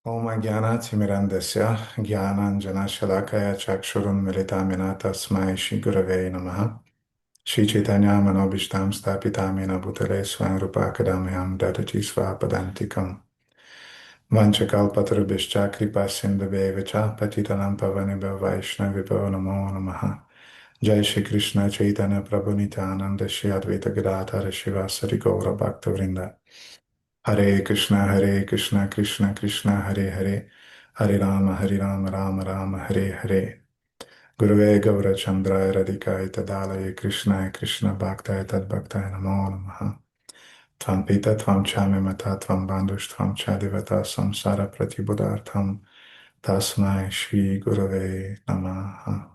Om Jnana-timirandasya Jnananjana-shalakaya Chakshurunmilitam Yena Tasmai Shri Gurave Namaha Shri Chaitanya Manobhishtam Stapitam Yena Bhutale Swayam Rupa Kadamyam Dadati Svapadantikam Vanchakalpatarubhishcha Kripa Sindhaveva Patitanam Pavanibha Vaishnavibha Namo Namaha Jai Shri Krishna Chaitanya Prabhu Nityananda Shri Advaita Gadadhara Shivasari Gaura Bhakta Vrinda Hare Krishna, Krishna Krishna, Hare Hare, Hare Rama, Rama Rama, Hare Hare. Gurave Gaura Chandraya Radhikaya Tadalaya Krishna Krishna Bhaktaya Tadbhaktaya Namo Namaha. Tvam Pita Tvam Chame Mata Tvam Bandhush Tvam Chadivata Samsara Pratibhudartham Tasmai Shri Gurave Namaha.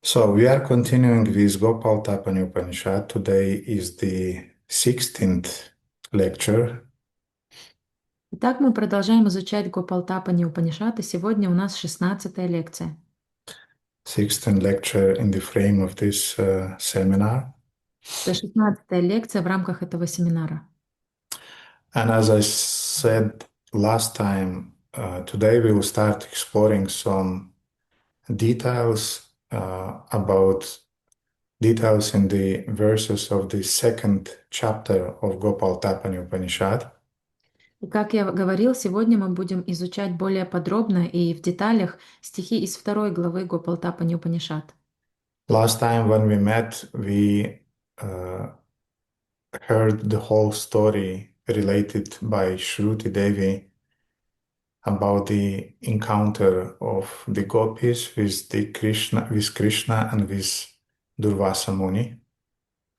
So we are continuing with Gopal Tapani Upanishad. Today is the 16th lecture. Итак, мы продолжаем изучать Гопалтапани Упанишат, и сегодня у нас 16-я лекция. 16th lecture in the frame of this seminar. Это 16-я лекция в рамках этого семинара. And as I said last time, today we will start exploring some details about details in the verses of the second chapter of Gopal Tapani Upanishad. И как я говорил, сегодня мы будем изучать более подробно и в деталях стихи из второй главы Гопалтапани Упанишат. Last time when we met, we heard the whole story related by Shruti Devi about the encounter of the Gopis with Krishna and with Durvasa Muni.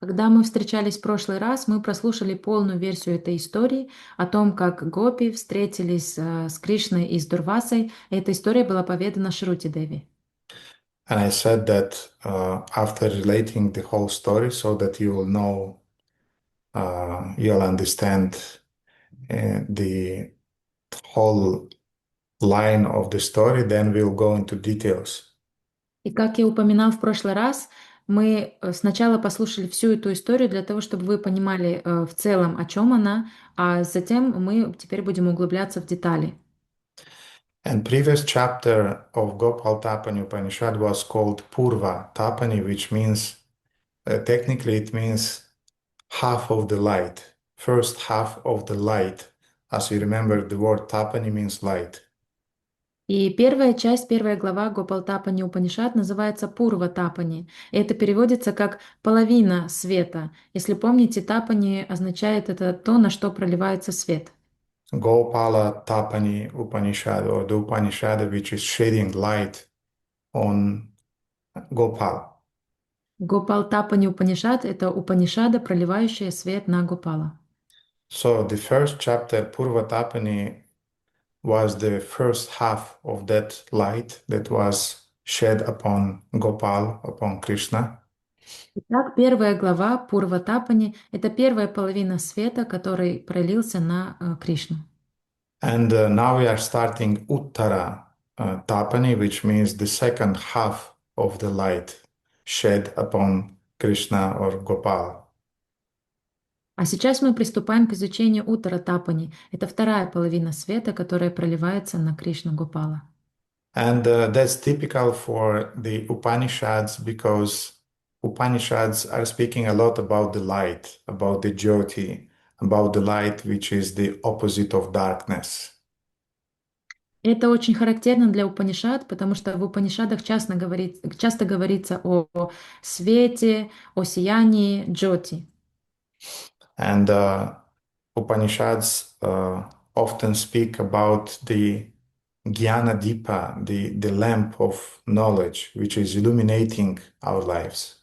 Когда мы встречались в прошлый раз, мы прослушали полную версию этой истории о том, как гопи встретились с Кришной и с Дурвасой. Эта история была поведана Шрути Деви. And I said that after relating the whole story, so that you will know, you'll understand the whole line of the story, then we'll go into details. И как я упоминал в прошлый раз, мы сначала послушали всю эту историю для того, чтобы вы понимали в целом, о чем она, а затем мы теперь будем углубляться в детали. And previous chapter of Gopal Tapani Upanishad was called Purva Tapani, which means technically it means half of the light, first half of the light. As you remember, the word Tapani means light. И первая часть, первая глава Гопалтапани Упанишад называется Пурва Тапани. И это переводится как половина света. Если помните, Тапани означает это то, на что проливается свет. Gopala Tapani Upanishad, or the Upanishad which is shedding light on Gopal. Гопалтапани Упанишад — это Упанишада, проливающая свет на Гопала. So the first chapter, Purva Tapani, was the first half of that light that was shed upon Gopal, upon Krishna. Итак, первая глава Пурва Тапани — это первая половина света, который пролился на Кришну. And now we are starting Uttara Tapani, which means the second half of the light shed upon Krishna or Gopal. А сейчас мы приступаем к изучению Уттара Тапани. Это вторая половина света, которая проливается на Кришну Гопала. And that's typical for the Upanishads because Upanishads are speaking a lot about the light, about the Jyoti, about the light which is the opposite of darkness. Это очень характерно для Упанишад, потому что в Упанишадах часто говорится о свете, о сиянии Джоти. And Upanishads often speak about the Jnana Dipa, the lamp of knowledge, which is illuminating our lives.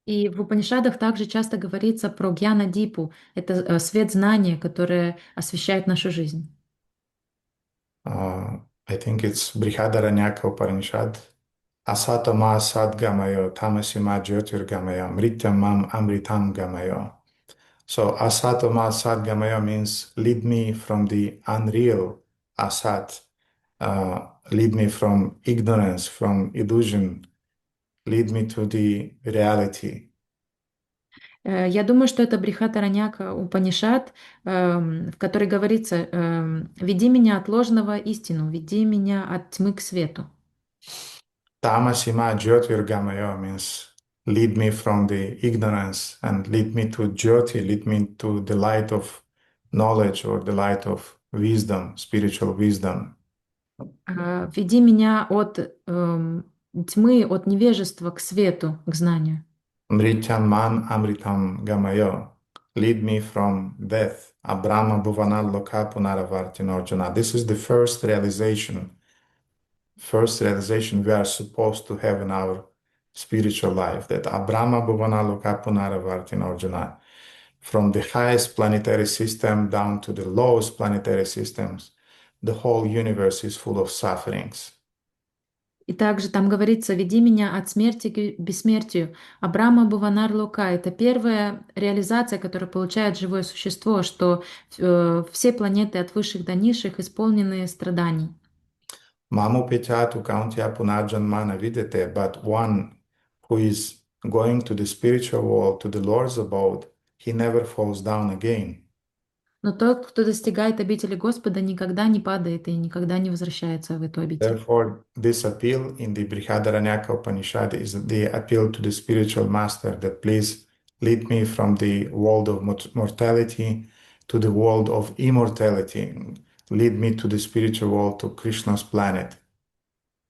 И в Упанишадах также часто говорится про Гьяна Дипу. Это свет знания, которое освещает нашу жизнь. I think it's Brihadaranyaka Upanishad. Asatama Sadgamayo, Tamasima Jyotirgamayo, Mrityamam Amritam Gamayo. So Asatama Sadgamayo means lead me from the unreal Asat, lead me from ignorance, from illusion, lead me to the reality. Я думаю, что это Брихатараняка Упанишат, в которой говорится, «Веди меня от ложного истину, веди меня от тьмы к свету». Tamasima Jyotirgamaya means lead me from the ignorance and lead me to Jyoti, lead me to the light of knowledge or the light of wisdom, spiritual wisdom. «Веди меня от тьмы, от невежества к свету, к знанию». Mrityam man amritam gamayo. Lead me from death. Abrahma bhuvana loka punaravartin Arjuna. This is the first realization we are supposed to have in our spiritual life, that Abrahma bhuvana loka punaravartin Arjuna. From the highest planetary system down to the lowest planetary systems, the whole universe is full of sufferings. И также там говорится, веди меня от смерти к бессмертию. Абрама Буванар Лука. Это первая реализация, которую получает живое существо, что все планеты от высших до низших исполнены страданий. Mamu Petyatu Kauntya Punarjanmana Videte, but one who is going to the spiritual world, to the Lord's abode, he never falls down again. Но тот, кто достигает обители Господа, никогда не падает и никогда не возвращается в эту обитель. Therefore, this appeal in the Brihadaranyaka Upanishad is the appeal to the spiritual master that please lead me from the world of mortality to the world of immortality. Lead me to the spiritual world, to Krishna's planet.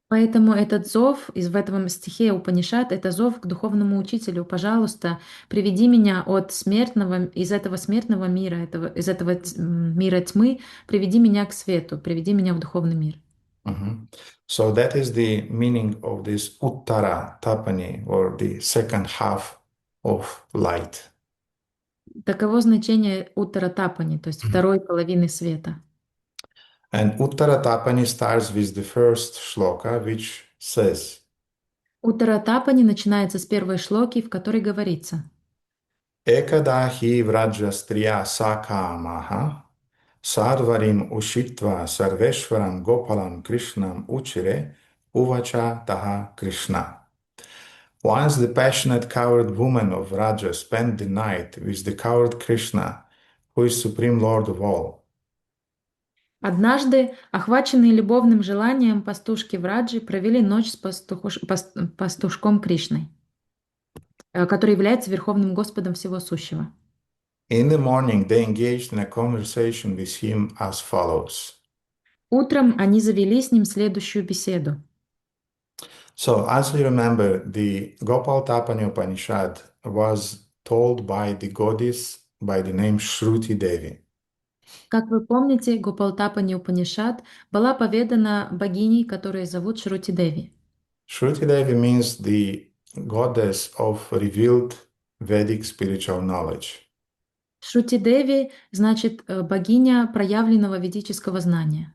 Поэтому этот зов в этом стихе Упанишат, это зов к духовному учителю. Пожалуйста, приведи меня от смертного, из этого смертного мира, из этого мира тьмы, приведи меня к свету, приведи меня в духовный мир. Mhm. So that is the meaning of this Uttara Tapani, or the second half of light. Таково значение Уттара Тапани, то есть второй половины света. And Uttara Tapani starts with the first shloka, which says, Уттара Тапани начинается с первой шлоки, в которой говорится: Ekada hi vrajastriya sakamaha sarvarim ushitva sarveshwaram gopalam Krishnam uchire uvacha taha Krishna. Once the passionate coward woman of Raja spent the night with the coward Krishna, who is Supreme Lord of all. Однажды, охваченные любовным желанием, пастушки Враджи провели ночь с пастушком Кришной, который является Верховным Господом всего сущего. In the morning, they engaged in a conversation with him as follows. Утром они завели с ним следующую беседу. So, as you remember, the Gopal Tapani Upanishad was told by the goddess by the name Shruti Devi. Как вы помните, Гопалтапани Упанишад была поведана богиней, которую зовут Шрути Деви. Shruti Devi means the goddess of revealed Vedic spiritual knowledge. Шрути Деви значит богиня проявленного ведического знания.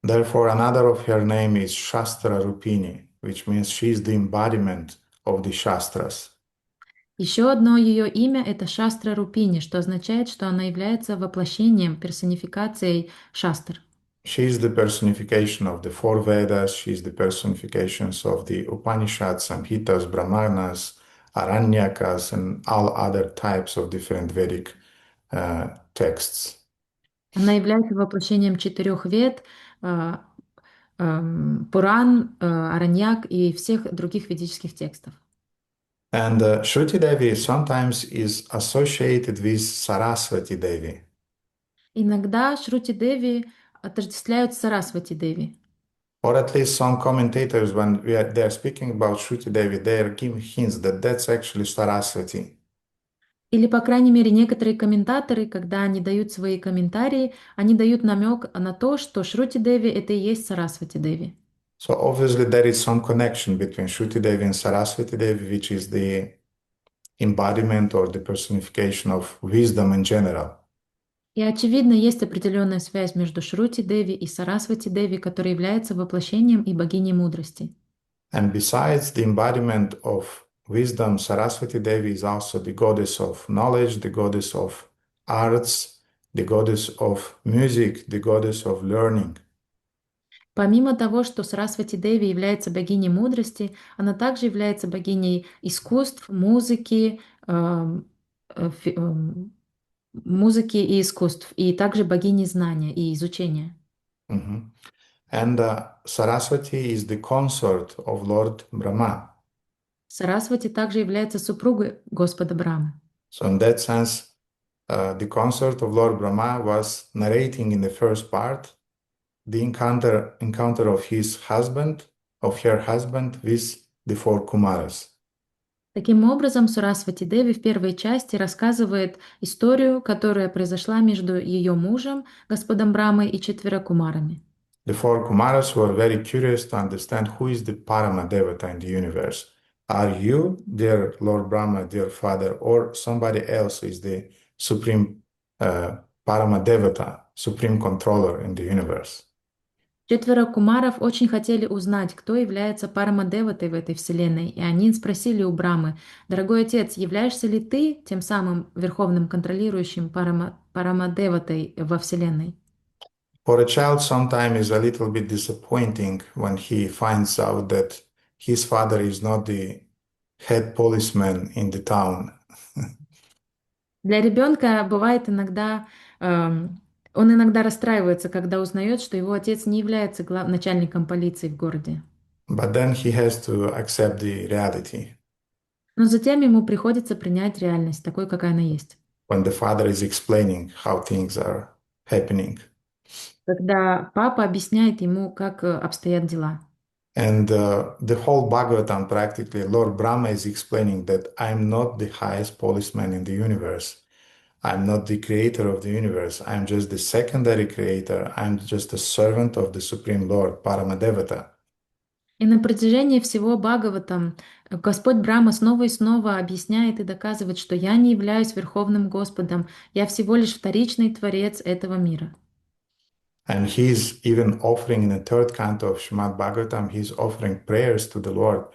Therefore, another of her name is Shastra Rupini, which means she is the embodiment of the Shastras. Еще одно ее имя — это Шастра Рупини, что означает, что она является воплощением, персонификацией шастр. She is the personification of the four Vedas, she is the personifications of the Upanishads, Samhitas, Brahmanas, Aranyakas, and all other types of different Vedic texts. Она является воплощением четырех вед, Пуран, Араньяк и всех других ведических текстов. And Shruti Devi sometimes is associated with Saraswati Devi. Иногда Шрути Деви отождествляют с Сарасвати Деви. Or at least some commentators, when they are speaking about Shruti Devi, they are giving hints that that's actually Saraswati. Или, по крайней мере, некоторые комментаторы, когда они дают свои комментарии, они дают намек на то, что Шрути Деви — это и есть Сарасвати Деви. So obviously there is some connection between Shruti Devi and Saraswati Devi, which is the embodiment or the personification of wisdom in general. И, очевидно, есть определенная связь между Шрути Деви и Сарасвати Деви, которая является воплощением и богиней мудрости. And besides the embodiment of wisdom, Saraswati Devi is also the goddess of knowledge, the goddess of arts, the goddess of music, the goddess of learning. Помимо того, что Сарасвати Деви является богиней мудрости, она также является богиней искусств, музыки, музыки и искусств, и также богини знания и изучения. Mhm. And Saraswati is the consort of Lord Brahma. Сарасвати также является супругой Господа Брамы. So in that sense, the consort of Lord Brahma was narrating in the first part the encounter of her husband with the four Kumaras. Таким образом, Сурасвати Деви в первой части рассказывает историю, которая произошла между ее мужем, Господом Брамой, и четверо кумарами. The four Kumaras were very curious to understand who is the Parama Devata in the universe. Are you, dear Lord Brahma, dear Father, or somebody else is the supreme Parama Devata, supreme controller in the universe? Четверо кумаров очень хотели узнать, кто является Парамадеватой в этой вселенной, и они спросили у Брамы: «Дорогой отец, являешься ли ты тем самым верховным контролирующим Парамадеватой во вселенной?» For a child, sometimes is a little bit disappointing when he finds out that his father is not the head policeman in the town. Для ребенка бывает иногда, он иногда расстраивается, когда узнает, что его отец не является начальником полиции в городе. But then he has to accept the reality Но затем ему приходится принять реальность такой, какая она есть. when the father is explaining how things are happening. Когда папа объясняет ему, как обстоят дела. And the whole Bhagavatam, practically, Lord Brahma is explaining that I'm not the highest policeman in the universe. I'm not the creator of the universe. I'm just the secondary creator. I'm just a servant of the Supreme Lord, Paramadevata. И на протяжении всего Бхагаватам Господь Брахма снова и снова объясняет и доказывает, что я не являюсь Верховным Господом, я всего лишь вторичный творец этого мира. And he's even offering in the third canto of Srimad Bhagavatam, he's offering prayers to the Lord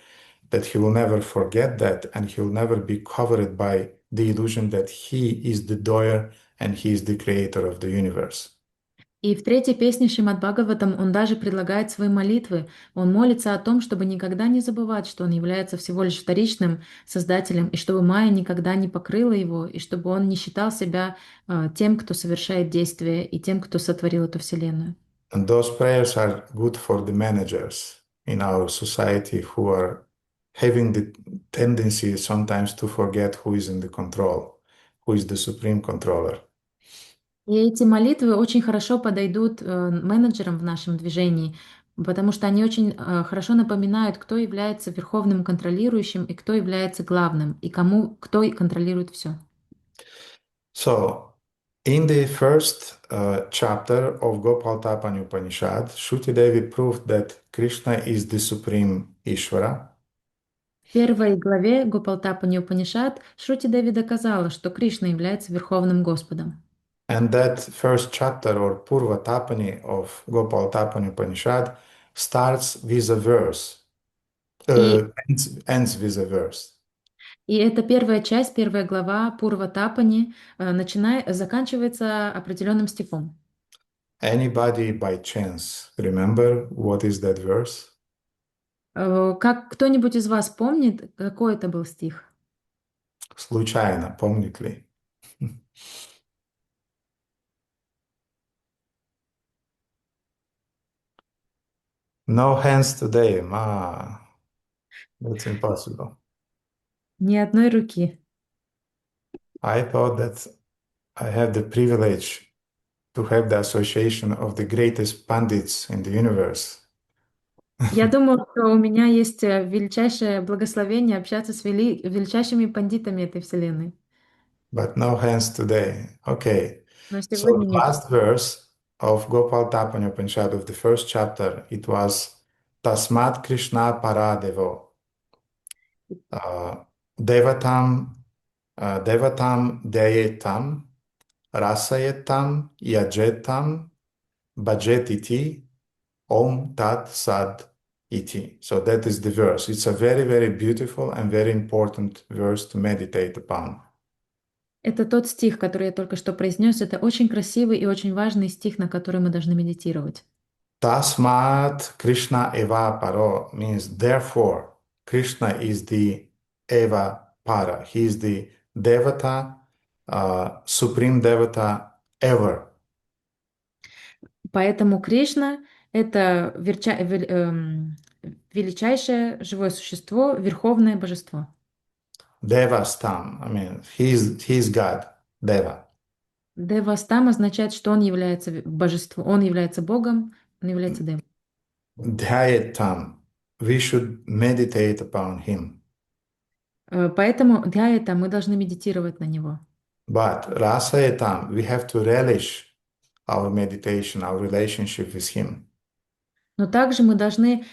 that he will never forget that and he'll never be covered by the illusion that he is the doer and he is the creator of the universe. И в третьей песне Шримад Бхагаватам он даже предлагает свои молитвы. Он молится о том, чтобы никогда не забывать, что он является всего лишь вторичным создателем, и чтобы Майя никогда не покрыла его, и чтобы он не считал себя тем, кто совершает действия, и тем, кто сотворил эту вселенную. And those prayers are good for the managers in our society who are having the tendency sometimes to forget who is in the control, who is the supreme controller. И эти молитвы очень хорошо подойдут менеджерам в нашем движении, потому что они очень хорошо напоминают, кто является верховным контролирующим и кто является главным, и кто контролирует все. So, in the first chapter of Gopal Tapani Upanishad, Shruti Devi proved that Krishna is the supreme Ishvara. В первой главе Гопалтапани Упанишад Шрути Деви доказала, что Кришна является Верховным Господом. And that first chapter or Purva Tapani of Gopal Tapani Upanishad starts with a verse, И, ends with a verse. и эта первая часть, первая глава Пурва Тапани заканчивается определенным стихом. Anybody by chance remember what is that verse? Как кто-нибудь из вас помнит, какой это был стих? Случайно, помнит ли? No hands today, ma. That's impossible. Ни одной руки. I thought that I have the privilege to have the association of the greatest pandits in the universe. Я думаю, что у меня есть величайшее благословение общаться с величайшими пандитами этой вселенной. But no hands today. Okay. Но So сегодня the нет. last verse of Gopal Tapani Upanishad of the first chapter, it was Tasmat Krishna Paradevo. Devatam Devatam Deyetam Rasayetam Yajetam Bhajetiti Om Tat Sad Iti. So that is the verse. It's a very, very beautiful and very important verse to meditate upon. Это тот стих, который я только что произнес. Это очень красивый и очень важный стих, на который мы должны медитировать. Tasmat Krishna Eva Paro means therefore Krishna is the Eva Para. He is the Devata supreme devata ever. Поэтому Кришна — это величайшее живое существо, верховное божество. Devastam, I mean, he's God, Deva. Девастам означает, что он является божеством, он является Богом, он является Девой. Dhyatam, we should meditate upon him. Поэтому для этого мы должны медитировать на него. But rasayatam, we have to relish our meditation, our relationship with him. Но также мы должны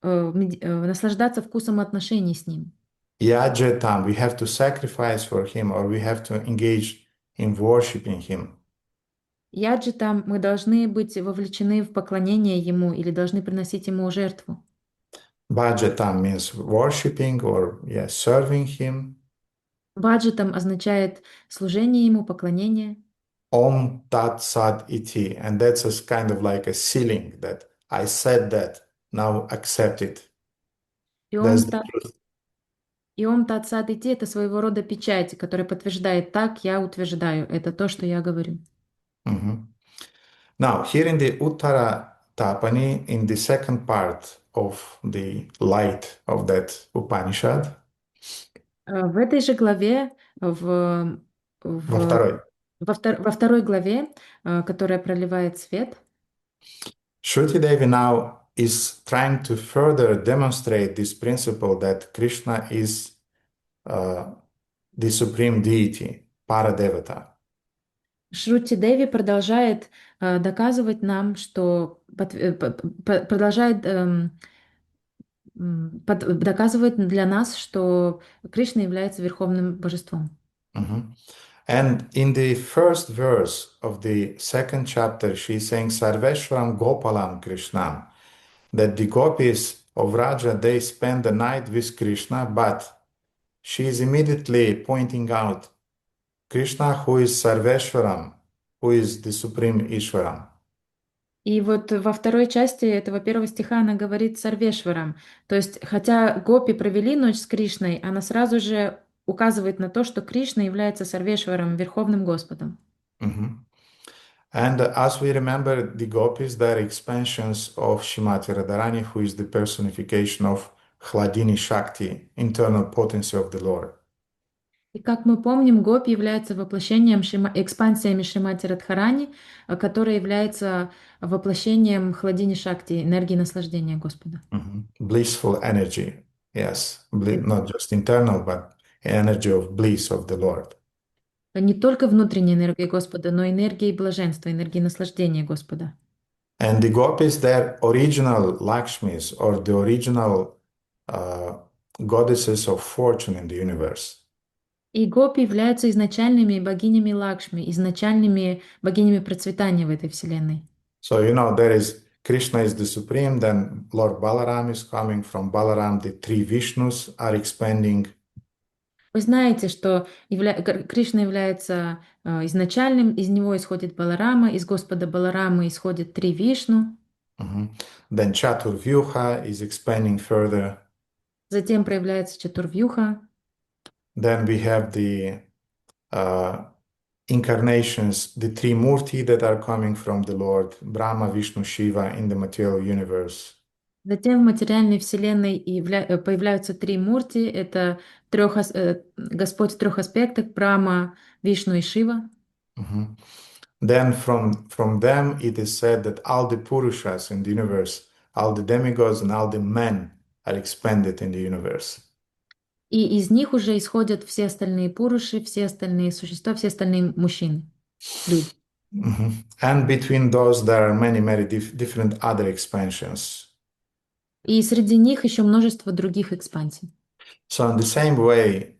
наслаждаться вкусом отношений с ним. Yajatam, we have to sacrifice for him or we have to engage in worshiping him. Яджитам мы должны быть вовлечены в поклонение ему или должны приносить ему жертву. Bhajatam means worshiping or serving him. Баджитам означает служение ему, поклонение. Om Tat Sat Iti, and that's a kind of like a sealing that I said that, now accept it. И That's Ом the truth. Тат Сат Ити — это своего рода печать, которая подтверждает: так, я утверждаю, это то, что я говорю. Mhm. Now, here in the Uttara Tapani, in the second part of the light of that Upanishad, В этой же главе, во в, второй, во второй главе, которая проливает свет, Shruti Devi now is trying to further demonstrate this principle that Krishna is uh, the supreme deity, Paradevata. Шрути Деви продолжает доказывать нам, что продолжает доказывает для нас, что Кришна является верховным божеством. Mhm. And in the first verse of the second chapter, she's saying Sarveshwaram Gopalam Krishnam, that the gopis of Raja, they spend the night with Krishna, but she is immediately pointing out Krishna, who is Sarveshwaram, who is the supreme Ishwaram. И вот во второй части этого первого стиха она говорит Сарвешварам. То есть, хотя гопи провели ночь с Кришной, она сразу же указывает на то, что Кришна является Сарвешваром, Верховным Господом. Mhm. And as we remember, the gopis, they are expansions of Shrimati Radharani, who is the personification of Hladini Shakti, internal potency of the Lord. И как мы помним, гопи является воплощением, экспансиями Шримати Радхарани, которая является воплощением Хладини Шакти, энергии наслаждения Господа. Mhm. Blissful energy, yes, Э, not just internal, but energy of bliss of the Lord. Не только внутренней энергии Господа, но и энергией блаженства, энергией наслаждения Господа. And the gopis, they're original Lakshmis or the original uh, goddesses of fortune in the universe. И гопи являются изначальными богинями Лакшми, изначальными богинями процветания в этой вселенной. So, you know, there is Krishna is the supreme, then Lord Balaram is coming from Balaram, the three Vishnus are expanding. Вы знаете, что Кришна является изначальным, из него исходит Баларама, из Господа Баларамы исходит три Вишну, Mhm. Then Chaturvyuha is expanding further. затем проявляется Чатурвьюха, Then we have the uh, incarnations, the three Murti that are coming from the Lord, Brahma, Vishnu, Shiva in the material universe. затем в материальной вселенной появляются три Мурти, это Господь в трех аспектах, Брахма, Вишну и Шива. Mhm. Then from them it is said that all the Purushas in the universe, all the demigods and all the men are expanded in the universe. И из них уже исходят все остальные пуруши, все остальные существа, все остальные мужчины, люди. Mhm. And between those, there are many, many different other expansions. И среди них еще множество других экспансий. So, in the same way,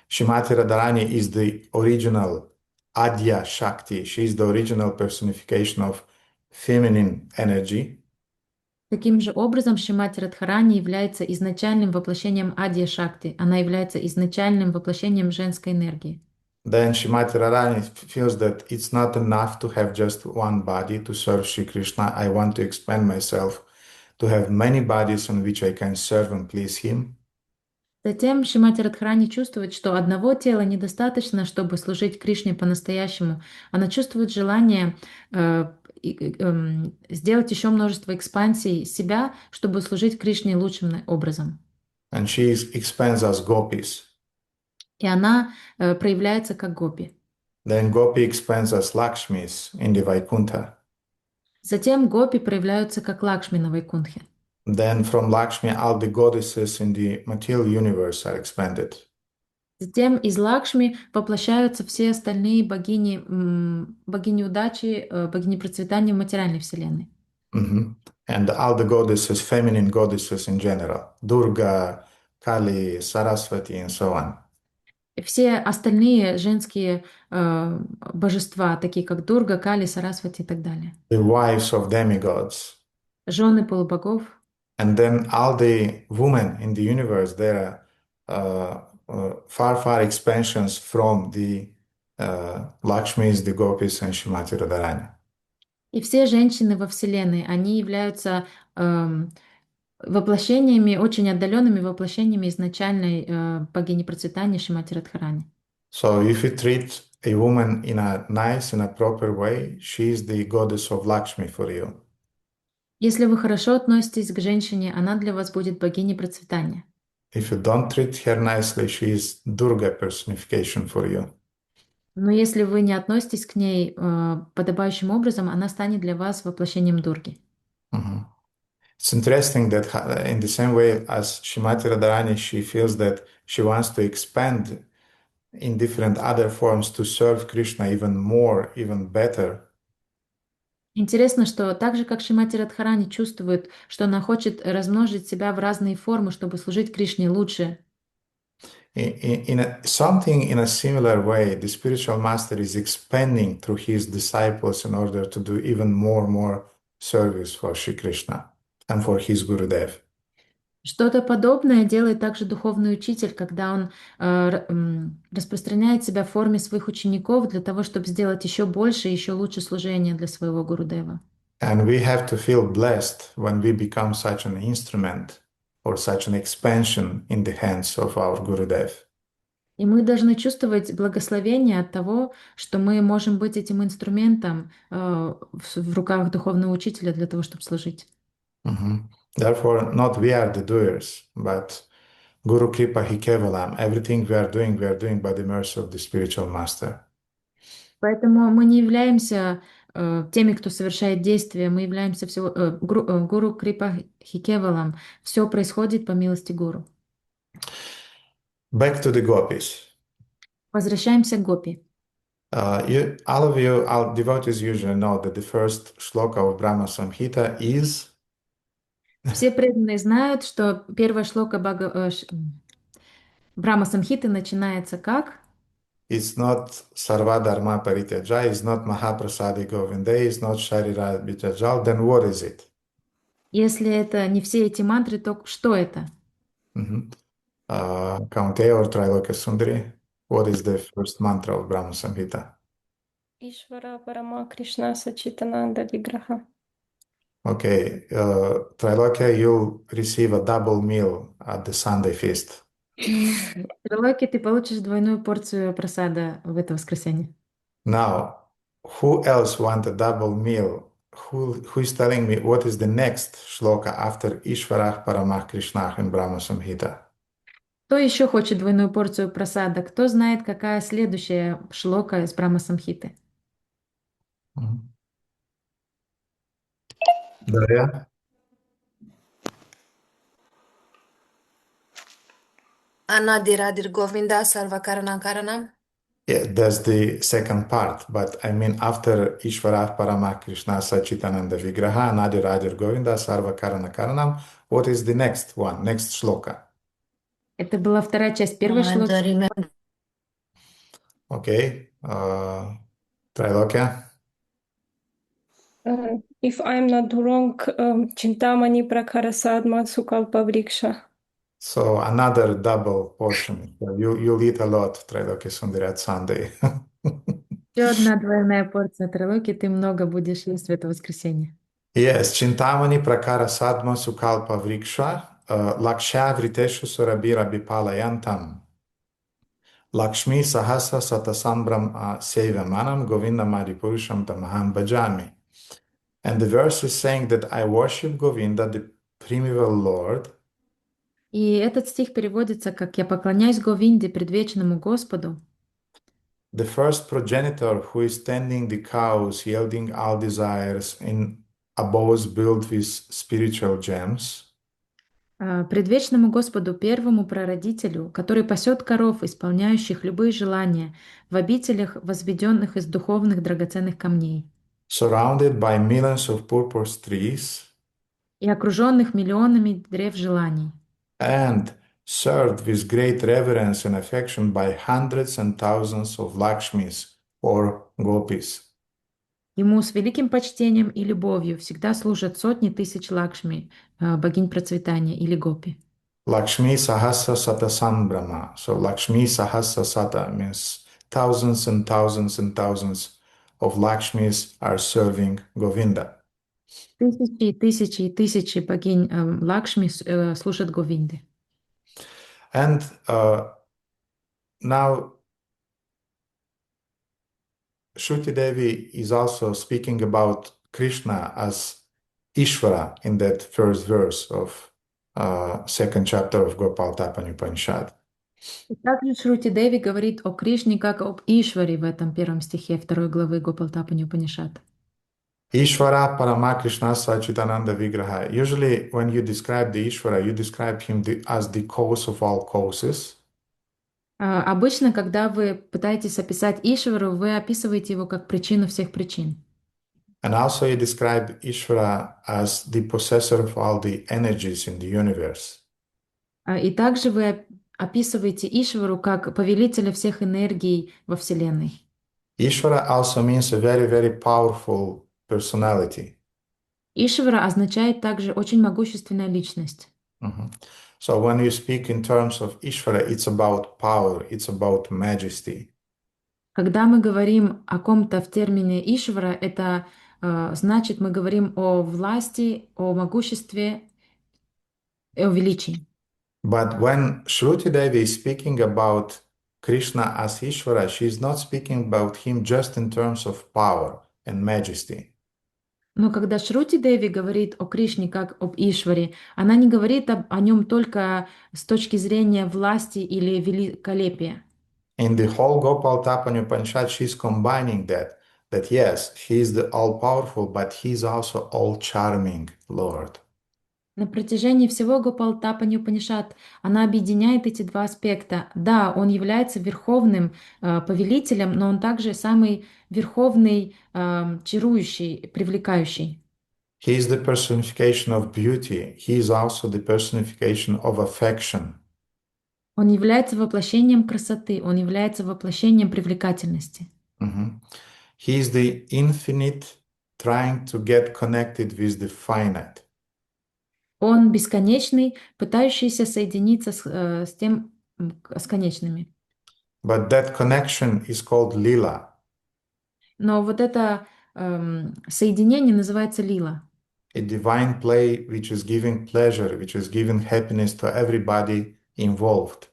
Shrimati Radharani is the original Adya Shakti. She is the original personification of feminine energy. Таким же образом, Шримати Радхарани является изначальным воплощением Адья Шакти. Она является изначальным воплощением женской энергии. Then Shrimati Radharani feels that it's not enough to have just one body to serve Shri Krishna. I want to expand myself to have many bodies on which I can serve and please him. Затем Шримати Радхарани чувствует, что одного тела недостаточно, чтобы служить Кришне по-настоящему. Она чувствует желание сделать еще множество экспансий себя, чтобы служить Кришне лучшим образом. And expands as Gopīs. И она проявляется как гопи. Then Gopi expands as Lakshmis in the Vaikuntha. Затем гопи проявляются как Лакшми на Вайкунтхе. Then from Lakshmi, all the goddesses in the material universe are expanded. Затем из Лакшми воплощаются все остальные богини, богини удачи, богини процветания в материальной вселенной. Mhm. And all the goddesses, feminine goddesses in general, Durga, Kali, Saraswati, and so on. И все остальные женские божества, такие как Дурга, Кали, Сарасвати и так далее. The wives of demigods. Жены полубогов. And then all the women in the universe, they are far, far expansions from the Lakshmis, the Gopis, and Shrimati Radharani. И все женщины во Вселенной, они являются воплощениями, очень отдаленными воплощениями изначальной богини процветания Шримати Радхарани. So if you treat a woman in a nice and a proper way, she is the goddess of Lakshmi for you. Если вы хорошо относитесь к женщине, она для вас будет богиней процветания. If you don't treat her nicely, she is Durga personification for you. Но если вы не относитесь к ней подобающим образом, она станет для вас воплощением Дурги. Mhm. It's interesting that in the same way as Shrimati Radharani, she feels that she wants to expand in different other forms to serve Krishna even more, even better. Интересно, что так же, как Шримати Радхарани чувствует, что она хочет размножить себя в разные формы, чтобы служить Кришне лучше. Something in a similar way, the spiritual master is expanding through his disciples in order to do even more service for Shri Krishna and for his Gurudev. Что-то подобное делает также духовный учитель, когда он распространяет себя в форме своих учеников для того, чтобы сделать еще больше и еще лучше служение для своего Гурудева. And we have to feel blessed when we become such an instrument or such an expansion in the hands of our Gurudev. И мы должны чувствовать благословение от того, что мы можем быть этим инструментом в руках духовного учителя для того, чтобы служить. Mhm. Therefore, not we are the doers, but Guru Kripa Hi Kevalam. Everything we are doing by the mercy of the spiritual master. Поэтому мы не являемся теми, кто совершает действия, мы являемся всего гуру Крипа Хикевалам. Все происходит по милости гуру. Back to the Gopis. Возвращаемся к гопи. All of you, all devotees usually know that the first shloka of Brahma Samhita is Все преданные знают, что первая шлока Брахма Самхиты начинается как? it's not Sarva Dharma Parityaja, it's not Mahaprasadi Govinde, it's not Sharira Vityajal, then what is it? Если это не все эти мантры, то что это? Kaunteya or Trailokya Sundari, what is the first mantra of Brahma Samhita? Ishvara Parama Krishna Sachitananda Vigraha. Okay, Trailokya, you'll receive a double meal at the Sunday feast. В Трилоке ты получишь двойную порцию просада в это воскресенье. Now, who else want a double meal? Who is telling me what is the next shloka after Ishvarah Paramah Krishnah in Brahma Samhita? Кто еще хочет двойную порцию просада? Кто знает, какая следующая шлока из Брахма Самхиты? Дарья? Anadiradir Govinda Sarvakarana Karanam. Yeah, that's the second part. But I mean, after Ishvarah Paramah Krishna Sachitananda Vigraha, Nadir Adir Govinda Sarva Karana Karanam, what is the next one, next shloka? Это была вторая часть первой I don't шлоки. remember. Okay, Trailokya? If I'm not wrong, Chintamani Prakharasadma Sukalpa Vriksha. So another double portion. So you'll eat a lot, Trailokya Sundari, at Sunday. Еще одна двойная порция трилоки, ты много будешь есть в это воскресенье. Yes, Chintamani Prakara Sadma Sukalpa Vriksha. Laksha Vriteshu Surabhira Bipalayantam Lakshmi Sahasa Satasambram Sevamanam Govinda Maripurusham Tamaham Bhajami. And the verse is saying that I worship Govinda, the primeval Lord, И этот стих переводится как «Я поклоняюсь Говинде, предвечному Господу, the first progenitor who is tending the cows, yielding all desires in abodes built with spiritual gems, предвечному Господу, первому прародителю, который пасет коров, исполняющих любые желания, в обителях, возведенных из духовных драгоценных камней, surrounded by millions of purple trees, и окруженных миллионами древ желаний, and served with great reverence and affection by hundreds and thousands of Lakshmis or Gopīs. Ему с великим почтением и любовью всегда служат сотни тысяч Лакшми, богинь процветания или гопи. Lakshmi Sahasra Sata Sambrahma. So Lakshmi Sahasra Sata means thousands and thousands and thousands of Lakshmis are serving Govinda. Тысячи и тысячи и тысячи богинь Лакшми служат Говинде. And now Shruti Devi is also speaking about Krishna as Ishvara in that first verse of second chapter of Gopal Tapani Upanishad. И также Шрути Деви говорит о Кришне как об Ишваре в этом первом стихе второй главы Гопалтапани Упанишад. Ishvara Parama Krishna Sachitananda Vigraha. Usually, when you describe the Ishvara, you describe him as the cause of all causes. Обычно, когда вы пытаетесь описать Ишвару, вы описываете его как причину всех причин. And also, you describe Ishvara as the possessor of all the energies in the universe. И также вы описываете Ишвару как повелителя всех энергий во Вселенной. Ishvara also means a very, very powerful personality. Ишвара означает также очень могущественная личность. Mhm. So when you speak in terms of Ishvara, it's about power, it's about majesty. Когда мы говорим о ком-то в термине Ишвара, это значит, мы говорим о власти, о могуществе и о величии. But when Shruti Devi is speaking about Krishna as Ishvara, she is not speaking about him just in terms of power and majesty. Но когда Шрути Деви говорит о Кришне как об Ишваре, она не говорит о нем только с точки зрения власти или великолепия. In the whole Gopal Tapani Upanishad, she's combining that yes, he is the all-powerful, but he is also all-charming Lord. На протяжении всего Гопалтапани Упанишад она объединяет эти два аспекта. Да, он является верховным повелителем, но он также самый верховный, чарующий, привлекающий. He is the personification of beauty. He is also the personification of affection. Он является воплощением красоты, он является воплощением привлекательности. Mhm. He is the infinite trying to get connected with the finite. Он бесконечный, пытающийся соединиться с тем, с конечными. But that connection is called lila. Но вот это соединение называется лила. A divine play which is giving pleasure, which is giving happiness to everybody involved.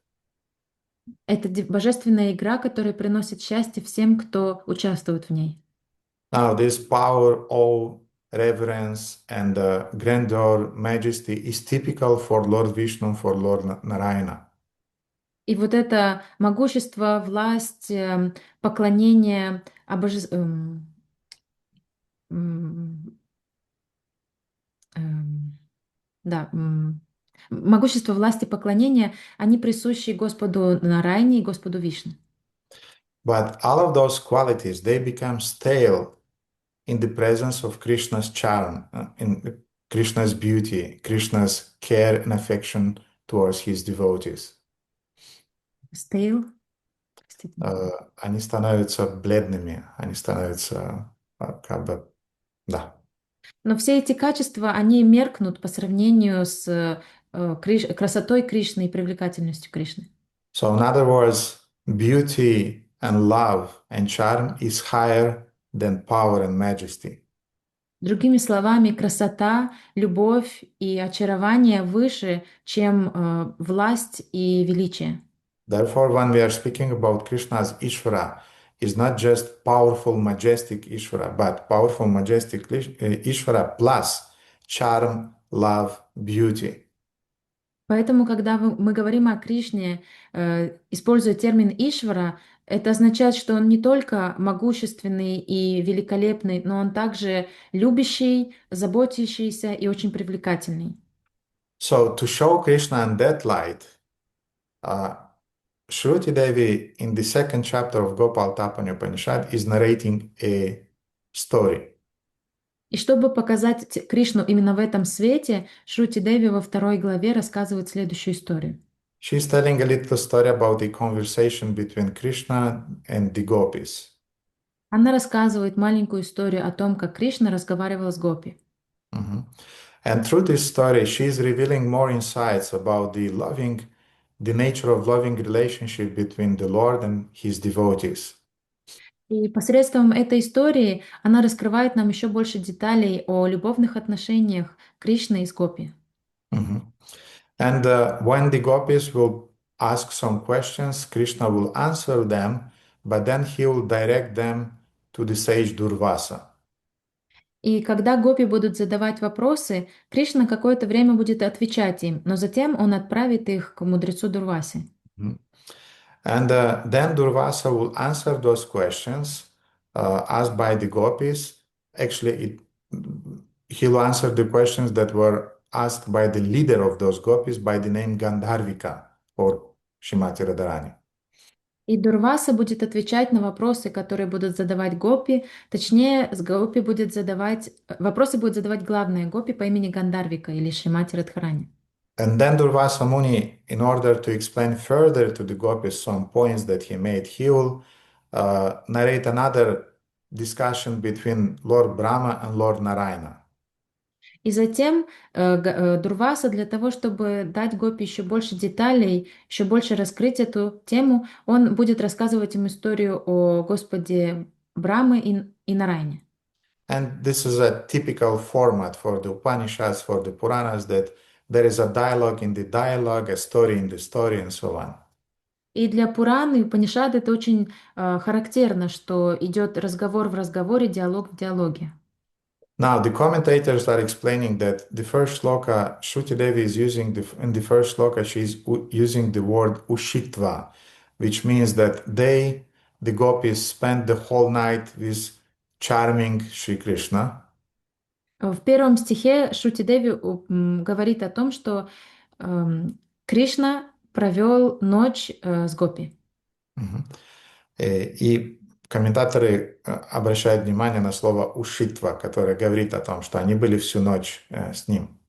Это божественная игра, которая приносит счастье всем, кто участвует в ней. Now, this power, awe, reverence, and grandeur, majesty is typical for Lord Vishnu, for Lord Narayana. И вот это могущество, власть, поклонение, да, могущество, власти, поклонения, они присущи Господу Нарайне и Господу Вишну. But all of those qualities, they become stale in the presence of Krishna's charm, in Krishna's beauty, Krishna's care and affection towards his devotees. Стейл. Они становятся бледными, они становятся как бы, да. Но все эти качества, они меркнут по сравнению с красотой Кришны и привлекательностью Кришны. So in other words, beauty and love and charm is higher than power and majesty. Другими словами, красота, любовь и очарование выше, чем власть и величие. Therefore, when we are speaking about Krishna's Ishvara, is not just powerful, majestic Ishvara, but powerful, majestic Ishvara plus charm, love, beauty. Поэтому, когда мы говорим о Кришне, используя термин Ишвара, это означает, что он не только могущественный и великолепный, но он также любящий, заботящийся и очень привлекательный. So, to show Krishna in that light, uh, Shruti Devi in the second chapter of Gopal Tapani Upanishad is narrating a story. И чтобы показать Кришну именно в этом свете, Шрути Деви во второй главе рассказывает следующую историю. She's telling a little story about the conversation between Krishna and the Gopis. Она рассказывает маленькую историю о том, как Кришна разговаривал с Гопи. Mhm. And through this story, she's revealing more insights about the nature of loving relationship between the Lord and his devotees. И посредством этой истории она раскрывает нам еще больше деталей о любовных отношениях Кришны и с Гопи. Mhm. And when the Gopis will ask some questions, Krishna will answer them, but then he will direct them to the sage Durvasa. И когда Гопи будут задавать вопросы, Кришна какое-то время будет отвечать им, но затем он отправит их к мудрецу Дурвасе. Mhm. And then Durvasa will answer those questions asked by the Gopis. Actually, he'll answer the questions that were asked by the leader of those Gopis by the name Gandharvika or Shrimati Radharani. И Дурваса будет отвечать на вопросы, которые будут задавать Гопи. Точнее, с Гопи будет задавать... Вопросы будет задавать главная Гопи по имени Гандарвика или Шримати Радхарани. And then Durvasa Muni, in order to explain further to the Gopis some points that he made, he will narrate another discussion between Lord Brahma and Lord Narayana. И затем Дурваса для того, чтобы дать Гопи еще больше деталей, еще больше раскрыть эту тему, он будет рассказывать им историю о Господе Брамы и Нарайне. And this is a typical format for the Upanishads, for the Puranas, that there is a dialogue in the dialogue, a story in the story, and so on. И для Пураны и Упанишад это очень характерно, что идет разговор в разговоре, диалог в диалоге. Now, the commentators are explaining that the first sloka, Shruti Devi is using, in the first sloka, she's using the word ushitva, which means that they, the gopis, spend the whole night with charming Sri Krishna. В первом стихе Шрути Деви говорит о том, что Кришна провел ночь с Гопи. Мгм. И комментаторы обращают внимание на слово «ушитва», которое говорит о том, что они были всю ночь с ним.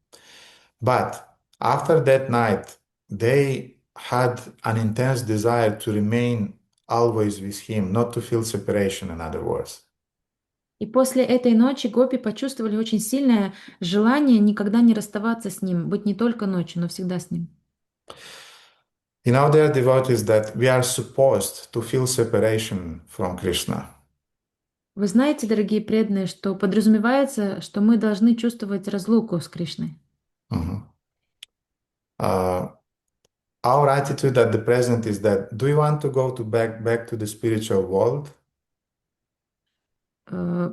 But after that night, they had an intense desire to remain always with him, not to feel separation, in other words. И после этой ночи Гопи почувствовали очень сильное желание никогда не расставаться с ним, быть не только ночью, но всегда с ним. You know, dear devotees, that we are supposed to feel separation from Krishna. Вы знаете, дорогие преданные, что подразумевается, что мы должны чувствовать разлуку с Кришной. Mhm. Our attitude at the present is that, do you want to go back to the spiritual world? Э,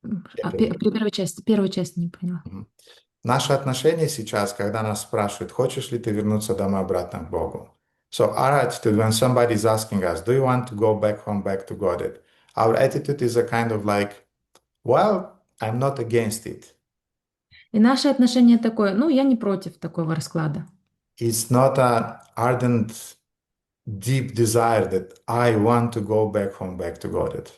первую часть не поняла. Мгм. Наше отношение сейчас, когда нас спрашивают, хочешь ли ты вернуться домой обратно к Богу? So our attitude when somebody is asking us, do you want to go back home, back to God? Our attitude is a kind of like, well, I'm not against it. И наше отношение такое, ну, я не против такого расклада. It's not an ardent, deep desire that I want to go back home, back to God.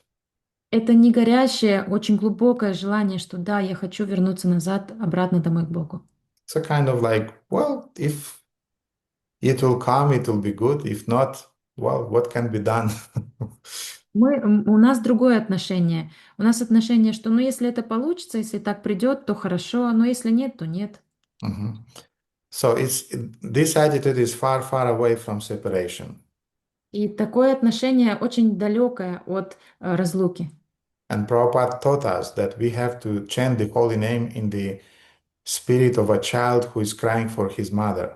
Это не горящее, очень глубокое желание, что да, я хочу вернуться назад, обратно домой к Богу. It's a kind of like, well, if it will come, it will be good. If not, well, what can be done? У нас другое отношение. У нас отношение, что ну если это получится, если так придет, то хорошо, но если нет, то нет. Mhm. So this attitude is far, far away from separation. И такое отношение очень далекое от разлуки. And Prabhupada taught us that we have to chant the holy name in the spirit of a child who is crying for his mother.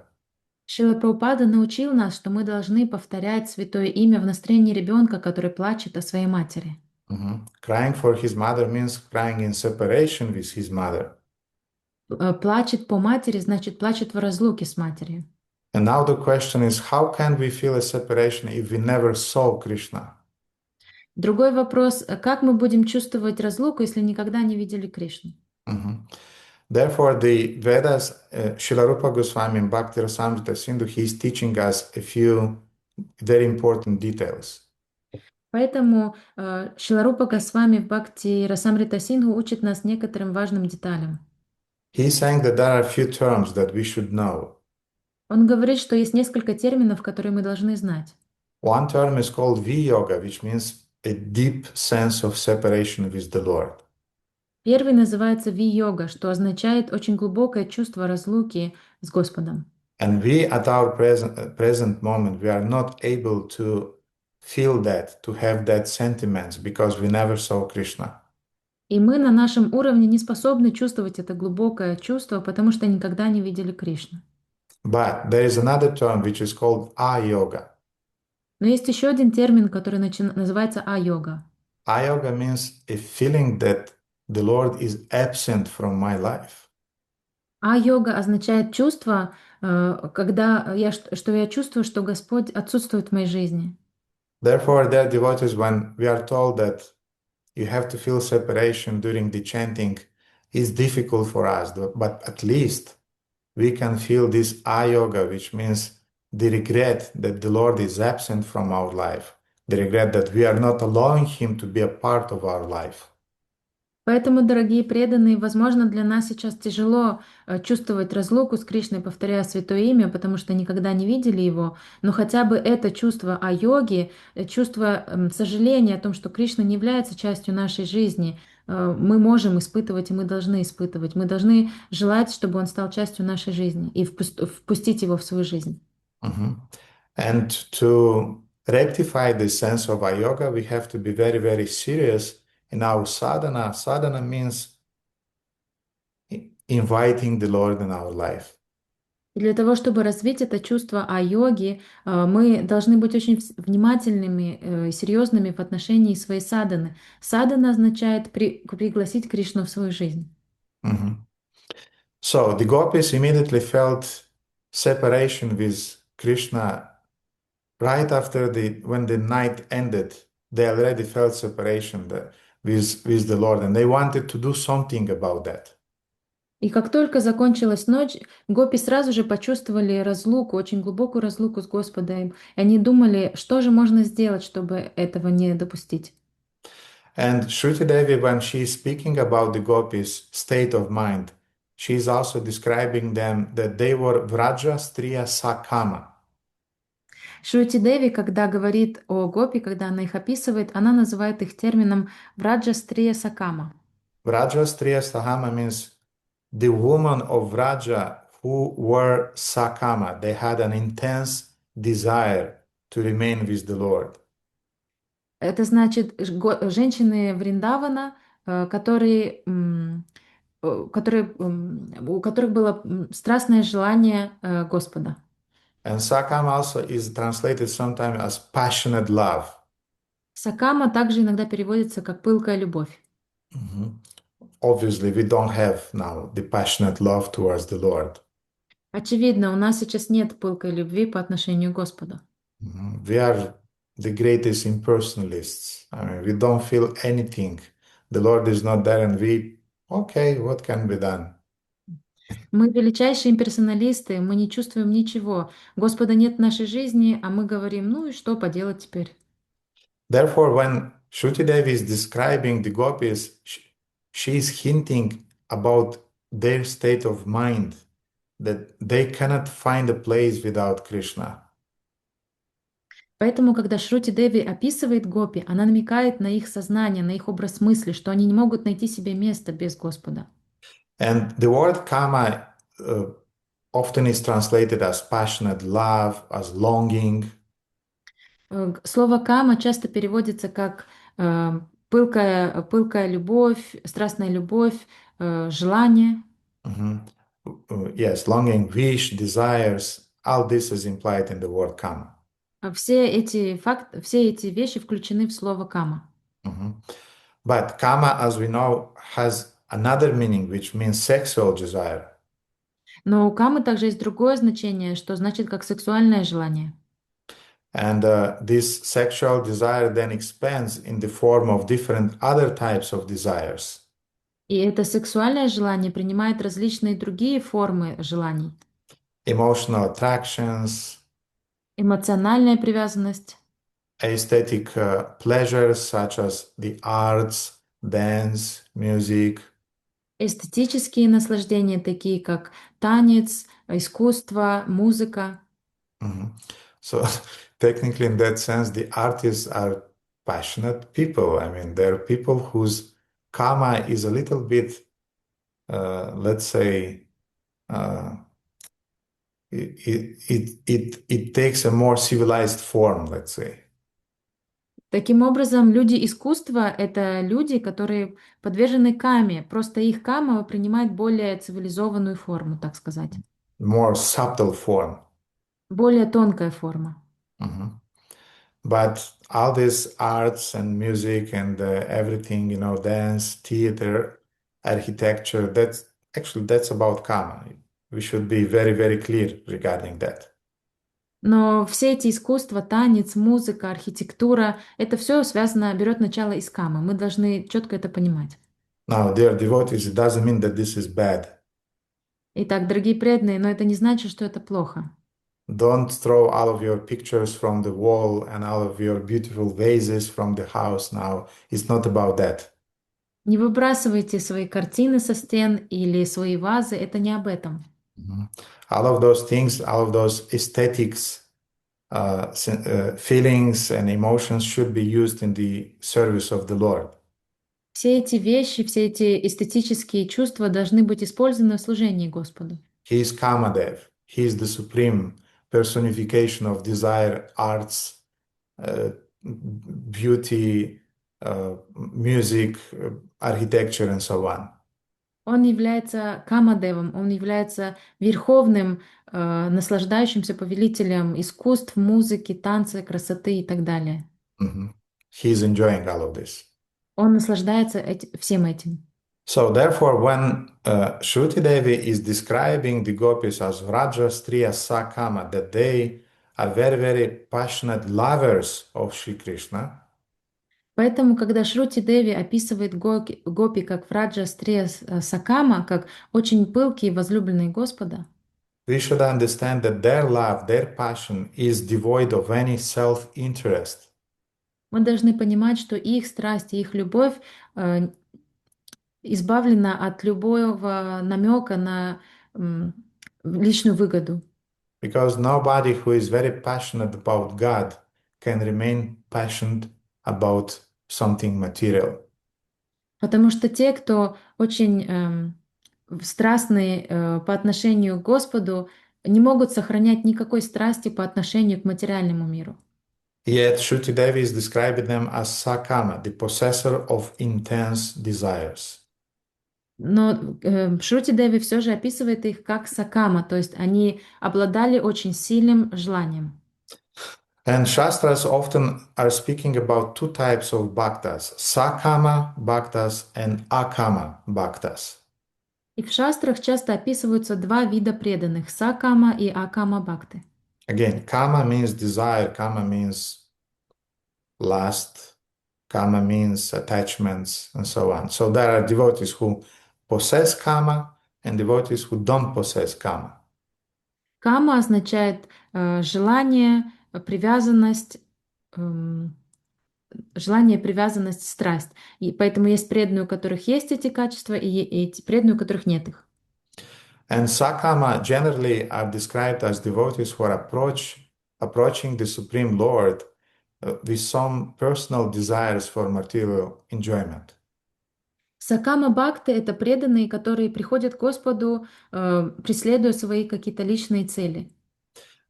Шрила Прабхупада научил нас, что мы должны повторять святое имя в настроении ребенка, который плачет о своей матери. Crying for his mother means crying in separation with his mother. Плачет по матери, значит, плачет в разлуке с матерью. And now the question is, how can we feel a separation if we never saw Krishna? Другой вопрос, как мы будем чувствовать разлуку, если никогда не видели Кришну? Therefore, the Vedas, Srila Rupa Goswami in Bhakti Rasamrita Sindhu, he is teaching us a few very important details. Поэтому Шрила Госвами в Бхакти Расамрита Синдху учит нас некоторым важным деталям. He is saying that there are a few terms that we should know. Он говорит, что есть несколько терминов, которые мы должны знать. One term is called V-yoga, which means a deep sense of separation with the Lord. Первый называется Ви-йога, что означает очень глубокое чувство разлуки с Господом. And we, at our present moment, we are not able to feel that, to have that sentiments, because we never saw Krishna. И мы на нашем уровне не способны чувствовать это глубокое чувство, потому что никогда не видели Кришну. But there is another term which is called A-yoga. Но есть еще один термин, который называется А-йога. A-yoga means a feeling that the Lord is absent from my life. А-йога означает чувство, что я чувствую, что Господь отсутствует в моей жизни. Therefore, there are devotees, when we are told that you have to feel separation during the chanting, is difficult for us, but at least we can feel this A-yoga, which means the regret that the Lord is absent from our life, the regret that we are not allowing Him to be a part of our life. Поэтому, дорогие преданные, возможно, для нас сейчас тяжело чувствовать разлуку с Кришной, повторяя святое имя, потому что никогда не видели его, но хотя бы это чувство о йоге, чувство сожаления о том, что Кришна не является частью нашей жизни, мы можем испытывать и мы должны испытывать. Мы должны желать, чтобы он стал частью нашей жизни и впустить его в свою жизнь. And to rectify this sense of yoga, we have to be very, very serious in our sadhana. Sadhana means inviting the Lord in our life. И для того, чтобы развить это чувство о йоге, мы должны быть очень внимательными и серьезными в отношении своей садханы. Садхана означает пригласить Кришну в свою жизнь. So the Gopis immediately felt separation with Krishna right after when the night ended. They already felt separation with the Lord, and they wanted to do something about that. И как только закончилась ночь, гопи сразу же почувствовали разлуку, очень глубокую разлуку с Господом. И они думали, что же можно сделать, чтобы этого не допустить. And Shruti Devi, when she is speaking about the Gopis' state of mind, she is also describing them that they were Vraja Striya Sakama. Шрути Деви, когда говорит о гопи, когда она их описывает, она называет их термином Враджа Стрия Сакама. Vraja Striya Sakama means the women of Vraja who were Sakama. They had an intense desire to remain with the Lord. Это значит женщины Вриндавана, у которых было страстное желание Господа. And Sakama also is translated sometimes as passionate love. Сакама также иногда переводится как пылкая любовь. Obviously, we don't have now the passionate love towards the Lord. Очевидно, у нас сейчас нет пылкой любви по отношению к Господу. We are the greatest impersonalists. I mean, we don't feel anything. The Lord is not there, and okay, what can be done? Мы величайшие имперсоналисты, мы не чувствуем ничего. Господа нет в нашей жизни, а мы говорим, ну и что поделать теперь? Therefore, when Shruti Devi is describing the Gopis, she is hinting about their state of mind, that they cannot find a place without Krishna. Поэтому, когда Шрути Деви описывает гопи, она намекает на их сознание, на их образ мысли, что они не могут найти себе место без Господа. And the word kama often is translated as passionate love, as longing. Слово кама часто переводится как пылкая любовь, страстная любовь, желание. Mhm. Yes, longing, wish, desires, all this is implied in the word kama. Все эти вещи включены в слово кама. Mhm. But kama, as we know, has another meaning, which means sexual desire. Но у камы также есть другое значение, что значит как сексуальное желание. And this sexual desire then expands in the form of different other types of desires. И это сексуальное желание принимает различные другие формы желаний. Emotional attractions, Эмоциональная привязанность, aesthetic pleasures such as the arts, dance, music, эстетические наслаждения, такие как танец, искусство, музыка. Mhm. So technically, in that sense, the artists are passionate people. I mean, they're people whose karma is a little bit, let's say, uh, it takes a more civilized form, let's say. Таким образом, люди искусства — это люди, которые подвержены каме, просто их кама принимает более цивилизованную форму, так сказать, More subtle form. более тонкая форма. Mhm. But all these arts and music and everything, dance, theater, architecture, that's about karma. We should be very, very clear regarding that. Но все эти искусства, танец, музыка, архитектура — это все связано, берет начало из камы. Мы должны четко это понимать. Now, dear devotees, it doesn't mean that this is bad. Итак, дорогие преданные, но это не значит, что это плохо. Don't throw all of your pictures from the wall and all of your beautiful vases from the house now. It's not about that. Не выбрасывайте свои картины со стен или свои вазы, это не об этом. Mhm. All of those things, all of those aesthetics, feelings and emotions should be used in the service of the Lord. Все эти вещи, все эти эстетические чувства должны быть использованы в служении Господу. He is Kamadev. He is the supreme personification of desire, arts, beauty, music, architecture, and so on. Он является Камадевом, он является верховным, наслаждающимся повелителем искусств, музыки, танца, красоты и так далее. Mhm. He is enjoying all of this. Он наслаждается всем этим. So, therefore, when Shruti Devi is describing the gopis as Vraja, Striya, Sakama, that they are very, very passionate lovers of Sri Krishna, Поэтому, когда Шрути Деви описывает гопи как Враджа, Стрия, Сакама, как очень пылкие и возлюбленные Господа, we should understand that their love, their passion is devoid of any self-interest. мы должны понимать, что их страсть и их любовь избавлена от любого намека на личную выгоду. Because nobody who is very passionate about God can remain passionate about something material. Потому что те, кто очень страстны по отношению к Господу, не могут сохранять никакой страсти по отношению к материальному миру. Yet Shruti Devi is describing them as Sakama, the possessor of intense desires. Но Шрути Деви все же описывает их как сакама, то есть они обладали очень сильным желанием. And Shastras often are speaking about two types of bhaktas, Sakama bhaktas and Akāma bhaktas. И в шастрах часто описываются два вида преданных — сакама и акама бхакты. Again, Kama means desire, Kama means lust, Kama means attachments, and so on. So there are devotees who possess Kama and devotees who don't possess Kama. Кама означает желание, привязанность, страсть. И поэтому есть преданные, у которых есть эти качества, и эти преданные, у которых нет их. And Sakama generally are described as devotees who are approaching the Supreme Lord with some personal desires for material enjoyment. Сакама бхакты — это преданные, которые приходят к Господу, преследуя свои какие-то личные цели.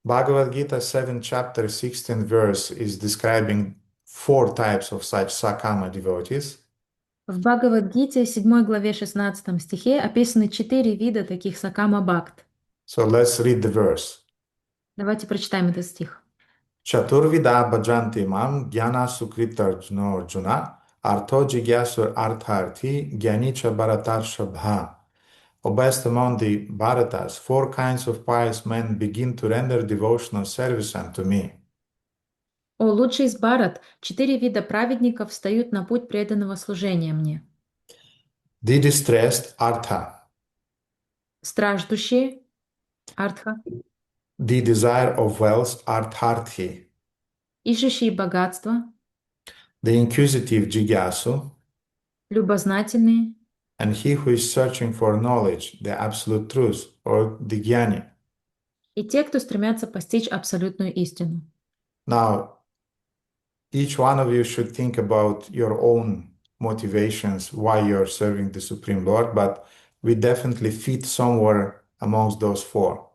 Bhagavad Gita 7 chapter 16 verse is describing 4 types of such Sakama devotees. В Бхагавад-гите, 7 главе 16 стихе, описаны 4 вида таких сакама-бхакт. So let's read the verse. Давайте прочитаем этот стих. Chaturvida bhajanti mam jnana sukritarjuna arjuna artho jigyasur artharthi jnanicha bharatarshabha. O best among the Bharatas, 4 kinds of pious men begin to render devotional service unto me. О, лучший из Бхарат, 4 вида праведников встают на путь преданного служения мне. The distressed artha, Страждущие, артха, the desire of wealth artharthi, ищущие богатство, the inquisitive jigyasu, любознательные, and he who is searching for knowledge, the absolute truth, or the jnani. и те, кто стремятся постичь абсолютную истину. Now, each one of you should think about your own motivations, why you're serving the Supreme Lord, but we definitely fit somewhere amongst those 4.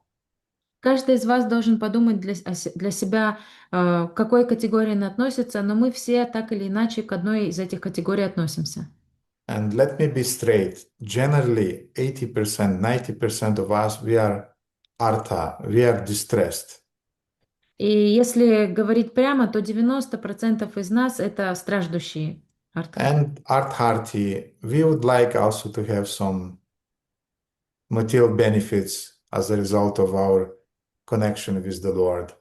Каждый из вас должен подумать для себя, к какой категории он относится, но мы все так или иначе к одной из этих категорий относимся. And let me be straight. Generally, 80%, 90% of us, we are artha, we are distressed. И если говорить прямо, то 90% из нас это страждущие. Артха. And artharthi, we would like also to have some material benefits as a result of our connection with the Lord.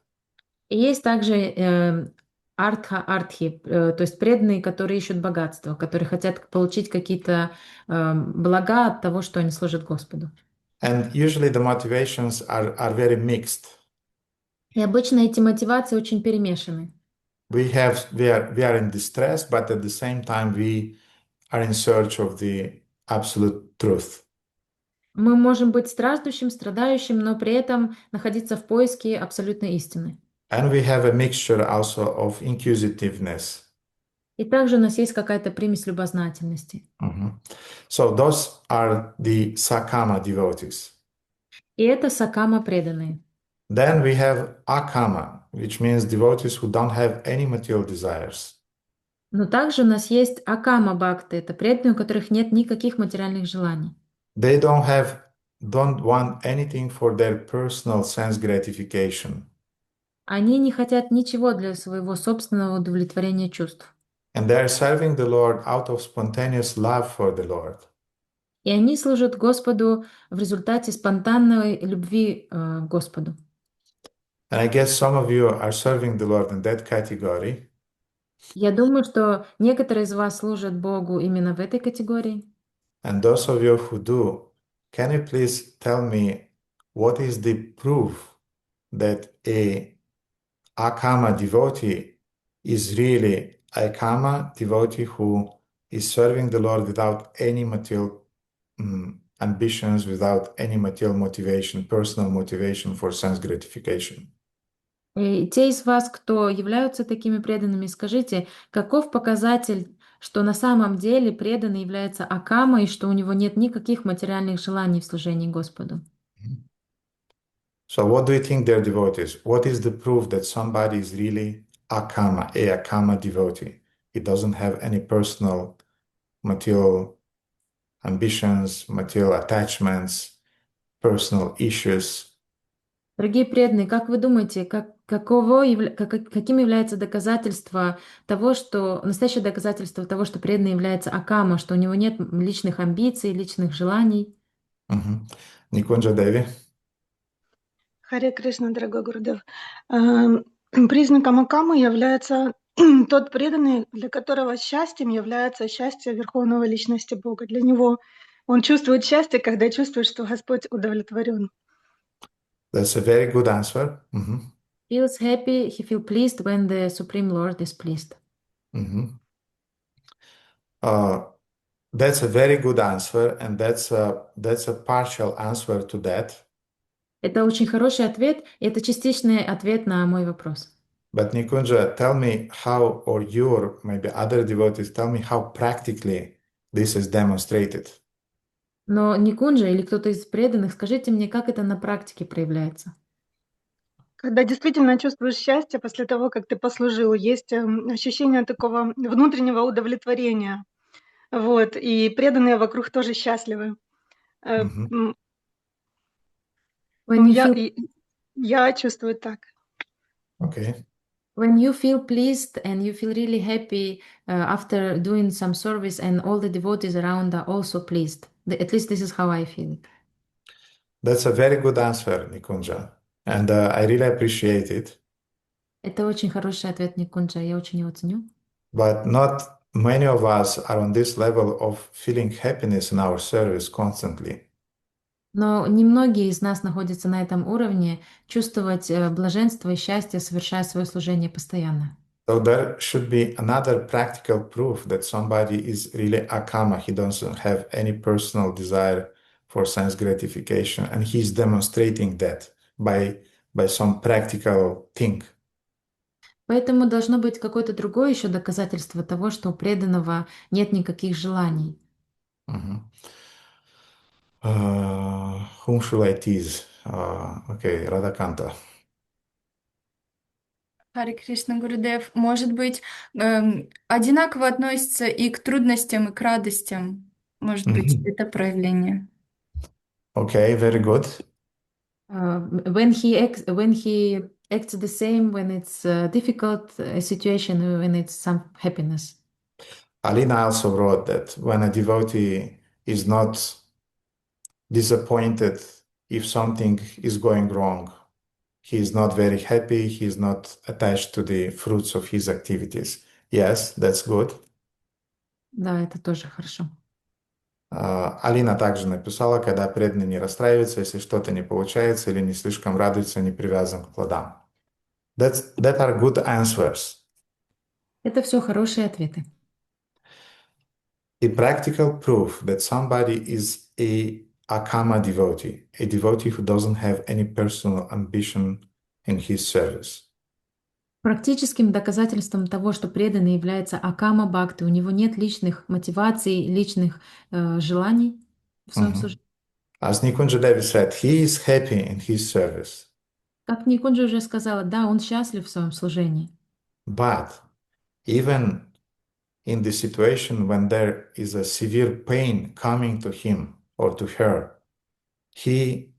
И есть также артхи, то есть преданные, которые ищут богатство, которые хотят получить какие-то блага от того, что они служат Господу. And usually the motivations are very mixed. И обычно эти мотивации очень перемешаны. We are in distress, but at the same time we are in search of the absolute truth. Мы можем быть страждущим, страдающим, но при этом находиться в поиске абсолютной истины. And we have a mixture also of inquisitiveness. И также у нас есть какая-то примесь любознательности. So those are the Sakama devotees. И это сакама преданные. Then we have Akāma, which means devotees who don't have any material desires. Но также у нас есть акама бхакты, это преданные, у которых нет никаких материальных желаний. They don't want anything for their personal sense gratification. Они не хотят ничего для своего собственного удовлетворения чувств. And they are serving the Lord out of spontaneous love for the Lord. И они служат Господу в результате спонтанной любви к Господу. And I guess some of you are serving the Lord in that category. Я думаю, что некоторые из вас служат Богу именно в этой категории. And those of you who do, can you please tell me what is the proof that a Akāma devotee is really a Akāma devotee who is serving the Lord without any material ambitions, without any material motivation, personal motivation for sense gratification? И те из вас, кто являются такими преданными, скажите, каков показатель, что на самом деле преданный является акама и что у него нет никаких материальных желаний в служении Господу? So what do you think they're devotees? What is the proof that somebody is really Akāma, a Akāma devotee? He doesn't have any personal material ambitions, material attachments, personal issues. Дорогие преданные, как вы думаете, каким является доказательство того, что настоящее доказательство того, что преданный является акама, что у него нет личных амбиций, личных желаний? Nikunja Devi. Харе Кришна, дорогой Гурудев. Признаком Акамы является тот преданный, для которого счастьем является счастье Верховного Личности Бога. Для него он чувствует счастье, когда чувствует, что Господь удовлетворен. That's a very good answer. Feels happy, he feels pleased when the Supreme Lord is pleased. That's a very good answer, and that's a partial answer to that. Это очень хороший ответ, и это частичный ответ на мой вопрос. But Nikunja, tell me how, or you, or maybe other devotees, tell me how practically this is demonstrated. Но Никунджа или кто-то из преданных, скажите мне, как это на практике проявляется? Когда действительно чувствуешь счастье после того, как ты послужил, есть ощущение такого внутреннего удовлетворения. Вот, и преданные вокруг тоже счастливы. Э, Мгм. м, When you Я, feel и- я чувствую так. Окей. when you feel pleased and you feel really happy after doing some service and all the devotees around are also pleased. At least this is how I feel it. That's a very good answer, Nikunja. And I really appreciate it. Это очень хороший ответ, Никунджа, я очень его ценю. But not many of us are on this level of feeling happiness in our service constantly. Но немногие из нас находятся на этом уровне чувствовать блаженство и счастье, совершая свое служение постоянно. So there should be another practical proof that somebody is really Akāma. He doesn't have any personal desire for sense gratification, and he's demonstrating that by some practical thing. Поэтому должно быть какое-то другое еще доказательство того, что у преданного нет никаких желаний. Mhm. Whom should I tease? Okay, Radhakanta. Харе Кришна Гурудев, может быть, одинаково относится и к трудностям, и к радостям. Может быть, Mhm. это проявление. Okay, very good. When he acts the same when it's a difficult situation, when it's some happiness. Alina also wrote that when a devotee is not disappointed if something is going wrong, he is not very happy, he is not attached to the fruits of his activities. Yes, that's good. Да, это тоже хорошо. Алина также написала, когда преданный не расстраивается, если что-то не получается или не слишком радуется, не привязан к плодам. That are good answers. Это все хорошие ответы. A practical proof that somebody is a Akāma devotee, a devotee who doesn't have any personal ambition in his service. Практическим доказательством того, что преданный является Акама Бхакти, у него нет личных мотиваций, личных желаний в своем Mhm. служении. As Nikunja Devi said, he is happy in his service, Как Никунджа уже сказала, да, он счастлив в своем служении. but even in the situation when there is a severe pain coming to him or to her, he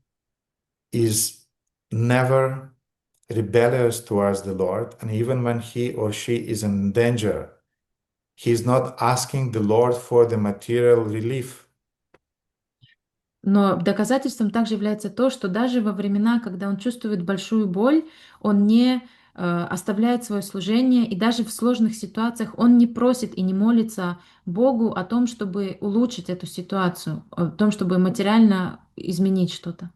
is never rebellious towards the Lord, and even when he or she is in danger, he is not asking the Lord for the material relief. Но доказательством также является то, что даже во времена, когда он чувствует большую боль, он не оставляет свое служение, и даже в сложных ситуациях он не просит и не молится Богу о том, чтобы улучшить эту ситуацию, о том, чтобы материально изменить что-то.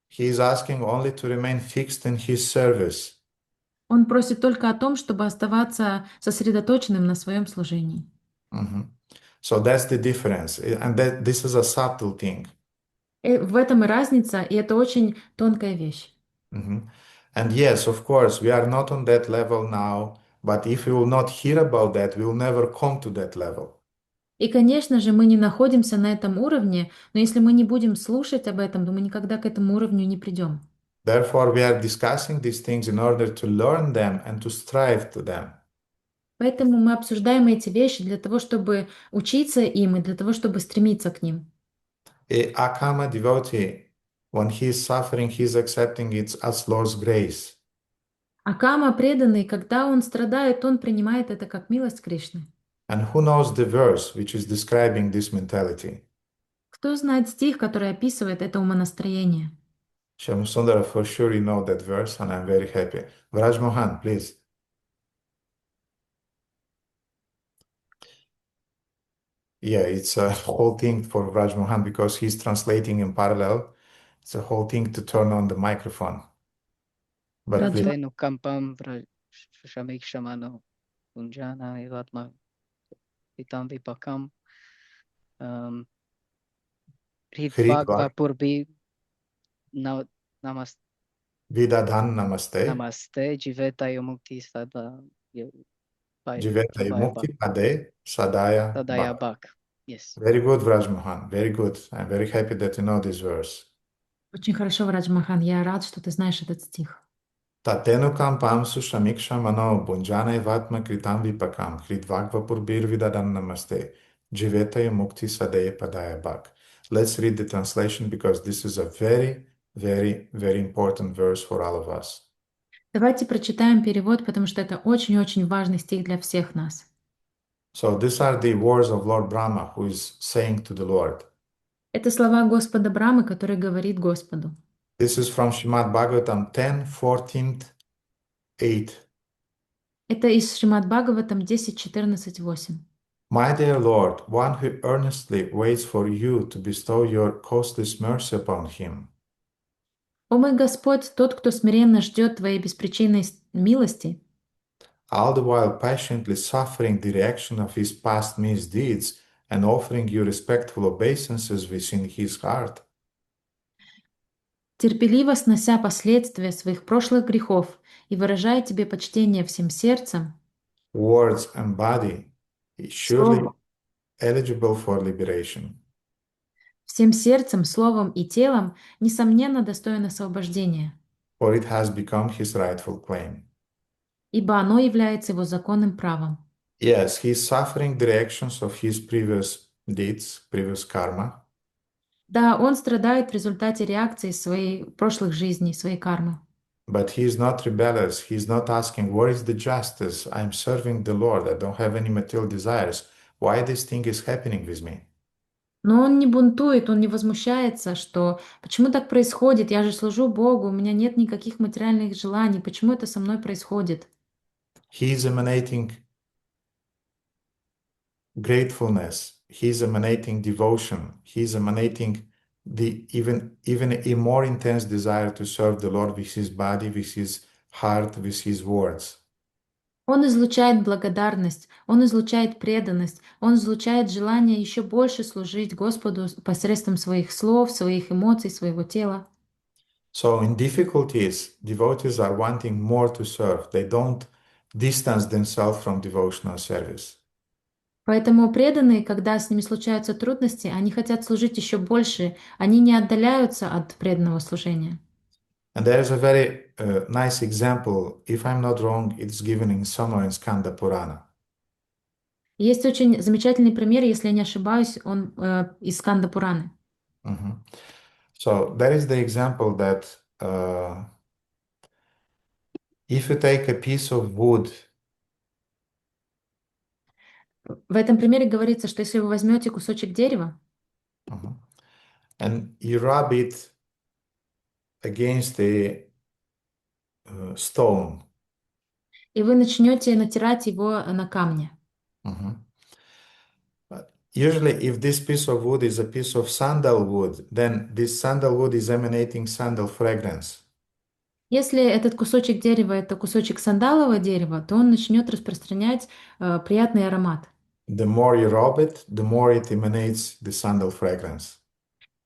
He is asking only to remain fixed in his service. Он просит только о том, чтобы оставаться сосредоточенным на своем служении. Mhm. So that's the difference. And this is a subtle thing. И в этом и разница, и это очень тонкая вещь. Mhm. And yes, of course, we are not on that level now, but if we will not hear about that, we will never come to that level. И, конечно же, мы не находимся на этом уровне, но если мы не будем слушать об этом, то мы никогда к этому уровню не придем. Therefore, we are discussing these things in order to learn them and to strive to them. Поэтому мы обсуждаем эти вещи для того, чтобы учиться им и для того, чтобы стремиться к ним. A Akāma devotee, when he is suffering, he is accepting it as Lord's grace. Акама преданный, когда он страдает, он принимает это как милость Кришны. And who knows the verse which is describing this mentality? Кто знает стих, который описывает это умонастроение? Shamsundara, for sure you know that verse, and I'm very happy. Vraj Mohan, please. Yeah, it's a whole thing for Vraj Mohan because he's translating in parallel. It's a whole thing to turn on the microphone. But Vraj please, Mohan. Tenu kampam shamikshmano punjana evatma pitam vipakam Hridva, hridvagva purbi namaste Vidadhan Namaste, namaste jiveta mukti sada Jiveta Mukti Pade, Sadaya sadaya Bhak. bhak. Yes. Very good, Vraj Mohan. Very good. I'm very happy that you know this verse. Очень хорошо, Врадж Махан. Я рад, что ты знаешь этот стих. Tatenu kampam sushamiksha mano bunjana vatma kritam vipakam hridvagva purbir vidadan namaste jivetaya mukti sadaya padaya bhak. Let's read the translation because this is a very, very, very important verse for all of us. Давайте прочитаем перевод, потому что это очень-очень важный стих для всех нас. So these are the words of Lord Brahma who is saying to the Lord. Это слова Господа Брамы, который говорит Господу. This is from Srimad Bhagavatam 10:14, 8. Это из Шримад Бхагаватам 10.14.8. My dear Lord, one who earnestly waits for you to bestow your costless mercy upon him. О мой Господь, тот, кто смиренно ждет Твоей беспричинной милости, All the while patiently suffering the reaction of his past misdeeds and offering you respectful obeisances within his heart. терпеливо снося последствия своих прошлых грехов и выражая Тебе почтение всем сердцем, Words and body is surely словом, eligible for liberation. всем сердцем, словом и телом, несомненно, достоин освобождения, For it has become his rightful claim. ибо оно является его законным правом. Yes, he is suffering the reactions of his previous deeds, previous karma, Да, он страдает в результате реакции своей прошлых жизней, своей кармы. but he is not rebellious. He is not asking, where is the justice? I am serving the Lord. I don't have any material desires. Why this thing is happening with me? Но он не бунтует, он не возмущается, что почему так происходит? Я же служу Богу, у меня нет никаких материальных желаний, почему это со мной происходит? He is emanating gratefulness. He is emanating devotion. He is emanating the even a more intense desire to serve the Lord with his body, with his heart, with his words. Он излучает благодарность, он излучает преданность, он излучает желание еще больше служить Господу посредством своих слов, своих эмоций, своего тела. So in difficulties, devotees are wanting more to serve. They don't distance themselves from devotional service. Поэтому преданные, когда с ними случаются трудности, они хотят служить еще больше, они не отдаляются от преданного служения. And there is a very nice example. If I'm not wrong, it's given in somewhere in Skanda Purana. Есть очень замечательный пример, если я не ошибаюсь, он из Сканда Пураны. Mhm. So there is the example that if you take a piece of wood В этом примере говорится, что если вы возьмете кусочек дерева and you rub it against a stone, и вы начнете натирать его на камне, usually if this piece of wood is a piece of sandalwood, then this sandalwood is emanating sandal fragrance. если этот кусочек дерева это кусочек сандалового дерева, то он начнет распространять приятный аромат. The more you rub it, the more it emanates the sandal fragrance.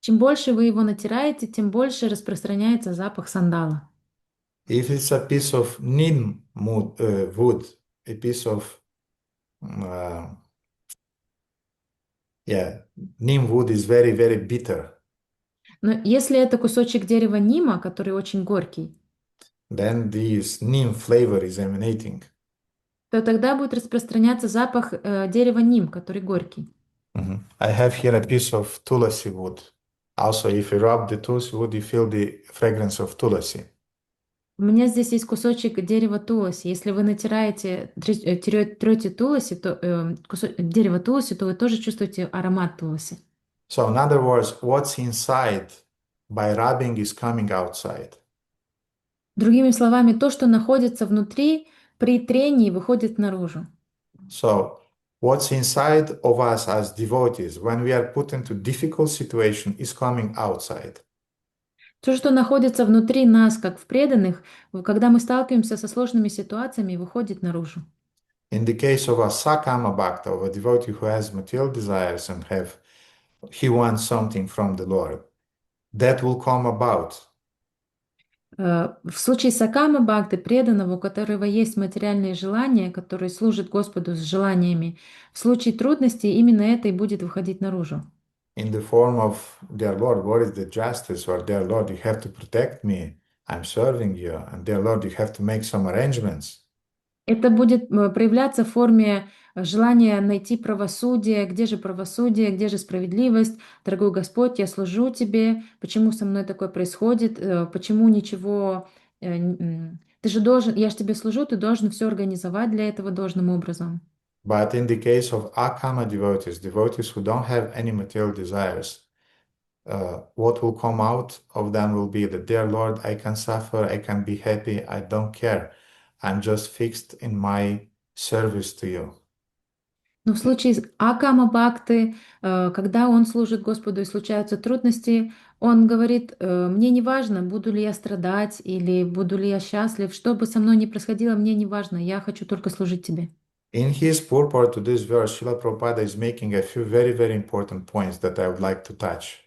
Чем больше вы его натираете, тем больше распространяется запах сандала. If it's a piece of neem wood, a piece of neem wood is very, very bitter. Но если это кусочек дерева нима, который очень горький, Then this neem flavor is emanating. то тогда будет распространяться запах дерева ним, который горький. I have here a piece of tulasi wood. Also, if you rub the tulasi wood, you feel the fragrance of tulasi. У меня здесь есть кусочек дерева туласи. Если вы натираете, трете туласи, то, дерево туласи, то вы тоже чувствуете аромат туласи. So, in other words, what's inside by rubbing is coming outside. Другими словами, то, что находится внутри, при трении выходит наружу. So, what's inside of us as devotees, when we are put into difficult situation, is coming outside. То, что находится внутри нас, как в преданных, когда мы сталкиваемся со сложными ситуациями, выходит наружу. In the case of a Sakama Bhakta, of a devotee who has material desires and he wants something from the Lord, that will come about. В случае Сакама Бхакты, преданного, у которого есть материальные желания, который служит Господу с желаниями, в случае трудностей именно это и будет выходить наружу. In the form of, dear Lord, what is the justice? Or, dear Lord, you have to protect me. I'm serving you, and dear Lord, you have to make some arrangements. Это будет проявляться в форме желания найти правосудие. Где же правосудие, где же справедливость? Дорогой Господь, я служу Тебе. Почему со мной такое происходит? Почему ничего... Ты же должен... Я же Тебе служу, ты должен все организовать для этого должным образом. But in the case of Akāma devotees who don't have any material desires, what will come out of them will be that, dear Lord, I can suffer, I can be happy, I don't care. I'm just fixed in my service to you. Но в случае с Акама Бхакты, когда он служит Господу и случаются трудности, он говорит, мне не важно, буду ли я страдать или буду ли я счастлив, что бы со мной ни происходило, мне не важно, я хочу только служить Тебе. In his purport to this verse, Srila Prabhupada is making a few very, very important points that I would like to touch.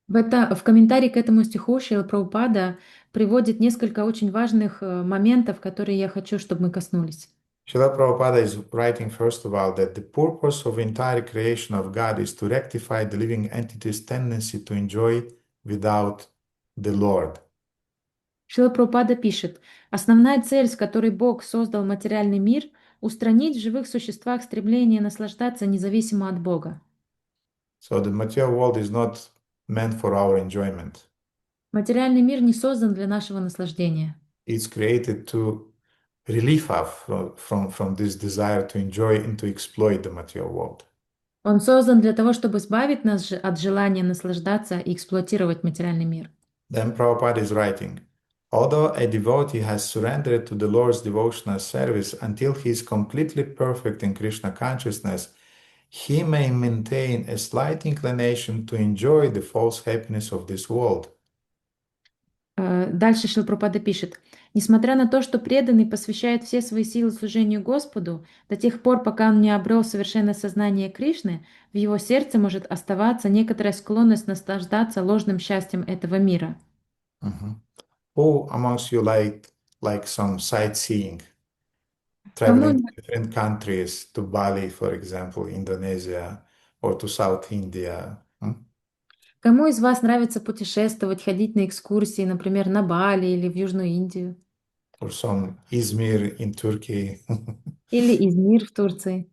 В комментарии к этому стиху Шрила Прабхупада приводит несколько очень важных моментов, которые я хочу, чтобы мы коснулись. Srila Prabhupada is writing, first of all, that the purpose of entire creation of God is to rectify the living entity's tendency to enjoy without the Lord. Шрила Прабхупада пишет, основная цель, с которой Бог создал материальный мир, устранить в живых существах стремление наслаждаться независимо от Бога. So the material world is not meant for our enjoyment. Материальный мир не создан для нашего наслаждения. It's created to relieve us from this desire to enjoy and to exploit the material world. Он создан для того, чтобы избавить нас от желания наслаждаться и эксплуатировать материальный мир. Then Prabhupada is writing, although a devotee has surrendered to the Lord's devotional service until he is completely perfect in Krishna consciousness, he may maintain a slight inclination to enjoy the false happiness of this world. Дальше Шрила Прабхупада пишет, несмотря на то, что преданный посвящает все свои силы служению Господу, до тех пор, пока он не обрел совершенное сознание Кришны, в его сердце может оставаться некоторая склонность наслаждаться ложным счастьем этого мира. Who amongst you like some sightseeing, Кому, traveling to different countries, to Bali, for example, Indonesia, or to South India? кому из вас нравится путешествовать, ходить на экскурсии, например, на Бали или в Южную Индию? Or some Izmir in Turkey, Или Измир в Турции?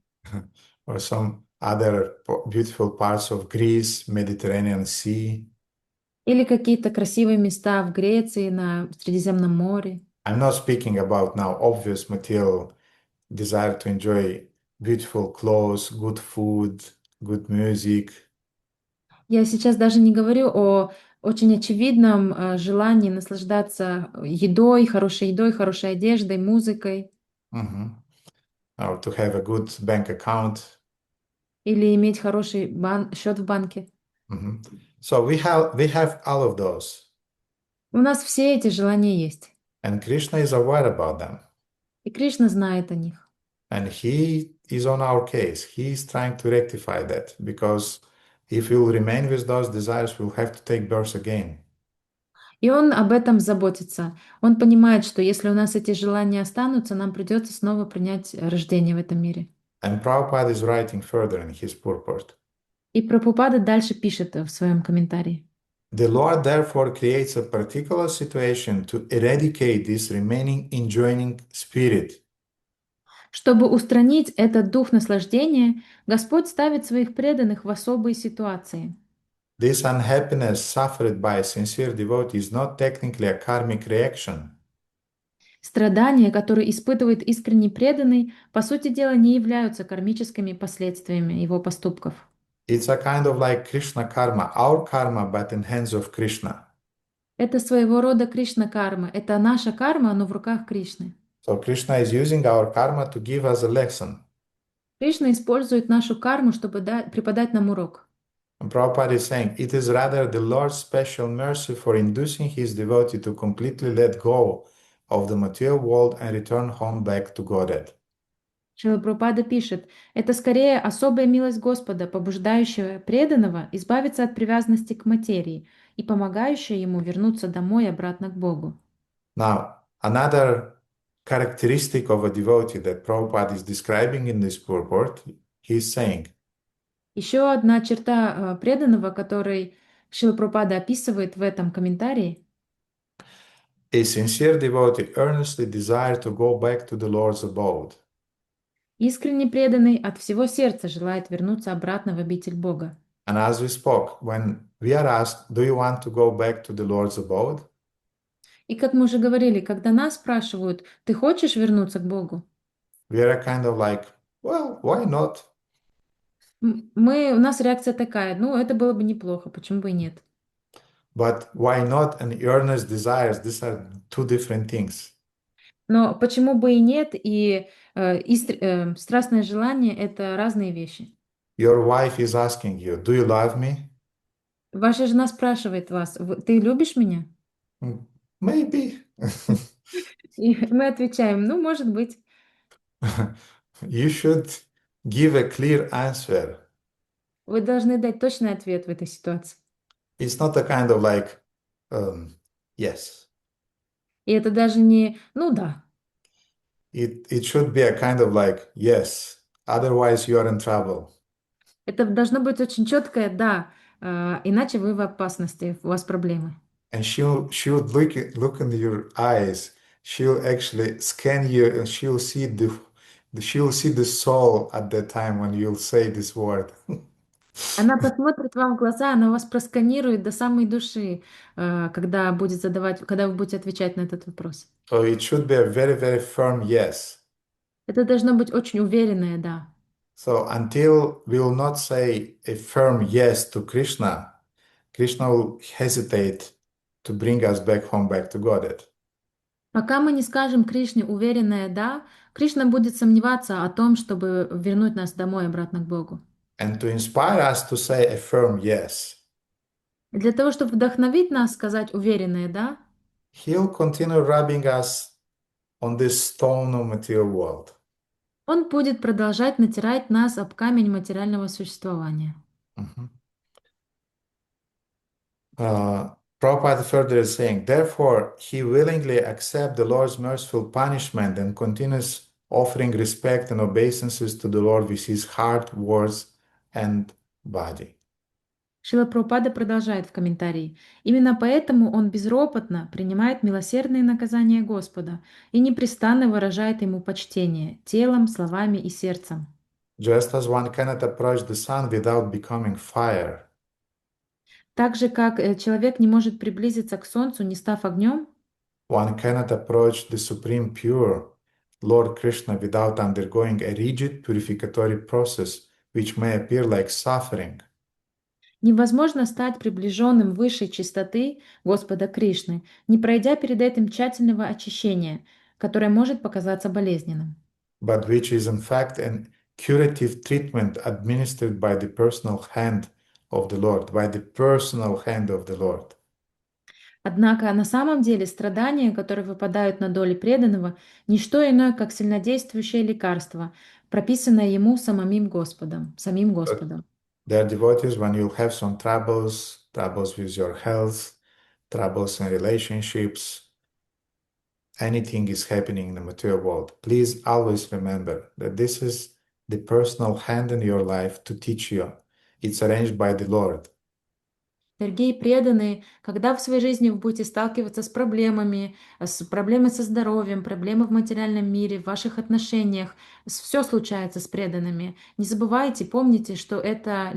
or some other beautiful parts of Greece, Mediterranean Sea? Или какие-то красивые места в Греции, на Средиземном море? I'm not speaking about now obvious material desire to enjoy beautiful clothes, good food, good music. Я сейчас даже не говорю о очень очевидном желании наслаждаться едой, хорошей одеждой, музыкой, Or to have a good bank account. или иметь хороший счет в банке. So we have all of those. У нас все эти желания есть. And Krishna is aware about them. И Кришна знает о них. And he is on our case. He is trying to rectify that, because if we will remain with those desires, we'll have to take birth again. И он об этом заботится. Он понимает, что если у нас эти желания останутся, нам придется снова принять рождение в этом мире. And Prabhupada is writing further in his purport. И Прабхупада дальше пишет в своем комментарии. The Lord therefore creates a particular situation to eradicate this remaining enjoining spirit. Чтобы устранить этот дух наслаждения, Господь ставит своих преданных в особые ситуации. This unhappiness suffered by a sincere devotee is not technically a karmic reaction. Страдания, которые испытывает искренний преданный, по сути дела не являются кармическими последствиями его поступков. It's a kind of like Krishna karma, our karma, but in hands of Krishna. Это своего рода Кришна-карма. Это наша карма, но в руках Кришны. So Krishna is using our karma to give us a lesson. Кришна использует нашу карму, чтобы преподать нам урок. And Prabhupada is saying, it is rather the Lord's special mercy for inducing his devotee to completely let go of the material world and return home back to Godhead. Шрила Прабхупада пишет, это скорее особая милость Господа, побуждающая преданного избавиться от привязанности к материи и помогающая ему вернуться домой обратно к Богу. Now, another characteristic of a devotee that Prabhupada is describing in this purport, he is saying, Еще одна черта преданного, который Шрила Прабхупада описывает в этом комментарии, A sincere devotee earnestly desires to go back to the Lord's abode. Искренне преданный от всего сердца желает вернуться обратно в обитель Бога. And as we spoke, when we are asked, do you want to go back to the Lord's abode? И как мы уже говорили, когда нас спрашивают, ты хочешь вернуться к Богу? We are kind of like, well, why not? У нас реакция такая, ну, это было бы неплохо, почему бы и нет? But why not and earnest desires, these are two different things. Но почему бы и нет, и страстное желание — это разные вещи. Your wife is asking you, do you love me? Ваша жена спрашивает вас, ты любишь меня? Maybe. И мы отвечаем, ну, может быть. You should give a clear answer. Вы должны дать точный ответ в этой ситуации. It's not a kind of like, yes. И это даже не, ну да. It should be a kind of like, yes. Otherwise, you are in trouble. Это должно быть очень четкое «да», иначе вы в опасности, у вас проблемы. And she'll look in your eyes. She'll actually scan you, and she'll see the soul at that time when you'll say this word. Она посмотрит вам в глаза, она вас просканирует до самой души, когда вы будете отвечать на этот вопрос. So it should be a very, very firm yes. Это должно быть очень уверенное «да». So until we will not say a firm yes to Krishna, Krishna will hesitate to bring us back home, back to Godhead. Пока мы не скажем Кришне уверенное «да», Кришна будет сомневаться о том, чтобы вернуть нас домой обратно к Богу. And to inspire us to say a firm yes, И для того, чтобы вдохновить нас сказать уверенное «да», He'll continue rubbing us on this stone of material world. Он будет продолжать натирать нас об камень материального существования. Prabhupada further is saying, therefore, he willingly accepts the Lord's merciful punishment and continues offering respect and obeisances to the Lord with his heart, words, and body. Шрила Прабхупада продолжает в комментарии. Именно поэтому он безропотно принимает милосердные наказания Господа и непрестанно выражает ему почтение телом, словами и сердцем. Just as one cannot approach the sun without becoming fire, Так же, как человек не может приблизиться к солнцу, не став огнем, one cannot approach the Supreme Pure, Lord Krishna, without undergoing a rigid purificatory process, which may appear like suffering. невозможно стать приближенным высшей чистоты Господа Кришны, не пройдя перед этим тщательного очищения, которое может показаться болезненным. But which is in fact an curative treatment administered by the personal hand of the Lord, by the personal hand of the Lord. Однако на самом деле страдания, которые выпадают на долю преданного, не что иное, как сильнодействующее лекарство, прописанное ему самим Господом. There are devotees when you'll have some troubles with your health, troubles in relationships, anything is happening in the material world. Please always remember that this is the personal hand in your life to teach you. It's arranged by the Lord. Дорогие преданные, когда в своей жизни вы будете сталкиваться с проблемами со здоровьем, проблемы в материальном мире, в ваших отношениях, все случается с преданными. Не забывайте, помните, что это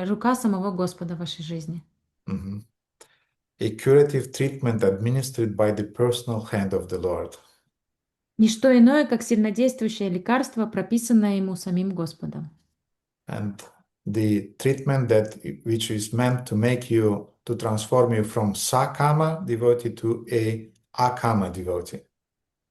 рука самого Господа в вашей жизни. A curative treatment administered by the personal hand of the Lord. Не что иное, как сильнодействующее лекарство, прописанное ему самим Господом. And the treatment which is meant to transform you from Sakama devotee to a Akāma devotee.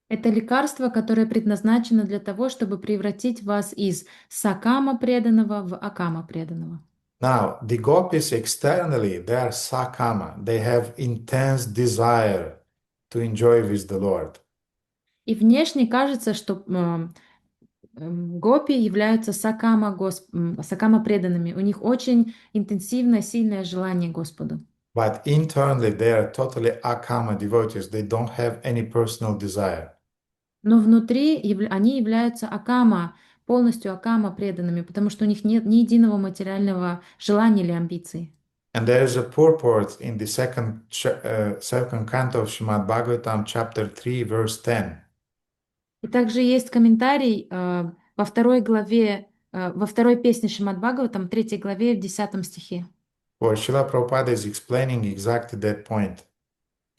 Это лекарство, которое предназначено для того, чтобы превратить вас из Сакама преданного в Акама преданного. Now, the Gopīs externally, they are Sakama. They have intense desire to enjoy with the Lord. И внешне кажется, что гопи являются сакама преданными. У них очень интенсивное, сильное желание Господу. But internally, they are totally Akāma devotees. They don't have any personal desire. Но внутри они являются акама, полностью акама преданными, потому что у них нет ни единого материального желания или амбиции. And there is a purport in the second canto of Srimad Bhagavatam, chapter 3, verse 10. И также есть комментарий во второй главе, во второй песне Шримад Бхагаватам, 3 главе, в 10 стихе, Where Srila Prabhupada is explaining exactly that point.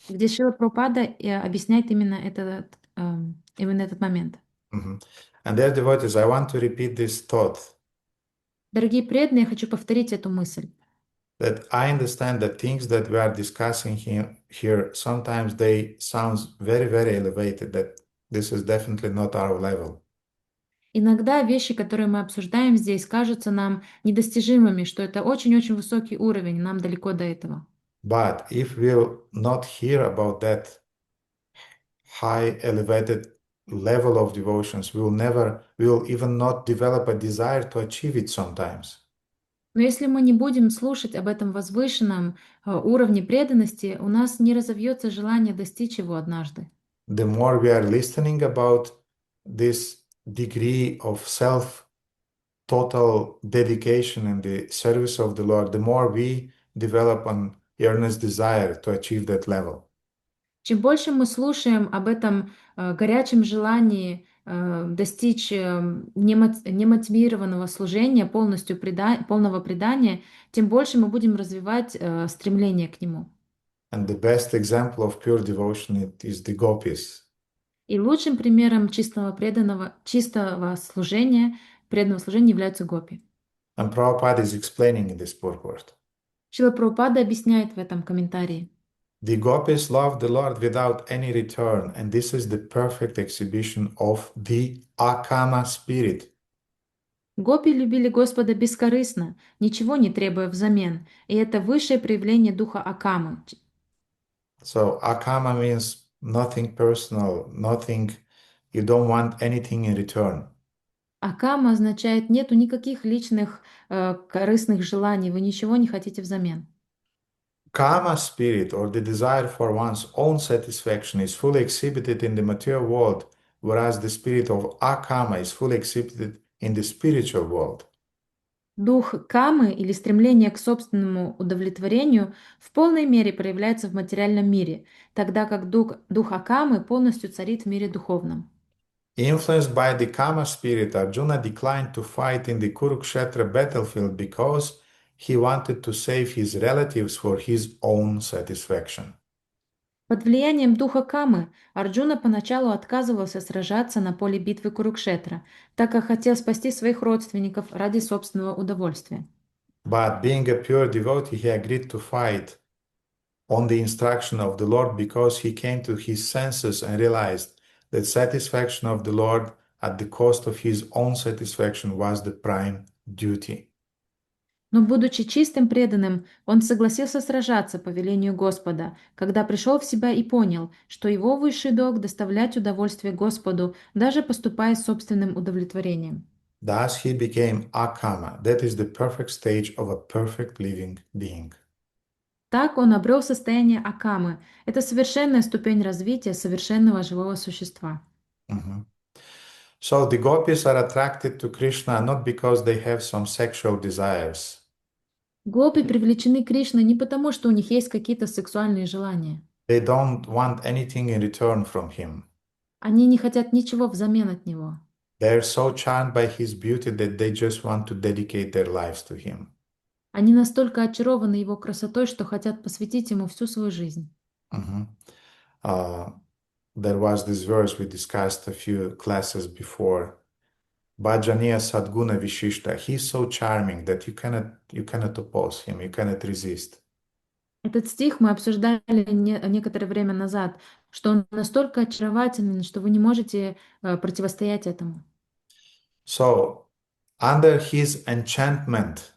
где Шрила Прабхупада объясняет именно этот момент. Mhm. And dear devotees, I want to repeat this thought Дорогие преданные, я хочу повторить эту мысль. that I understand that things that we are discussing here sometimes they sound very, very elevated, that this is definitely not our level. Иногда вещи, которые мы обсуждаем здесь, кажутся нам недостижимыми, что это очень-очень высокий уровень, нам далеко до этого. But if we'll not hear about that high elevated level of devotions, we'll even not develop a desire to achieve it sometimes. Но если мы не будем слушать об этом возвышенном уровне преданности, у нас не разовьется желание достичь его однажды. The more we are listening about this degree of total dedication in the service of the Lord, the more we develop an earnest desire to achieve that level. Чем больше мы слушаем об этом горячем желании достичь немотивированного служения, полного предания, тем больше мы будем развивать стремление к нему. And the best example of pure devotion is the Gopīs. И лучшим примером преданного служения являются гопи. And Prabhupada is explaining in this purport. Шрила Прабхупада объясняет в этом комментарии. The Gopis love the Lord without any return, and this is the perfect exhibition of the Akāma spirit. Гопи любили Господа бескорыстно, ничего не требуя взамен, и это высшее проявление духа Акамы. So Akāma means nothing personal, nothing, you don't want anything in return. Акама означает нету никаких личных корыстных желаний, вы ничего не хотите взамен. Kama spirit, or the desire for one's own satisfaction, is fully exhibited in the material world, whereas the spirit of Akāma is fully exhibited in the spiritual world. Дух камы или стремление к собственному удовлетворению в полной мере проявляется в материальном мире, тогда как дух Акамы полностью царит в мире духовном. Influenced by the Kama spirit, Arjuna declined to fight in the Kurukshetra battlefield because he wanted to save his relatives for his own satisfaction. Под влиянием духа Камы Арджуна поначалу отказывался сражаться на поле битвы Курукшетра, так как хотел спасти своих родственников ради собственного удовольствия. But being a pure devotee, he agreed to fight on the instruction of the Lord because he came to his senses and realized that satisfaction of the Lord at the cost of his own satisfaction was the prime duty. Но, будучи чистым преданным, он согласился сражаться по велению Господа, когда пришел в себя и понял, что его высший долг — доставлять удовольствие Господу, даже поступая с собственным удовлетворением. Thus he became Akāma, that is the perfect stage of a perfect living being. Так он обрел состояние Акамы. Это совершенная ступень развития совершенного живого существа. Mhm. So the Gopis are attracted to Krishna not because they have some sexual desires. Гопи привлечены Кришной не потому, что у них есть какие-то сексуальные желания. They don't want anything in return from him. Они не хотят ничего взамен от него. They are so charmed by his beauty that they just want to dedicate their lives to him. Они настолько очарованы его красотой, что хотят посвятить ему всю свою жизнь. Mhm. There was this verse we discussed a few classes before. Bhajaniya Sadguna Vishishta. He's so charming that you cannot oppose him, you cannot resist. Этот стих мы обсуждали некоторое время назад, что он настолько очарователен, что вы не можете противостоять этому. So, under his enchantment,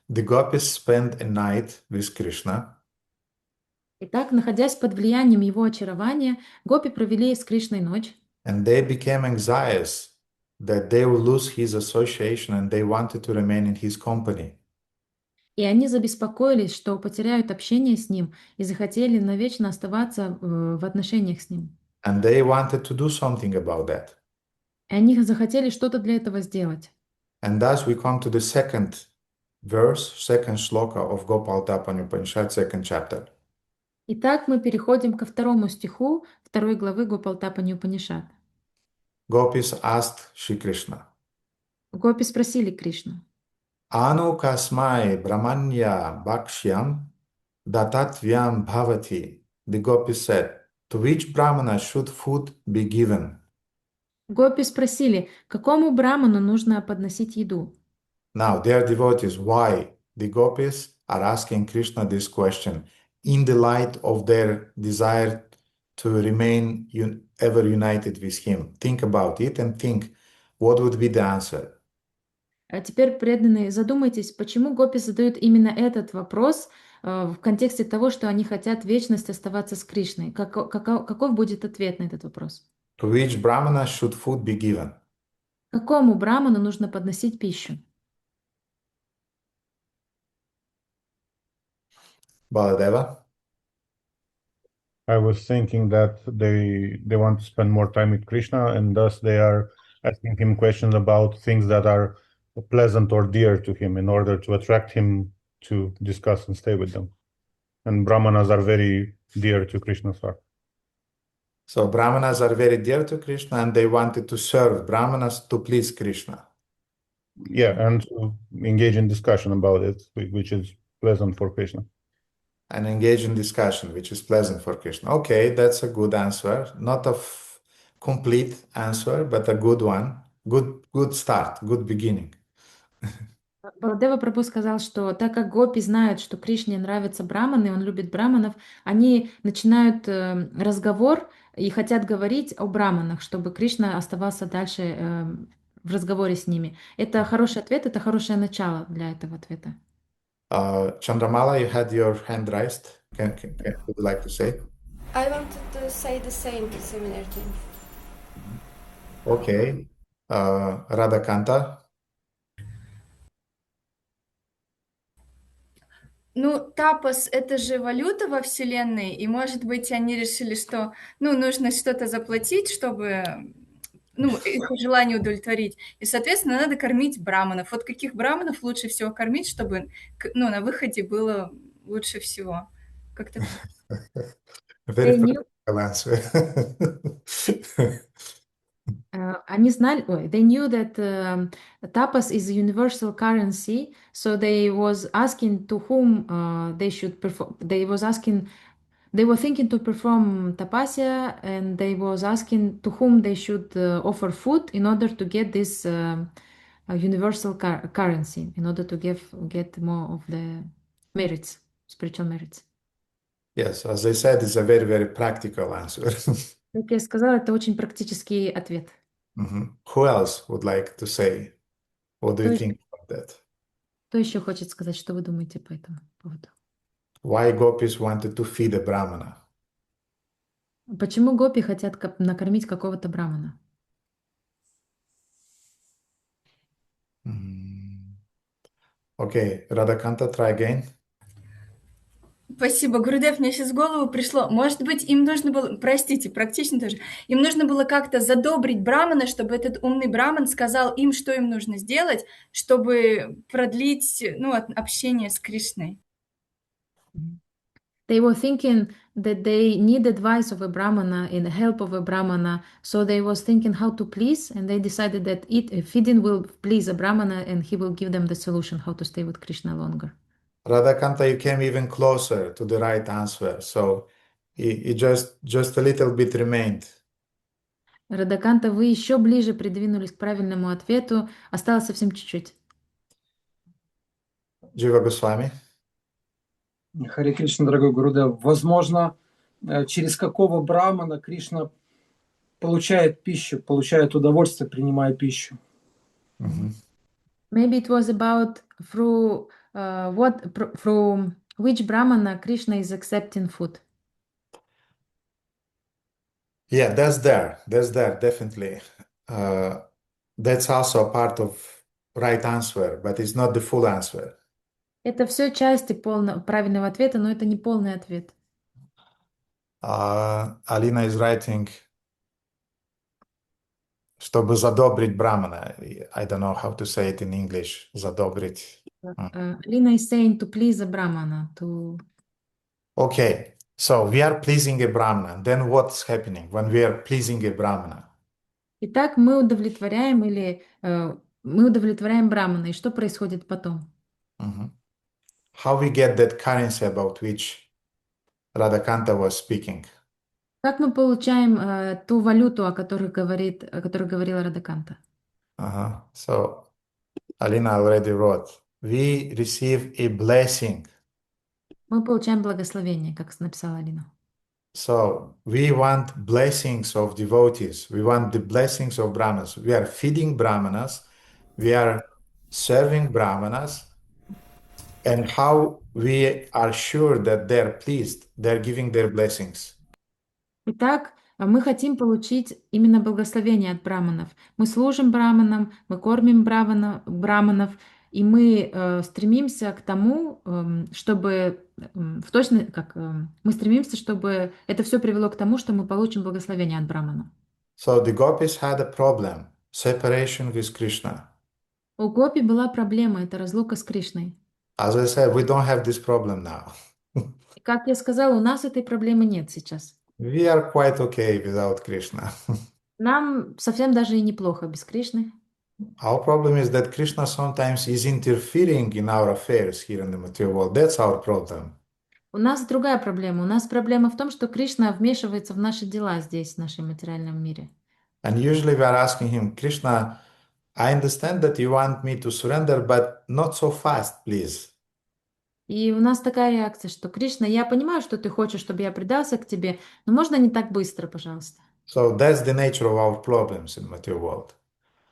the Gopis spent a night with Krishna. Итак, находясь под влиянием его очарования, гопи провели с Кришной ночь. And they became anxious that they will lose his association and they wanted to remain in his company. И они забеспокоились, что потеряют общение с ним, и захотели навечно оставаться в отношениях с ним. And they wanted to do something about that. И они захотели что-то для этого сделать. And thus we come to the second verse, second shloka of Gopal Tapani Upanishad, second chapter. Итак, мы переходим ко второму стиху второй главы Гопалтапани Упанишад. Gopis asked Shri Krishna, Гопи спросили Кришну, Anu kasmai brahmanya bhakshyam datatvyam bhavati. The Gopis said, to which brahmana should food be given? Гопи спросили, какому браману нужно подносить еду? Now, dear devotees, why the Gopis are asking Krishna this question in the light of their desire to remain ever united with him? Think about it and think what would be the answer. А теперь, преданные, задумайтесь, почему гопи задают именно этот вопрос в контексте того, что они хотят вечность оставаться с Кришной. Каков будет ответ на этот вопрос? To which brahmana should food be given? Какому браману нужно подносить пищу? Baladeva? I was thinking that they want to spend more time with Krishna, and thus they are asking him questions about things that are pleasant or dear to him in order to attract him to discuss and stay with them. And brahmanas are very dear to Krishna's heart. So brahmanas are very dear to Krishna and they wanted to serve brahmanas to please Krishna. Yeah, and to engage in discussion about it, which is pleasant for Krishna. And engage in discussion, which is pleasant for Krishna. Okay, that's a good answer. Not a complete answer, but a good one. Good start, good beginning. Баладева Прабху сказал, что так как гопи знают, что Кришне нравятся браманы, он любит браманов, они начинают разговор и хотят говорить о браманах, чтобы Кришна оставался дальше в разговоре с ними. Это хороший ответ, это хорошее начало для этого ответа. Chandramala, you had your hand raised. Would you like to say? I wanted to say the same, similar thing. Okay. Radhakanta? Ну, тапос — это же валюта во Вселенной, и, может быть, они решили, что, нужно что-то заплатить, чтобы, их желание удовлетворить. И, соответственно, надо кормить браманов. Вот каких браманов лучше всего кормить, чтобы, на выходе было лучше всего? Как-то так. Very practical answer. Они знали, they knew that tapas is a universal currency, so they was asking to whom they should perform. They were thinking to perform tapasya, and they was asking to whom they should offer food in order to get this universal currency, in order to get more of the merits, spiritual merits. Yes, as I said, it's a very, very practical answer. Как я сказала, это очень практический ответ. Who else would like to say? What do you think about that? Кто еще хочет сказать, что вы думаете по этому поводу? Why Gopis wanted to feed a brahmana? Почему гопи хотят накормить какого-то брамана? Okay, Radhakanta, try again. Спасибо, Гурудев, мне сейчас в голову пришло. Может быть, им нужно было, простите, практично тоже, им нужно было как-то задобрить брамана, чтобы этот умный браман сказал им, что им нужно сделать, чтобы продлить, общение с Кришной. They were thinking that they need advice of a brahmana and help of a brahmana, so they was thinking how to please, and they decided that feeding will please a brahmana, and he will give them the solution how to stay with Krishna longer. Radhakanta, you came even closer to the right answer, so it just a little bit remained. Радаканта, вы еще ближе придвинулись к правильному ответу. Осталось совсем чуть-чуть. Джива Госвами. Харе Кришна, дорогой Гурудев. Возможно, через какого брамана Кришна получает пищу, получает удовольствие, принимая пищу. Maybe it was about through which brahmana Krishna is accepting food. Yeah, that's there, definitely. That's also a part of right answer, but it's not the full answer. Это все части правильного ответа, но это не полный ответ. Alina is writing, чтобы задобрить брамана. I don't know how to say it in English. Задобрить. Lina is saying to please a Brahmana, to... Okay, so we are pleasing a Brahmana. Then what's happening when we are pleasing a Brahmana? Итак, мы удовлетворяем мы удовлетворяем Брамана. И что происходит потом? How we get that currency about which Radhakanta was speaking? Как мы получаем ту валюту, о которой говорила Радаканта? So Alina already wrote, we receive a blessing. Мы получаем благословение, как написала Алина. So we want blessings of devotees. We want the blessings of Brahmanas. We are feeding Brahmanas. We are serving Brahmanas. And how we are sure that they're pleased, they're giving their blessings. Итак, мы хотим получить именно благословение от браманов. Мы служим браманам, мы кормим браманов, и мы стремимся к тому, чтобы мы стремимся, чтобы это все привело к тому, что мы получим благословение от брамана. So the Gopis had a problem, separation with Krishna. У Гопи была проблема, это разлука с Кришной. As I said, we don't have this problem now. Как я сказала, у нас этой проблемы нет сейчас. We are quite okay without Krishna. Нам совсем даже и неплохо без Кришны. Our problem is that Krishna sometimes is interfering in our affairs here in the material world. That's our problem. У нас другая проблема. У нас проблема в том, что Кришна вмешивается в наши дела здесь, в нашем материальном мире. And usually we are asking him, Krishna, I understand that you want me to surrender, but not so fast, please. И у нас такая реакция, что Кришна, я понимаю, что ты хочешь, чтобы я предался к тебе, но можно не так быстро, пожалуйста. So that's the nature of our problems in material world.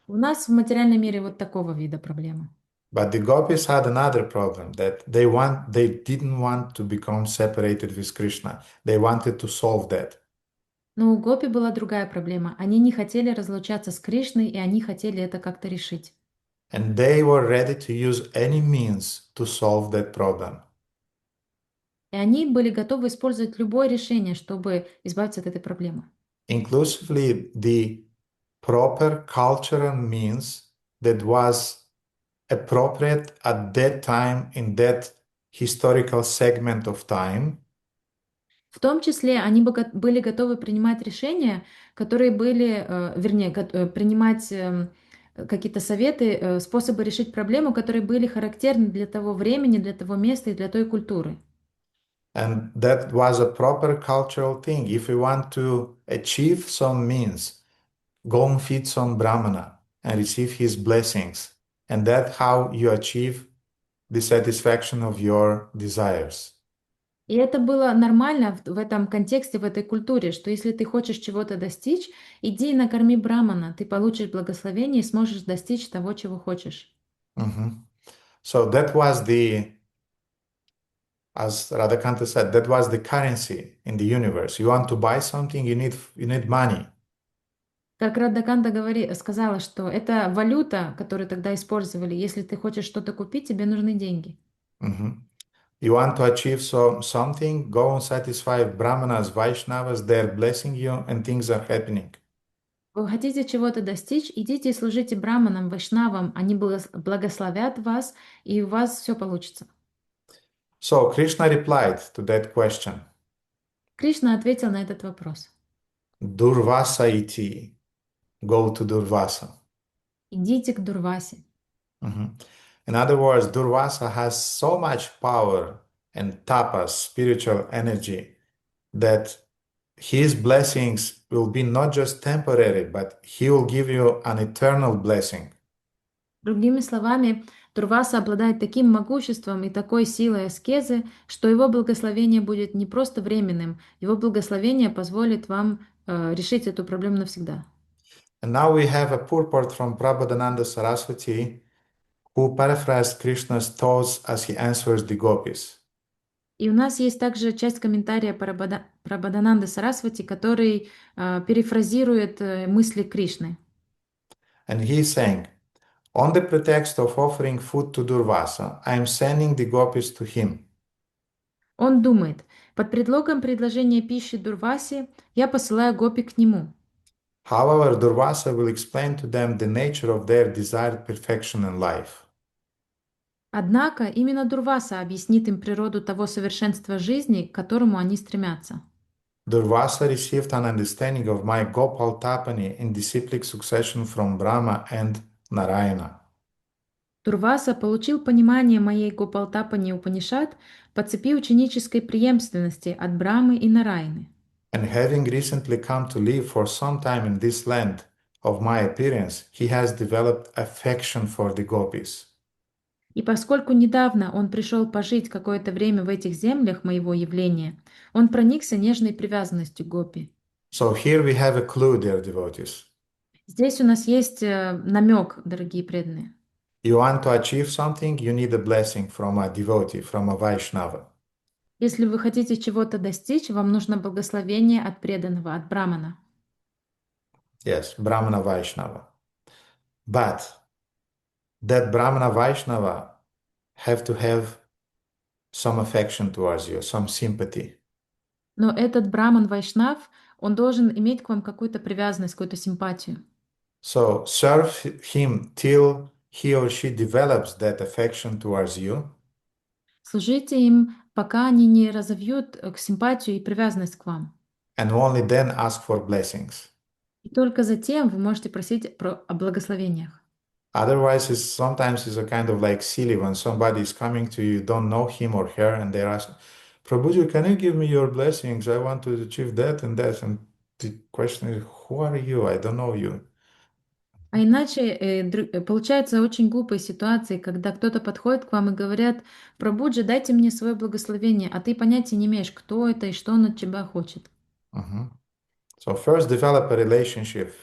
У нас в материальном мире вот такого вида проблемы. But the Gopis had another problem, that they didn't want to become separated with Krishna. They wanted to solve that. Но у Гопи была другая проблема. Они не хотели разлучаться с Кришной, и они хотели это как-то решить. And they were ready to use any means to solve that problem. И они были готовы использовать любое решение, чтобы избавиться от этой проблемы. Inclusively the proper cultural means that was appropriate at that time in that historical segment of time. В том числе они были готовы принимать решения, которые были, принимать какие-то советы, способы решить проблему, которые были характерны для того времени, для того места и для той культуры. And that was a proper cultural thing. If we want to achieve some means, go and feed some Brahmana and receive his blessings. And that's how you achieve the satisfaction of your desires. И это было нормально в этом контексте, в этой культуре, что если ты хочешь чего-то достичь, иди и накорми брамана, ты получишь благословение и сможешь достичь того, чего хочешь. So that was as Radhakanta said, that was the currency in the universe. You want to buy something, you need money. Как Радхаканта сказала, что это валюта, которую тогда использовали. Если ты хочешь что-то купить, тебе нужны деньги. You want to achieve something, go and satisfy Brahmanas, Vaishnavas, they're blessing you and things are happening. Вы хотите чего-то достичь, идите и служите браманам, вайшнавам, они благословят вас, и у вас все получится. So Krishna replied to that question. Кришна ответил на этот вопрос. Durvasa iti, go to Durvasa. Идите к Дурвасе. In other words, Durvasa has so much power and tapas, spiritual energy, that his blessings will be not just temporary, but he will give you an eternal blessing. Другими словами, Дурваса обладает таким могуществом и такой силой аскезы, что его благословение будет не просто временным, его благословение позволит вам решить эту проблему навсегда. And now we have a purport from Prabodhananda Saraswati, who paraphrased Krishna's thoughts as he answers the Gopis. И у нас есть также часть комментария Прабодхананды Сарасвати, который перефразирует мысли Кришны. And he is saying, on the pretext of offering food to Durvasa, I am sending the Gopis to him. Он думает, под предлогом предложения пищи Дурвасе я посылаю гопи к нему. However, Durvasa will explain to them the nature of their desired perfection in life. Однако именно Дурваса объяснит им природу того совершенства жизни, к которому они стремятся. Durvasa received an understanding of my Gopal Tapani in disciplic succession from Brahma and Narayana. Дурваса получил понимание моей Гопалтапани Упанишат по цепи ученической преемственности от Брамы и Нараяны. And having recently come to live for some time in this land of my appearance, he has developed affection for the Gopis. И поскольку недавно он пришел пожить какое-то время в этих землях моего явления, он проникся нежной привязанностью к Гопи. So here we have a clue, dear devotees. Здесь у нас есть намек, дорогие преданные. You want to achieve something, you need a blessing from a devotee, from a Vaishnava. Если вы хотите чего-то достичь, вам нужно благословение от преданного, от Брамана. Yes, Brahmana Vaishnava. But that Brahmana Vaishnava have to have some affection towards you, some sympathy. Но этот Браман Вайшнав, он должен иметь к вам какую-то привязанность, какую-то симпатию. So serve him till he or she develops that affection towards you. Служите им, пока они не разовьют симпатию и привязанность к вам. And only then ask for blessings. И только затем вы можете просить о благословениях. Otherwise, sometimes it's a kind of like silly when somebody is coming to you, you don't know him or her, and they're asking, Prabhuji, can you give me your blessings? I want to achieve that and that. And the question is, who are you? I don't know you. А иначе получается очень глупые ситуации, когда кто-то подходит к вам и говорят: «Прабхуджи, дайте мне свое благословение», а ты понятия не имеешь, кто это и что он от тебя хочет. So first develop a relationship,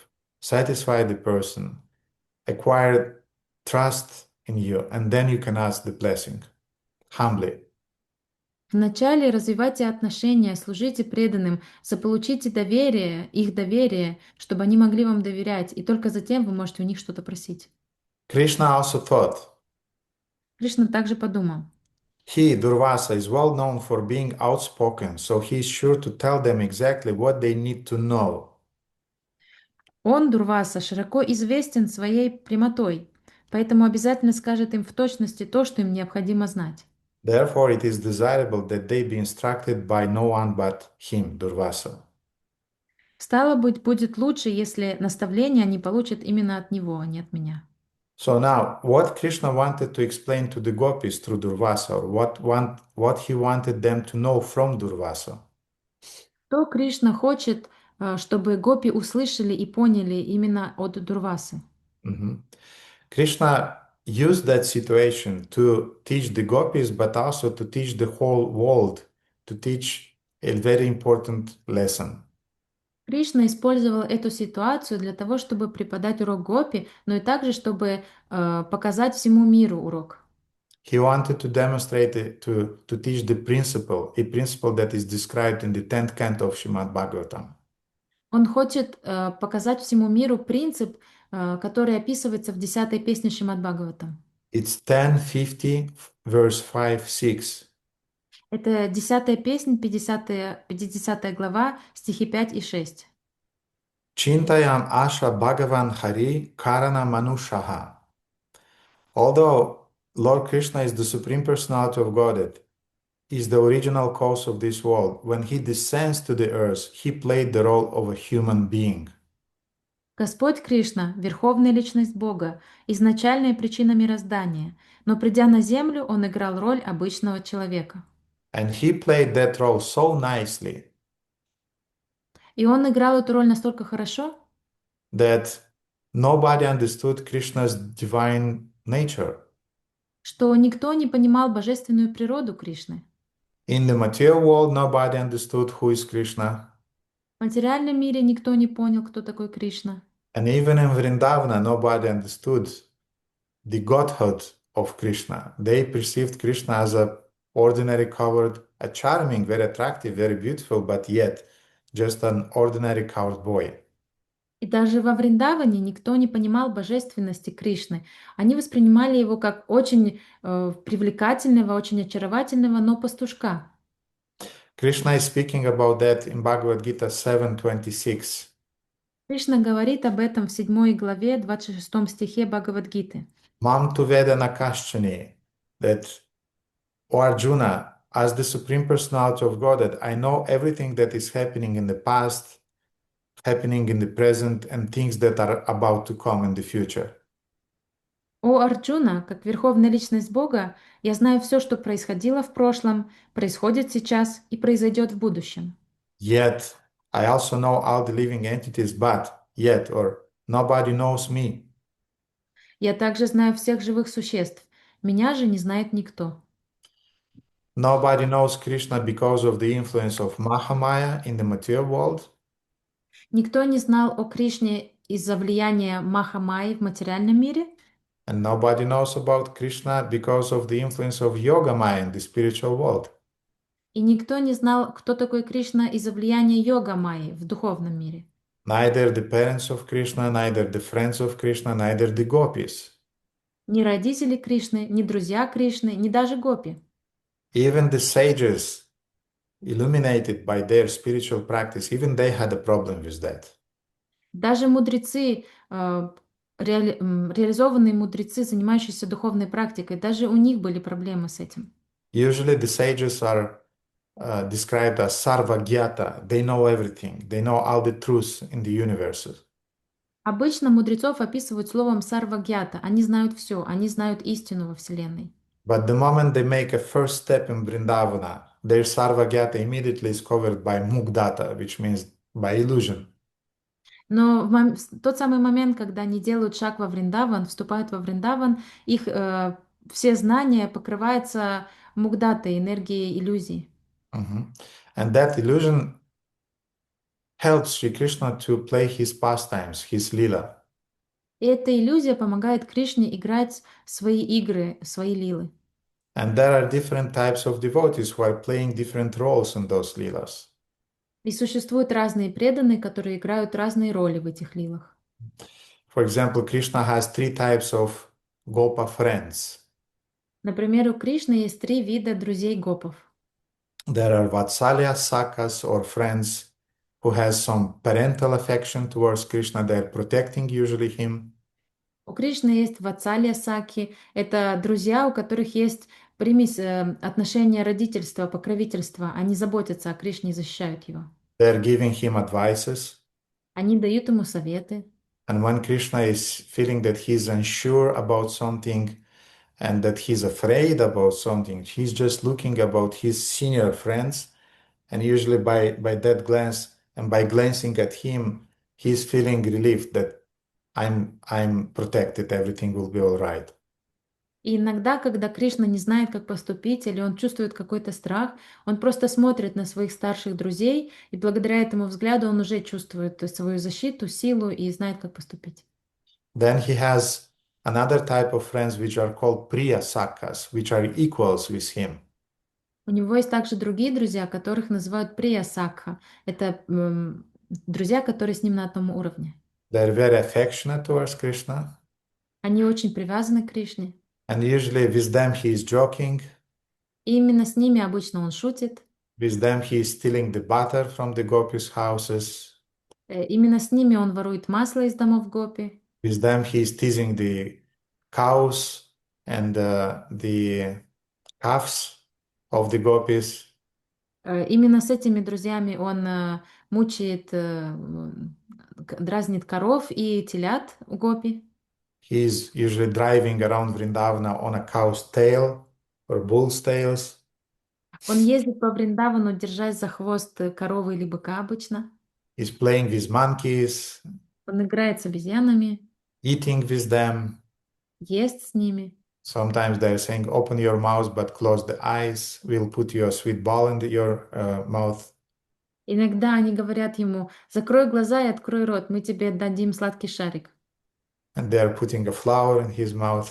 satisfy the person, acquire trust in you, and then you can ask the blessing, humbly. Вначале развивайте отношения, служите преданным, заполучите доверие, их доверие, чтобы они могли вам доверять, и только затем вы можете у них что-то просить. Krishna also thought, Кришна также подумал: he, Durvasa, is well known for being outspoken, so he is sure to tell them exactly what they need to know. он, Дурваса, широко известен своей прямотой, поэтому обязательно скажет им в точности то, что им необходимо знать. Therefore, it is desirable that they be instructed by no one but him, Durvasa. Стало быть, будет лучше, если наставления они получат именно от него, а не от меня. So now, what Krishna wanted to explain to the Gopis through Durvasa, or what he wanted them to know from Durvasa? То Кришна хочет, чтобы гопи услышали и поняли именно от Дурвасы. Krishna used that situation to teach the Gopis, but also to teach the whole world, to teach a very important lesson. Кришна использовал эту ситуацию для того, чтобы преподать урок гопи, но и также, чтобы показать всему миру урок. He wanted to demonstrate to teach the principle, a principle that is described in the 10th canto of Srimad Bhagavatam. Он хочет показать всему миру принцип, который описывается в 10-й песне Шримад Бхагаватам. It's 10:50, verse 5-6. Это 10-я песня, 50 глава, стихи 5 и 6. Chintayam asha Bhagavan Hari Karana Manushaha. Although Lord Krishna is the Supreme Personality of Godhead, is the original cause of this world, when he descends to the earth, he played the role of a human being. Господь Кришна – верховная личность Бога, изначальная причина мироздания, но придя на землю, он играл роль обычного человека. And he played that role so nicely И он играл эту роль настолько хорошо, that nobody understood Krishna's divine nature. что никто не понимал божественную природу Кришны. In the material world, nobody understood who is Krishna. В материальном мире никто не понял, кто такой Кришна. And even in Vrindavana, nobody understood the godhood of Krishna. They perceived Krishna as a ordinary covered, a charming, very attractive, very beautiful, but yet just an ordinary coward boy. И даже во Вриндаване никто не понимал божественности Кришны. Они воспринимали его как очень привлекательного, очень очаровательного, но пастушка. Krishna is speaking about that in Bhagavad Gita 7:26. Кришна говорит об этом в 7 главе, 26 стихе Бхагавад-гиты. Mam tu veda nakashchani, that, O Arjuna, as the Supreme Personality of Godhead, I know everything that is happening in the past, happening in the present, and things that are about to come in the future. О Арджуна, как верховная личность Бога, я знаю все, что происходило в прошлом, происходит сейчас и произойдет в будущем. Yet, I also know all the living entities, or nobody knows me. Я также знаю всех живых существ. Меня же не знает никто. Nobody knows Krishna because of the influence of Mahamaya in the material world. Никто не знал о Кришне из-за влияния Махамайи в материальном мире. And nobody knows about Krishna because of the influence of Yogamaya in the spiritual world. И никто не знал, кто такой Кришна из-за влияния йога-майи в духовном мире. Neither the parents of Krishna, neither the friends of Krishna, neither the Gopīs. Ни родители Кришны, ни друзья Кришны, ни даже гопи. Even the sages, illuminated by their spiritual practice, even they had a problem with that. Даже мудрецы, реализованные мудрецы, занимающиеся духовной практикой, даже у них были проблемы с этим. Usually the sages are described as sarvagyata. They know everything. They know all the truths in the universe. Обычно мудрецов описывают словом сарвагьята. Они знают все, они знают истину во Вселенной. But the moment they make a first step in Vrindavana, their sarvagyata immediately is covered by mugdata, which means by illusion. Но в тот самый момент, когда они делают шаг во Вриндаван, вступают во Вриндаван, их все знания покрываются мугдатой, энергией иллюзий. And that illusion helps Sri Krishna to play his pastimes, his lila. И эта иллюзия помогает Кришне играть свои игры, свои лилы. And there are different types of devotees who are playing different roles in those lilas. И существуют разные преданные, которые играют разные роли в этих лилах. For example, Krishna has 3 types of Gopa friends. Например, у Кришны есть 3 вида друзей гопов. There are Vatsalya Sakas, or friends who has some parental affection towards Krishna. They're protecting usually him. У Кришны есть ватсалья саки. Это друзья, у которых есть примесь отношения родительства, покровительства. Они заботятся о Кришне и защищают его. They're giving him advices. Они дают ему советы. And when Krishna is feeling that he's unsure about something and that he's afraid about something, he's just looking about his senior friends. And usually by that glance and by glancing at him, he's feeling relief that I'm protected, everything will be all right. И иногда, когда Кришна не знает, как поступить, или он чувствует какой-то страх, он просто смотрит на своих старших друзей, и благодаря этому взгляду он уже чувствует свою защиту, силу и знает, как поступить. Then he has another type of friends which are called Priya Sakas, which are equals with him. У него есть также другие друзья, которых называют Прия Сакха. Это друзья, которые с ним на одном уровне. They're very affectionate towards Krishna. Они очень привязаны к Кришне. And usually with them he is joking. И именно с ними обычно он шутит. With them he is stealing the butter from the Gopis' houses. Именно с ними он ворует масло из домов гопи. With them he is teasing the cows and the calves of the Gopis. Именно с этими друзьями он мучает, дразнит коров и телят у гопи. He is usually driving around Vrindavana on a cow's tail or bull's tails. Он ездит по Вриндавану, держась за хвост коровы или быка обычно. He's playing with monkeys. Он играет с обезьянами. Eating with them. Ест с ними. Sometimes they're saying, open your mouth, but close the eyes. We'll put you a sweet ball in your mouth. Иногда они говорят ему, закрой глаза и открой рот, мы тебе дадим сладкий шарик. And they're putting a flower in his mouth.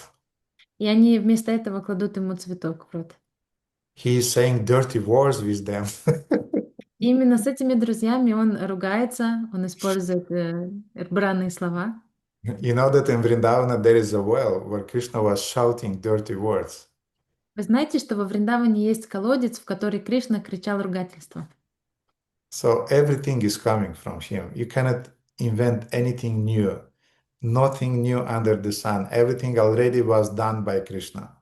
И они вместо этого кладут ему цветок в рот. He is saying dirty words with them. И именно с этими друзьями он ругается, он использует бранные слова. You know that in Vrindavana there is a well where Krishna was shouting dirty words. Вы знаете, что во Вриндаване есть колодец, в который Кришна кричал ругательство. So everything is coming from him. You cannot invent anything new. Nothing new under the sun. Everything already was done by Krishna.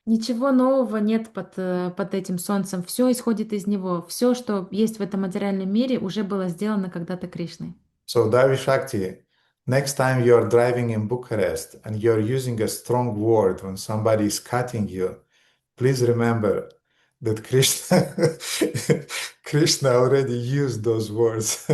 Ничего нового нет под этим солнцем. Все исходит из него. Все, что есть в этом материальном мире, уже было сделано когда-то Кришной. So, Davi Shakti, next time you're driving in Bucharest and you're using a strong word when somebody is cutting you, please remember that Krishna, Krishna already used those words.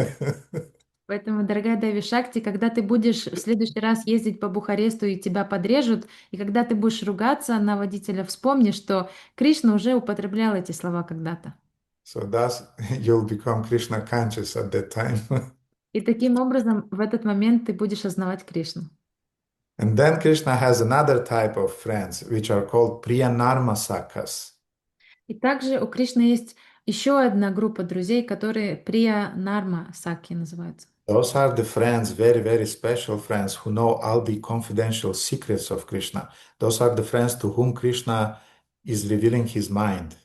Поэтому, дорогая Деви Шакти, когда ты будешь в следующий раз ездить по Бухаресту и тебя подрежут, и когда ты будешь ругаться на водителя, вспомни, что Кришна уже употреблял эти слова когда-то. So thus you'll become Krishna conscious at that time. И таким образом в этот момент ты будешь осознавать Кришну. And then Krishna has another type of friends, which are called Priyanarma Sakhas. И также у Кришны есть еще одна группа друзей, которые Прия Нарма Саки называются. Those are the friends, very, very special friends who know all the confidential secrets of Krishna. Those are the friends to whom Krishna is revealing his mind.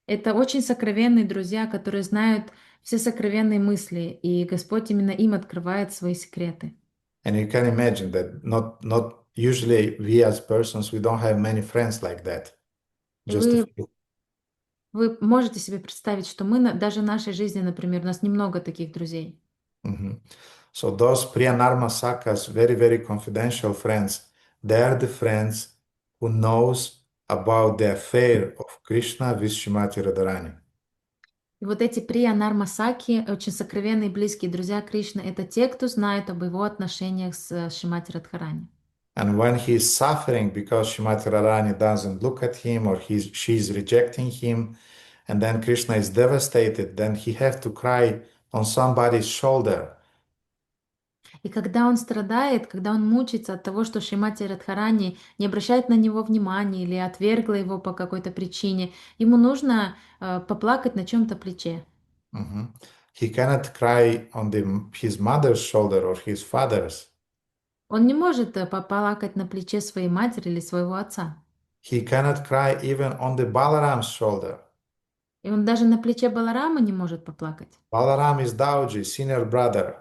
Это очень сокровенные друзья, которые знают все сокровенные мысли, и Господь именно им открывает свои секреты. And you can imagine that not usually we as persons, we don't have many friends like that. И Just a few. вы можете себе представить, что мы даже в нашей жизни, например, у нас немного таких друзей. Mhm. So those Priyanarma Sakhas, very, very confidential friends, they are the friends who knows about the affair of Krishna with Srimati Radharani. И вот эти Прия Нарма Саки, очень сокровенные и близкие друзья Кришны, это те, кто знает об его отношениях с Шримати Радхарани. And when he is suffering because Srimati Radharani doesn't look at him or she's rejecting him, and then Krishna is devastated, then he have to cry on somebody's shoulder. И когда он страдает, когда он мучается от того, что Шримати Радхарани не обращает на него внимания или отвергла его по какой-то причине, ему нужно поплакать на чем-то плече. Mhm. He cannot cry on his mother's shoulder or his father's. Он не может поплакать на плече своей матери или своего отца. He cannot cry even on the Balaram's shoulder. И он даже на плече Баларама не может поплакать. Balaram is Dauji, senior brother.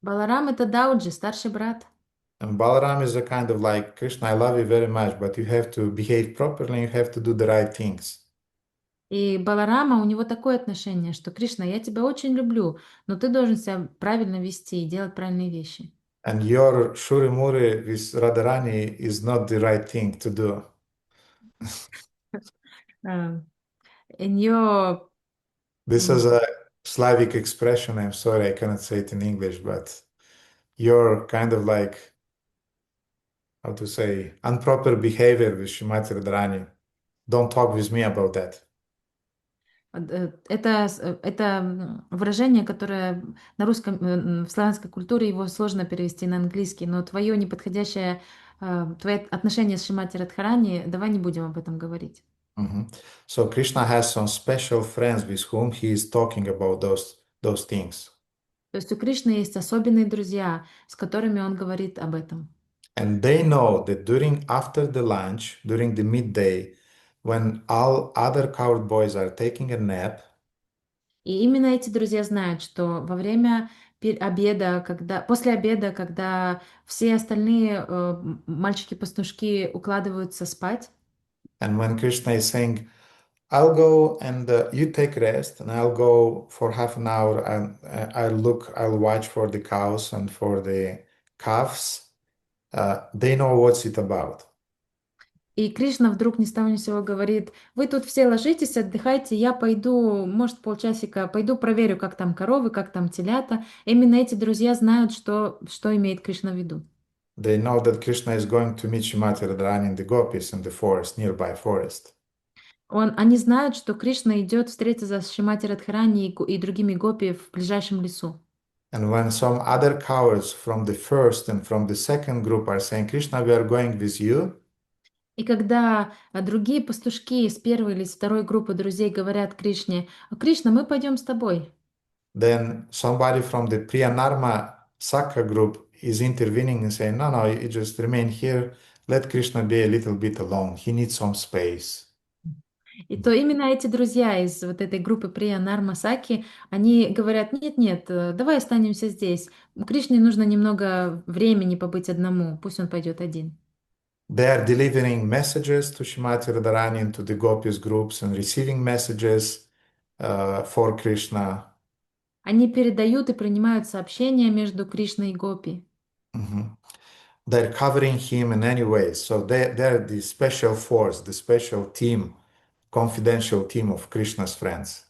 Баларам — это Дауджи, старший брат. And Balaram is a kind of like, Krishna, I love you very much, but you have to behave properly, you have to do the right things. И Баларама, у него такое отношение, что Кришна, я тебя очень люблю, но ты должен себя правильно вести и делать правильные вещи. And your Shurimuri with Radharani is not the right thing to do. In your This is a Slavic expression. I'm sorry, I cannot say it in English, but your kind of like, how to say, improper behavior with Srimati Radharani. Don't talk with me about that. Это выражение, которое на русском, в славянской культуре его сложно перевести на английский, но твое неподходящее, твои отношения с Шримати Радхарани, давай не будем об этом говорить. Mhm. So Krishna has some special friends with whom he is talking about those things. То есть у Кришны есть особенные друзья, с которыми он говорит об этом. And they know that after the lunch, during the midday, when all other coward boys are taking a nap, И именно эти друзья знают, что во время обеда, после обеда, когда все остальные мальчики-пастушки укладываются спать, and when Krishna is saying, I'll go and you take rest, and I'll go for half an hour and I'll watch for the cows and for the calves, they know what's it about. и Кришна вдруг ни с того ни с сего говорит, вы тут все ложитесь, отдыхайте, я пойду, может, полчасика, пойду проверю, как там коровы, как там телята. Именно эти друзья знают, что имеет Кришна в виду. They know that Krishna is going to meet Srimati Radharani in the Gopīs in the forest, nearby forest. Они знают, что Кришна идет встретиться с Шримати Радхарани и другими гопи в ближайшем лесу. And when some other cowards from the first and from the second group are saying, Krishna, we are going with you, И когда другие пастушки из первой или из второй группы друзей говорят Кришне, Кришна, мы пойдем с тобой. then somebody from the Priyanarma Sakha group is intervening and saying, no, you just remain here. Let Krishna be a little bit alone. He needs some space. И то именно эти друзья из вот этой группы Прия Нарма Саки, они говорят, нет, давай останемся здесь. Кришне нужно немного времени побыть одному, пусть он пойдет один. They are delivering messages to Shrimati Radharani and to the Gopis groups and receiving messages for Krishna. Они передают и принимают сообщения между Кришной и Гопи. Mhm. They're covering him in any way. So they're the special force, the special team, confidential team of Krishna's friends.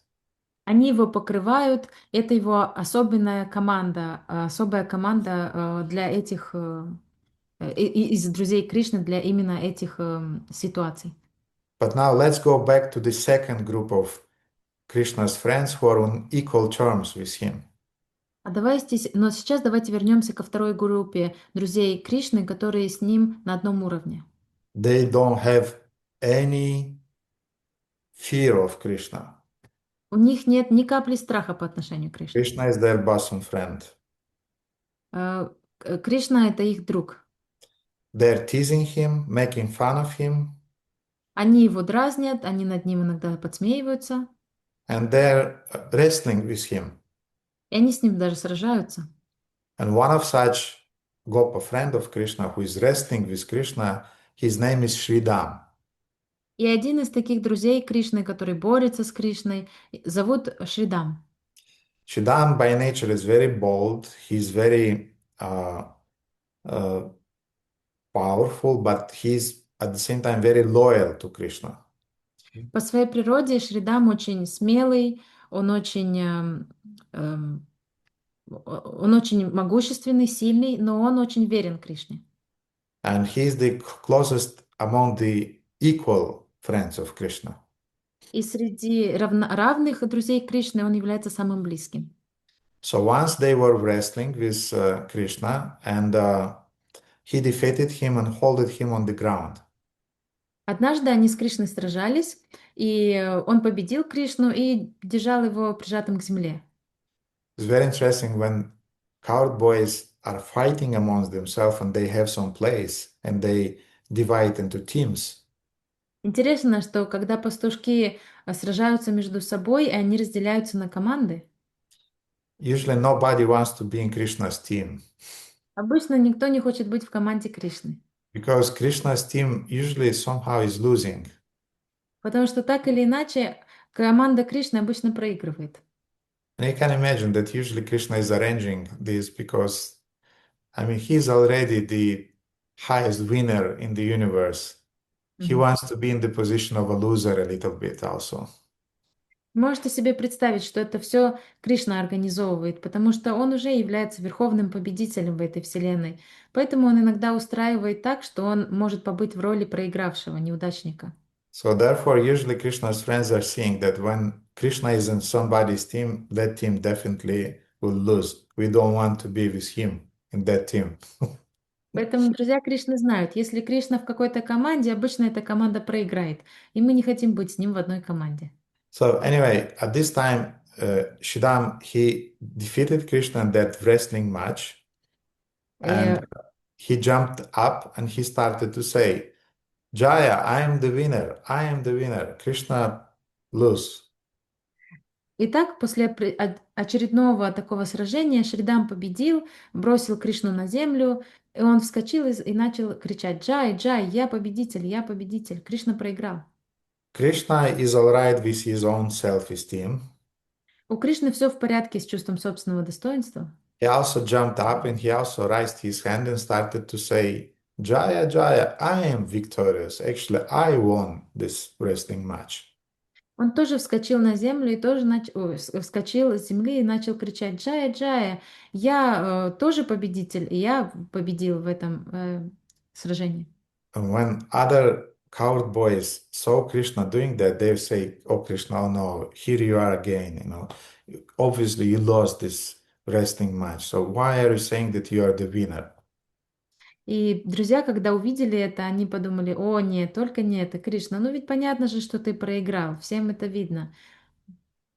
Они его покрывают. Это его особая команда для этих из друзей Кришны для именно этих ситуаций. But now let's go back to the second group of Krishna's friends who are on equal terms with him. Но сейчас давайте вернемся ко второй группе друзей Кришны, которые с ним на одном уровне. They don't have any fear of Krishna. У них нет ни капли страха по отношению к Кришне. Krishna is their bosom friend. Кришна — это их друг. They're teasing him, making fun of him. Они его дразнят, они над ним иногда подсмеиваются. And they're wrestling with him. И они с ним даже сражаются. And one of such Gopa friend of Krishna who is wrestling with Krishna, his name is Sridham. И один из таких друзей Кришны, который борется с Кришной, зовут Шридам. Sridham by nature is very bold. He's very powerful, but he's at the same time very loyal to Krishna. По своей природе Шридам очень смелый, он очень могущественный, сильный, но он очень верен Кришне. And he's the closest among the equal friends of Krishna. И среди равных друзей Кришны он является самым близким. So once they were wrestling with Krishna, and he defeated him and holded him on the ground. Однажды они с Кришной сражались, и он победил Кришну и держал его прижатым к земле. It's very interesting when coward boys are fighting amongst themselves and they have some place and they divide into teams. Интересно, что когда пастушки сражаются между собой, и они разделяются на команды, Usually nobody wants to be in Krishna's team обычно никто не хочет быть в команде Кришны, because Krishna's team usually somehow is losing. потому что так или иначе команда Кришны обычно проигрывает. And you can imagine that usually Krishna is arranging this because, I mean, he's already the highest winner in the universe. He wants to be in the position of a loser a little bit also. Можете себе представить, что это все Кришна организовывает, потому что он уже является верховным победителем в этой вселенной. Поэтому он иногда устраивает так, что он может побыть в роли проигравшего, неудачника. So therefore, usually Krishna's friends are seeing that when Krishna is in somebody's team, that team definitely will lose. We don't want to be with him in that team. Поэтому друзья Кришны знают, если Кришна в какой-то команде, обычно эта команда проиграет, и мы не хотим быть с ним в одной команде. So anyway, at this time, Sridham, he defeated Krishna in that wrestling match, and he jumped up and he started to say, Jaya, I am the winner, I am the winner. Krishna lose. Итак, после очередного такого сражения Шридам победил, бросил Кришну на землю, и он вскочил и начал кричать: «Джай, Джай, я победитель, я победитель». Кришна проиграл. Krishna is all right with his own self-esteem. У Кришны все в порядке с чувством собственного достоинства. He also jumped up and he also raised his hand and started to say, Jaya, Jaya, I am victorious. Actually, I won this wrestling match. Он тоже вскочил на землю и тоже вскочил с земли и начал кричать: «Джая, Джая, я тоже победитель, и я победил в этом сражении». And when other coward boys saw Krishna doing that, they say, oh, Krishna, oh no, here you are again, you know. Obviously, you lost this wrestling match. So why are you saying that you are the winner? И друзья, когда увидели это, они подумали: «О, нет, только не это, Кришна, ну ведь понятно же, что ты проиграл, всем это видно».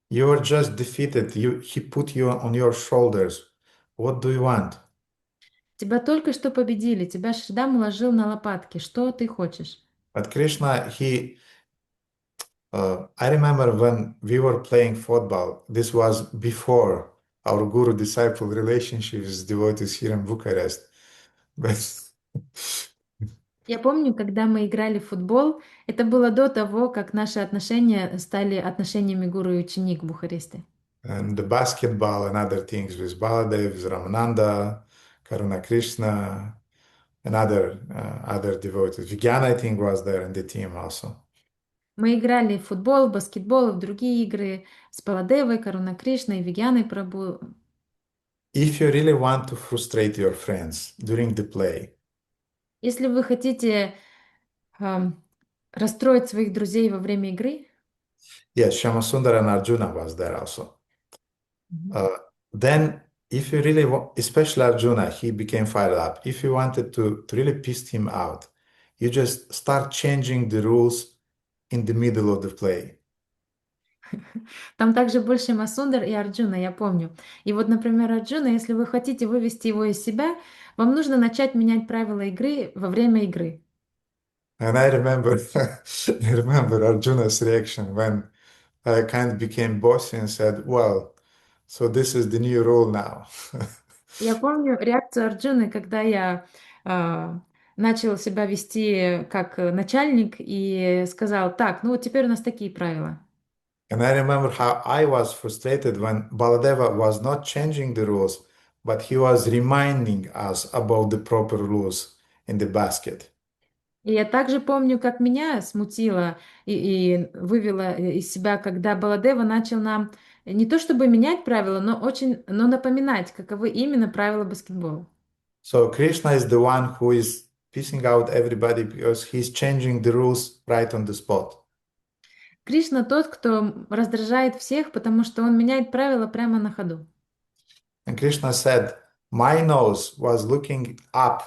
You were just defeated. He put you on your shoulders. What do you want? Тебя только что победили, тебя Шридам уложил на лопатки, что ты хочешь? But Krishna, I remember when we were playing football, this was before our guru-disciple relationship with devotees here in Bucharest. But Я помню, когда мы играли в футбол, это было до того, как наши отношения стали отношениями гуру и ученик в Бухаресте. And the basketball and other things with Baladev, with Ramananda, Karuna Krishna, and other devotees. Vigyan, I think, was there in the team also. Мы играли в футбол, в баскетбол, в другие игры с Баладевой, Каруна Кришной, Вигьяной Прабhu. If you really want to frustrate your friends during the play, Если вы хотите расстроить своих друзей во время игры, yes, Shyamasundar and Arjuna was there also. Then, if you really want, especially Arjuna, he became fired up. If you wanted to really piss him out, you just start changing the rules in the middle of the play. там также больше Масундар и Арджуна, я помню. И вот, например, Арджуна, если вы хотите вывести его из себя, вам нужно начать менять правила игры во время игры. And I remember, I remember Arjuna's reaction when I kind of became bossy and said, "Well, so this is the new rule now." Я помню реакцию Арджуны, когда я начал себя вести как начальник и сказал, так, ну вот теперь у нас такие правила. And I remember how I was frustrated when Baladeva was not changing the rules, but he was reminding us about the proper rules in the basket. И я также помню, как меня смутило и вывело из себя, когда Баладева начал нам не то чтобы менять правила, но напоминать, каковы именно правила баскетбола. So Krishna is the one who is pissing out everybody because he's changing the rules right on the spot. Кришна тот, кто раздражает всех, потому что он меняет правила прямо на ходу. And Krishna said, "My nose was looking up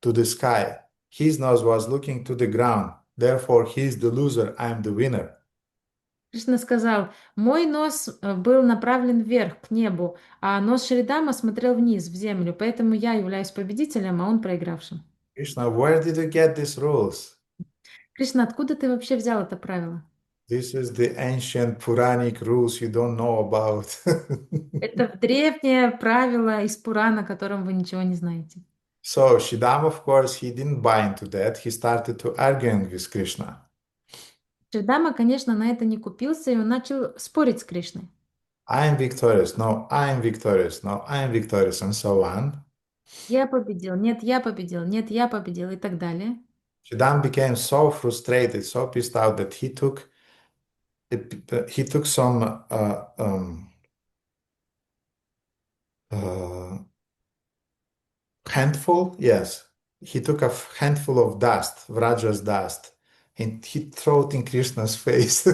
to the sky. His nose was looking to the ground. Therefore, he's the loser, I'm the winner." Кришна сказал, мой нос был направлен вверх, к небу, а нос Шридама смотрел вниз, в землю, поэтому я являюсь победителем, а он проигравшим. Krishna, where did you get these rules? Кришна, откуда ты вообще взял это правило? This is the ancient Puranic rules you don't know about. Это древнее правило из Пурана, о котором вы ничего не знаете. So Shridam, of course, he didn't buy into that. He started to arguing with Krishna. Шридама, конечно, на это не купился, и он начал спорить с Кришной. I am victorious. No, I am victorious. No, I am victorious, and so on. Я победил, нет, я победил, нет, я победил и так далее. Shridam became so frustrated, so pissed out that he took some handful, yes, he took a handful of dust, Vraja's dust, and he threw it in Krishna's face.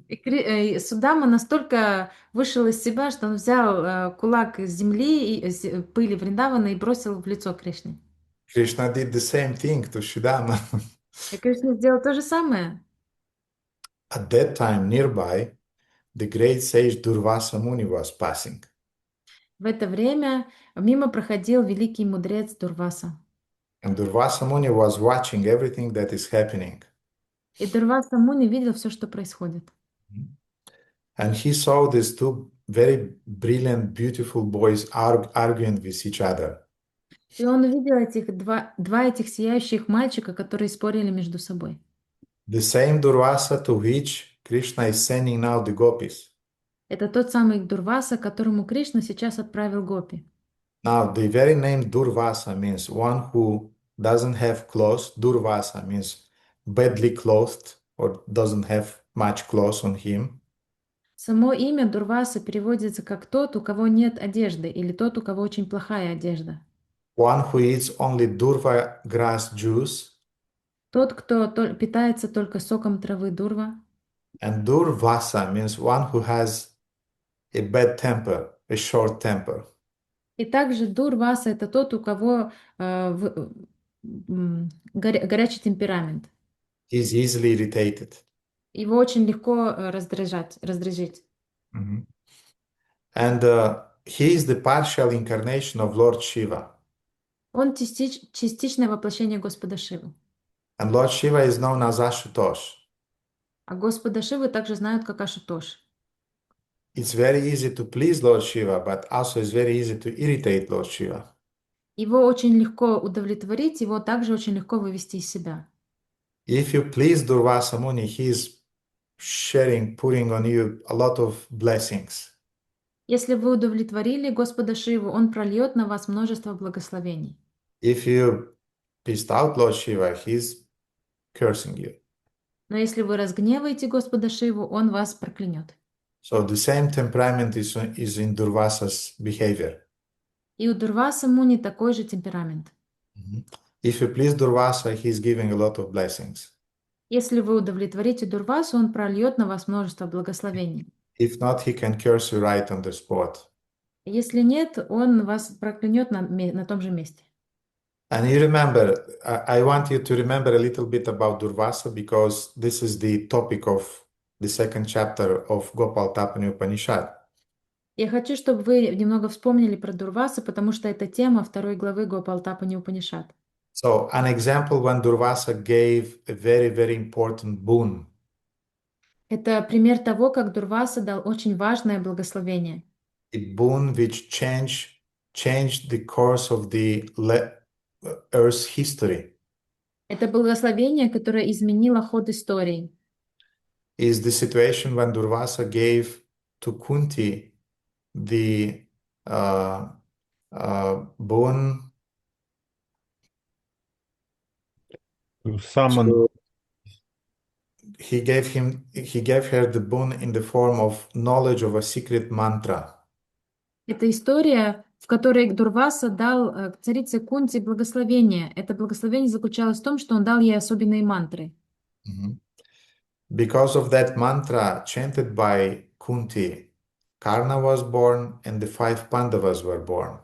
И Судама настолько вышел из себя, что он взял кулак из земли, и пыли Вриндавана и бросил в лицо Кришне. Krishna did the same thing to Shridama. И Кришна сделал то же самое. At that time, nearby, the great sage Durvasa Muni was passing. В это время мимо проходил великий мудрец Дурваса. And Durvasa Muni was watching everything that is happening. И Дурваса Муни видел все, что происходит. And he saw these two very brilliant, beautiful boys arguing with each other. И он увидел этих два этих сияющих мальчика, которые спорили между собой. The same Durvasa to which Krishna is sending now the Gopīs. Это тот самый Дурваса, которому Кришна сейчас отправил гопи. Now, the very name Durvasa means one who doesn't have clothes. Durvasa means badly clothed or doesn't have much clothes on him. Само имя Дурваса переводится как тот, у кого нет одежды, или тот, у кого очень плохая одежда. One who eats only durva grass juice. Тот, кто питается только соком травы дурва. And Durvasa means one who has a bad temper, a short temper. И также Дурваса — это тот, у кого горячий темперамент. He's easily irritated. Его очень легко раздражить. Mm-hmm. And he is the partial incarnation of Lord Shiva. Он частичное воплощение Господа Шивы. And Lord Shiva is known as Ashutosh. А Господа Шивы также знают как Ашутош. It's very easy to please Lord Shiva, but also it's very easy to irritate Lord Shiva. Его очень легко удовлетворить, его также очень легко вывести из себя. If you please Durvasa Muni, he is putting on you a lot of blessings. Если вы удовлетворили Господа Шиву, Он прольет на вас множество благословений. If you pissed out Lord Shiva, he's cursing you. Но если вы разгневаете Господа Шиву, Он вас проклянет. So the same temperament is in Durvasa's behavior. И у Дурваса Муни такой же темперамент. If you please Durvasa, he's giving a lot of blessings. Если вы удовлетворите Дурвасу, он прольет на вас множество благословений. If not, he can curse you right on the spot. Если нет, он вас проклянет на том же месте. And you remember, I want you to remember a little bit about Durvasa because this is the topic of the second chapter of Gopal Tapani Upanishad. Я хочу, чтобы вы немного вспомнили про Дурвасу, потому что это тема второй главы Гопал Тапани Упанишад. So, an example when Durvasa gave a very, very important boon. Это пример того, как Дурваса дал очень важное благословение. A boon which changed the course of the Earth's history. Это благословение, которое изменило ход истории. Is the situation when Durvasa gave to Kunti the boon To summon. he gave her the boon in the form of knowledge of a secret mantra. Это история, в которой Дурваса дал царице Кунти благословение. Это благословение заключалось в том, что он дал ей особенные мантры. Because of that mantra chanted by Kunti, Karna was born and the 5 Pandavas were born.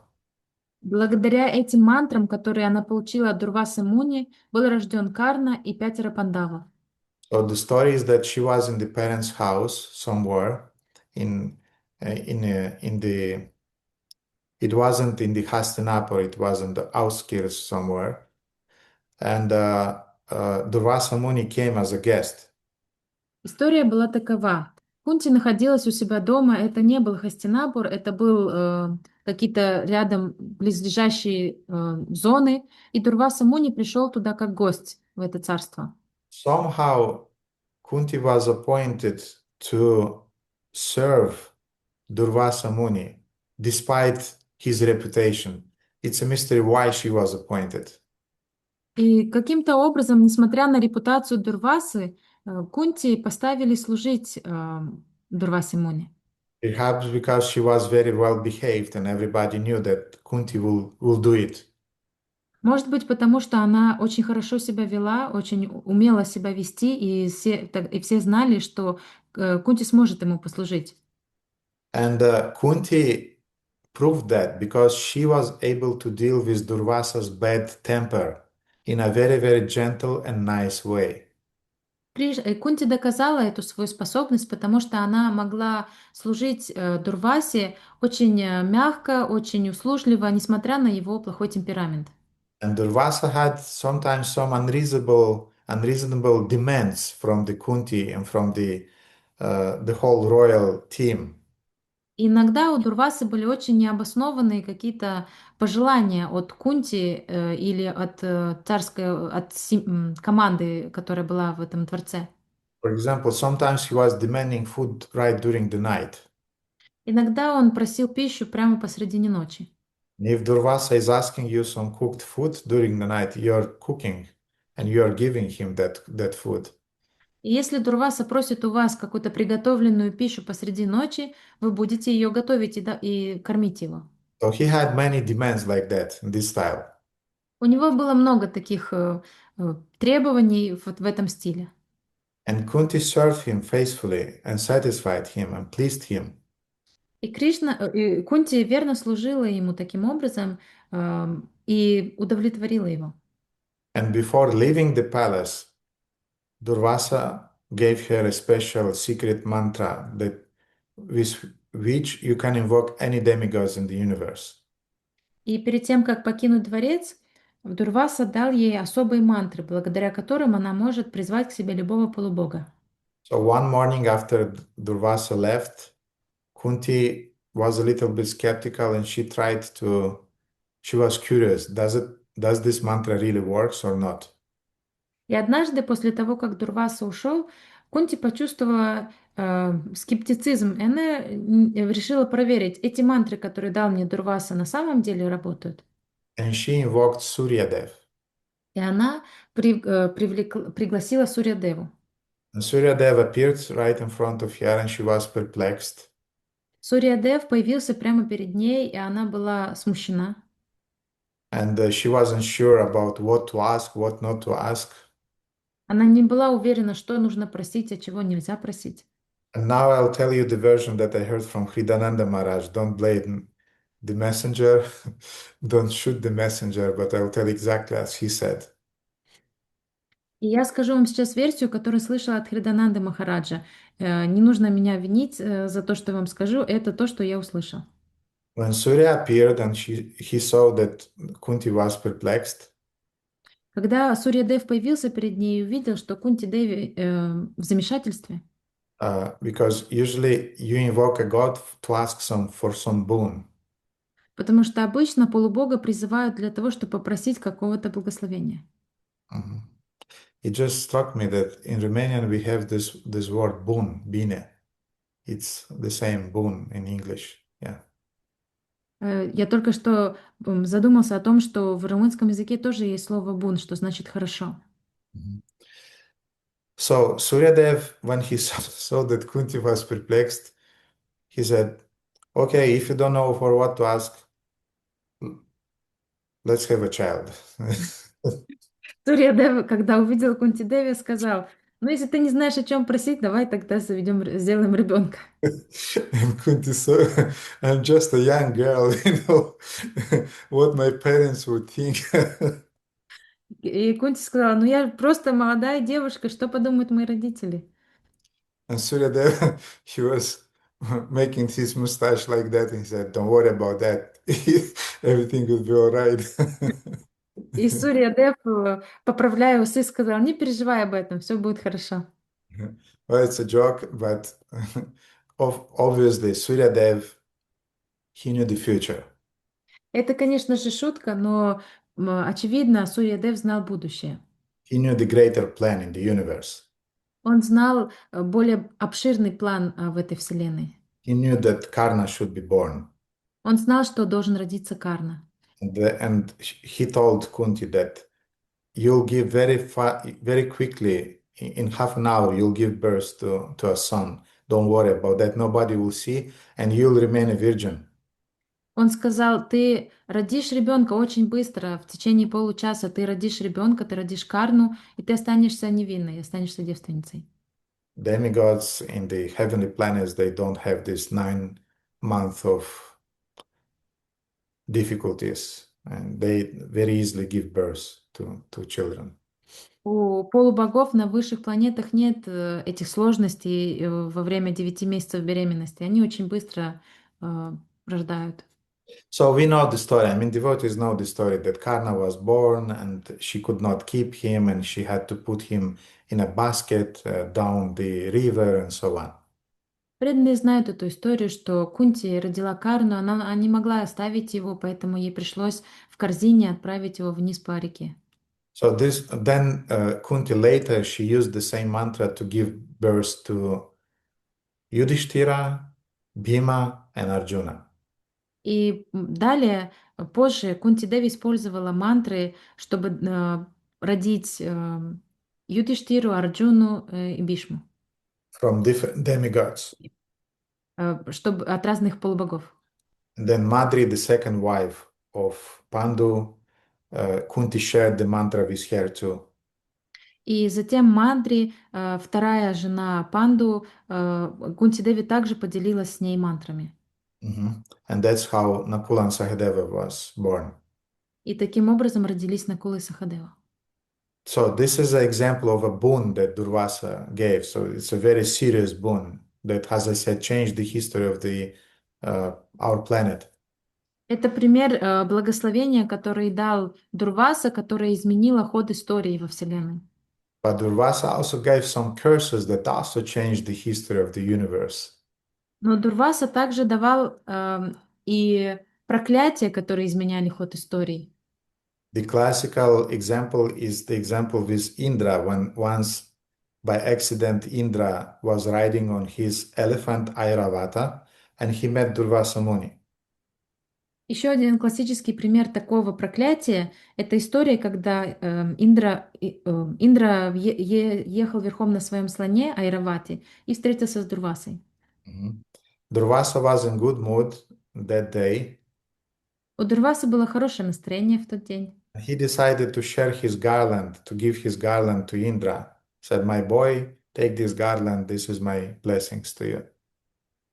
Благодаря этим мантрам, которые она получила от Дурвасы Муни, был рожден Карна и 5 пандавов. So the story is that she was in the parents' house somewhere it wasn't in the Hastinapur, it was in the outskirts somewhere. And Durvasa Muni came as a guest. История была такова. Кунти находилась у себя дома, это не был Хастинапур, это был какие-то рядом близлежащие зоны, и Дурваса Муни пришел туда как гость в это царство. Somehow Kunti was appointed to serve Durvasa Muni despite his reputation. It's a mystery why she was appointed. И каким-то образом, несмотря на репутацию Дурвасы, Кунти поставили служить Дурвасе Муни. Perhaps because she was very well behaved and everybody knew that Kunti will do it. Может быть, потому что она очень хорошо себя вела, очень умела себя вести, и все знали, что Кунти сможет ему послужить. And Kunti proved that because she was able to deal with Durvasa's bad temper in a very, very gentle and nice way. Кунти доказала эту свою способность, потому что она могла служить Дурвасе очень мягко, очень услужливо, несмотря на его плохой темперамент. And Durvasa had sometimes some unreasonable demands from the Kunti and from the whole royal team. И иногда у Дурвасы были очень необоснованные какие-то пожелания от Кунти или от команды, которая была в этом дворце. For example, sometimes he was demanding food right during the night. Иногда он просил пищу прямо посредине ночи. And if Durvasa is asking you some cooked food during the night, you're cooking and you're giving him that food. И если Дурваса просит у вас какую-то приготовленную пищу посреди ночи, вы будете ее готовить и кормить его. So he had many demands like that in this style. У него было много таких требований вот в этом стиле. And Kunti served him faithfully and satisfied him and pleased him. И Кунти верно служила ему таким образом и удовлетворила его. And before leaving the palace, Durvasa gave her a special secret mantra with which you can invoke any demigods in the universe. И перед тем, как покинуть дворец, Дурваса дал ей особые мантры, благодаря которым она может призвать к себе любого полубога. So one morning after Durvasa left, Kunti was a little bit skeptical and she tried to she was curious, does this mantra really works or not? И однажды, после того, как Дурваса ушел, Кунти почувствовала скептицизм, и она решила проверить, эти мантры, которые дал мне Дурваса, на самом деле работают. And she invoked Suryadev. И она пригласила Сурьядеву. And Suryadev appeared right in front of her, and she was perplexed. Сурьядев появился прямо перед ней, и она была смущена. And she wasn't sure about what to ask, what not to ask. Она не была уверена, что нужно просить, а чего нельзя просить. And now I'll tell you the version that I heard from Hridananda Maharaj. Don't blame the messenger, don't shoot the messenger, but I'll tell exactly as he said. И я скажу вам сейчас версию, которую слышала от Хридананды Махараджа. Не нужно меня винить за то, что я вам скажу, это то, что я услышал. When Surya appeared and he saw that Kunti was perplexed, Когда Сурьядев появился перед ней и увидел, что Кунти Деви в замешательстве, because usually you invoke a god to ask for some boon. потому что обычно полубога призывают для того, чтобы попросить какого-то благословения. Mhm. It just struck me that in Romanian we have this word boon, bine. It's the same boon in English. Yeah. Я только что задумался о том, что в румынском языке тоже есть слово бун, что значит хорошо. So Suryadev, when he saw that Kunti was perplexed, he said, "Okay, if you don't know for what to ask, let's have a child." Сурьядев, когда увидел Кунти Деви, сказал: ну, если ты не знаешь, о чем просить, давай тогда сделаем ребенка. And Kunti said, "I'm just a young girl, what my parents would think." И Кунти сказала: ну, я просто молодая девушка, что подумают мои родители? And Suryadev, he was making his mustache like that, and he said, "Don't worry about that. Everything will be all right." И Сурьядев, поправляя усы, сказал: не переживай об этом, все будет хорошо. Well, it's a joke, but obviously Suryadev, he knew the future. Это, конечно же, шутка, но очевидно, Сурьядев знал будущее. He knew the greater plan in the universe. Он знал более обширный план в этой вселенной. He knew that Karna should be born. Он знал, что должен родиться Карна. And he told Kunti that you'll give very quickly, in half an hour, you'll give birth to a son. Don't worry about that. Nobody will see, and you'll remain a virgin. Он сказал: ты родишь ребенка очень быстро, в течение получаса ты родишь ребенка, ты родишь Карну, и ты останешься невинной, останешься девственницей. Demigods in the heavenly planets, they don't have this 9 months of difficulties, and they very easily give birth to children. У полубогов на высших планетах нет этих сложностей во время 9 месяцев беременности. Они очень быстро рождают. So we know the story. I mean, devotees know the story that Karna was born and she could not keep him, and she had to put him in a basket down the river and so on. Преданные знают эту историю, что Кунти родила Карну, она не могла оставить его, поэтому ей пришлось в корзине отправить его вниз по реке. So then Kunti later, she used the same mantra to give birth to Yudhishthira, Bhima, and Arjuna. И далее, позже, Кунти Деви использовала мантры, чтобы родить Юдхиштиру, Арджуну и Бишму. From different demigods. Чтобы, от разных полубогов. And then Madri, the second wife of Pandu, Kunti shared the mantra with her too. И затем Мадри, вторая жена Панду, Кунти Деви также поделилась с ней мантрами. And that's how Nakula and Sahadeva was born. И таким образом родились Накула и Сахадева. So this is an example of a boon that Durvasa gave. So it's a very serious boon that, as I said, changed the history of our planet. Это пример благословения, который дал Дурваса, которое изменило ход истории во Вселенной. But Durvasa also gave some curses that also changed the history of the universe. Но Дурваса также давал и проклятия, которые изменяли ход истории. The classical example is the example with Indra, when once by accident Indra was riding on his elephant Airavata and he met Durvasa Muni. Еще один классический пример такого проклятия — это история, когда Индра ехал верхом на своем слоне Айравати и встретился с Дурвасой. Durvasa was in good mood that day. У Дурвасы было хорошее настроение в тот день. He decided to share his garland, to give his garland to Indra. Said, "My boy, take this garland. This is my blessings to you."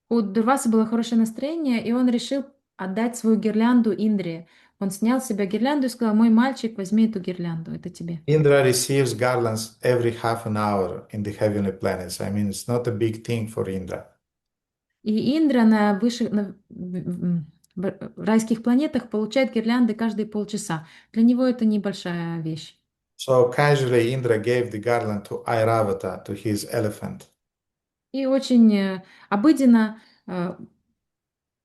У Дурвасы было хорошее настроение, и он решил отдать свою гирлянду Индре. Он снял с себя гирлянду и сказал: «Мой мальчик, возьми эту гирлянду, это тебе». Indra receives garlands every half an hour in the heavenly planets. I mean, it's not a big thing for Indra. И Индра в райских планетах получает гирлянды каждые полчаса. Для него это небольшая вещь. So casually, Indra gave the garland to Airavata, to his elephant. И очень обыденно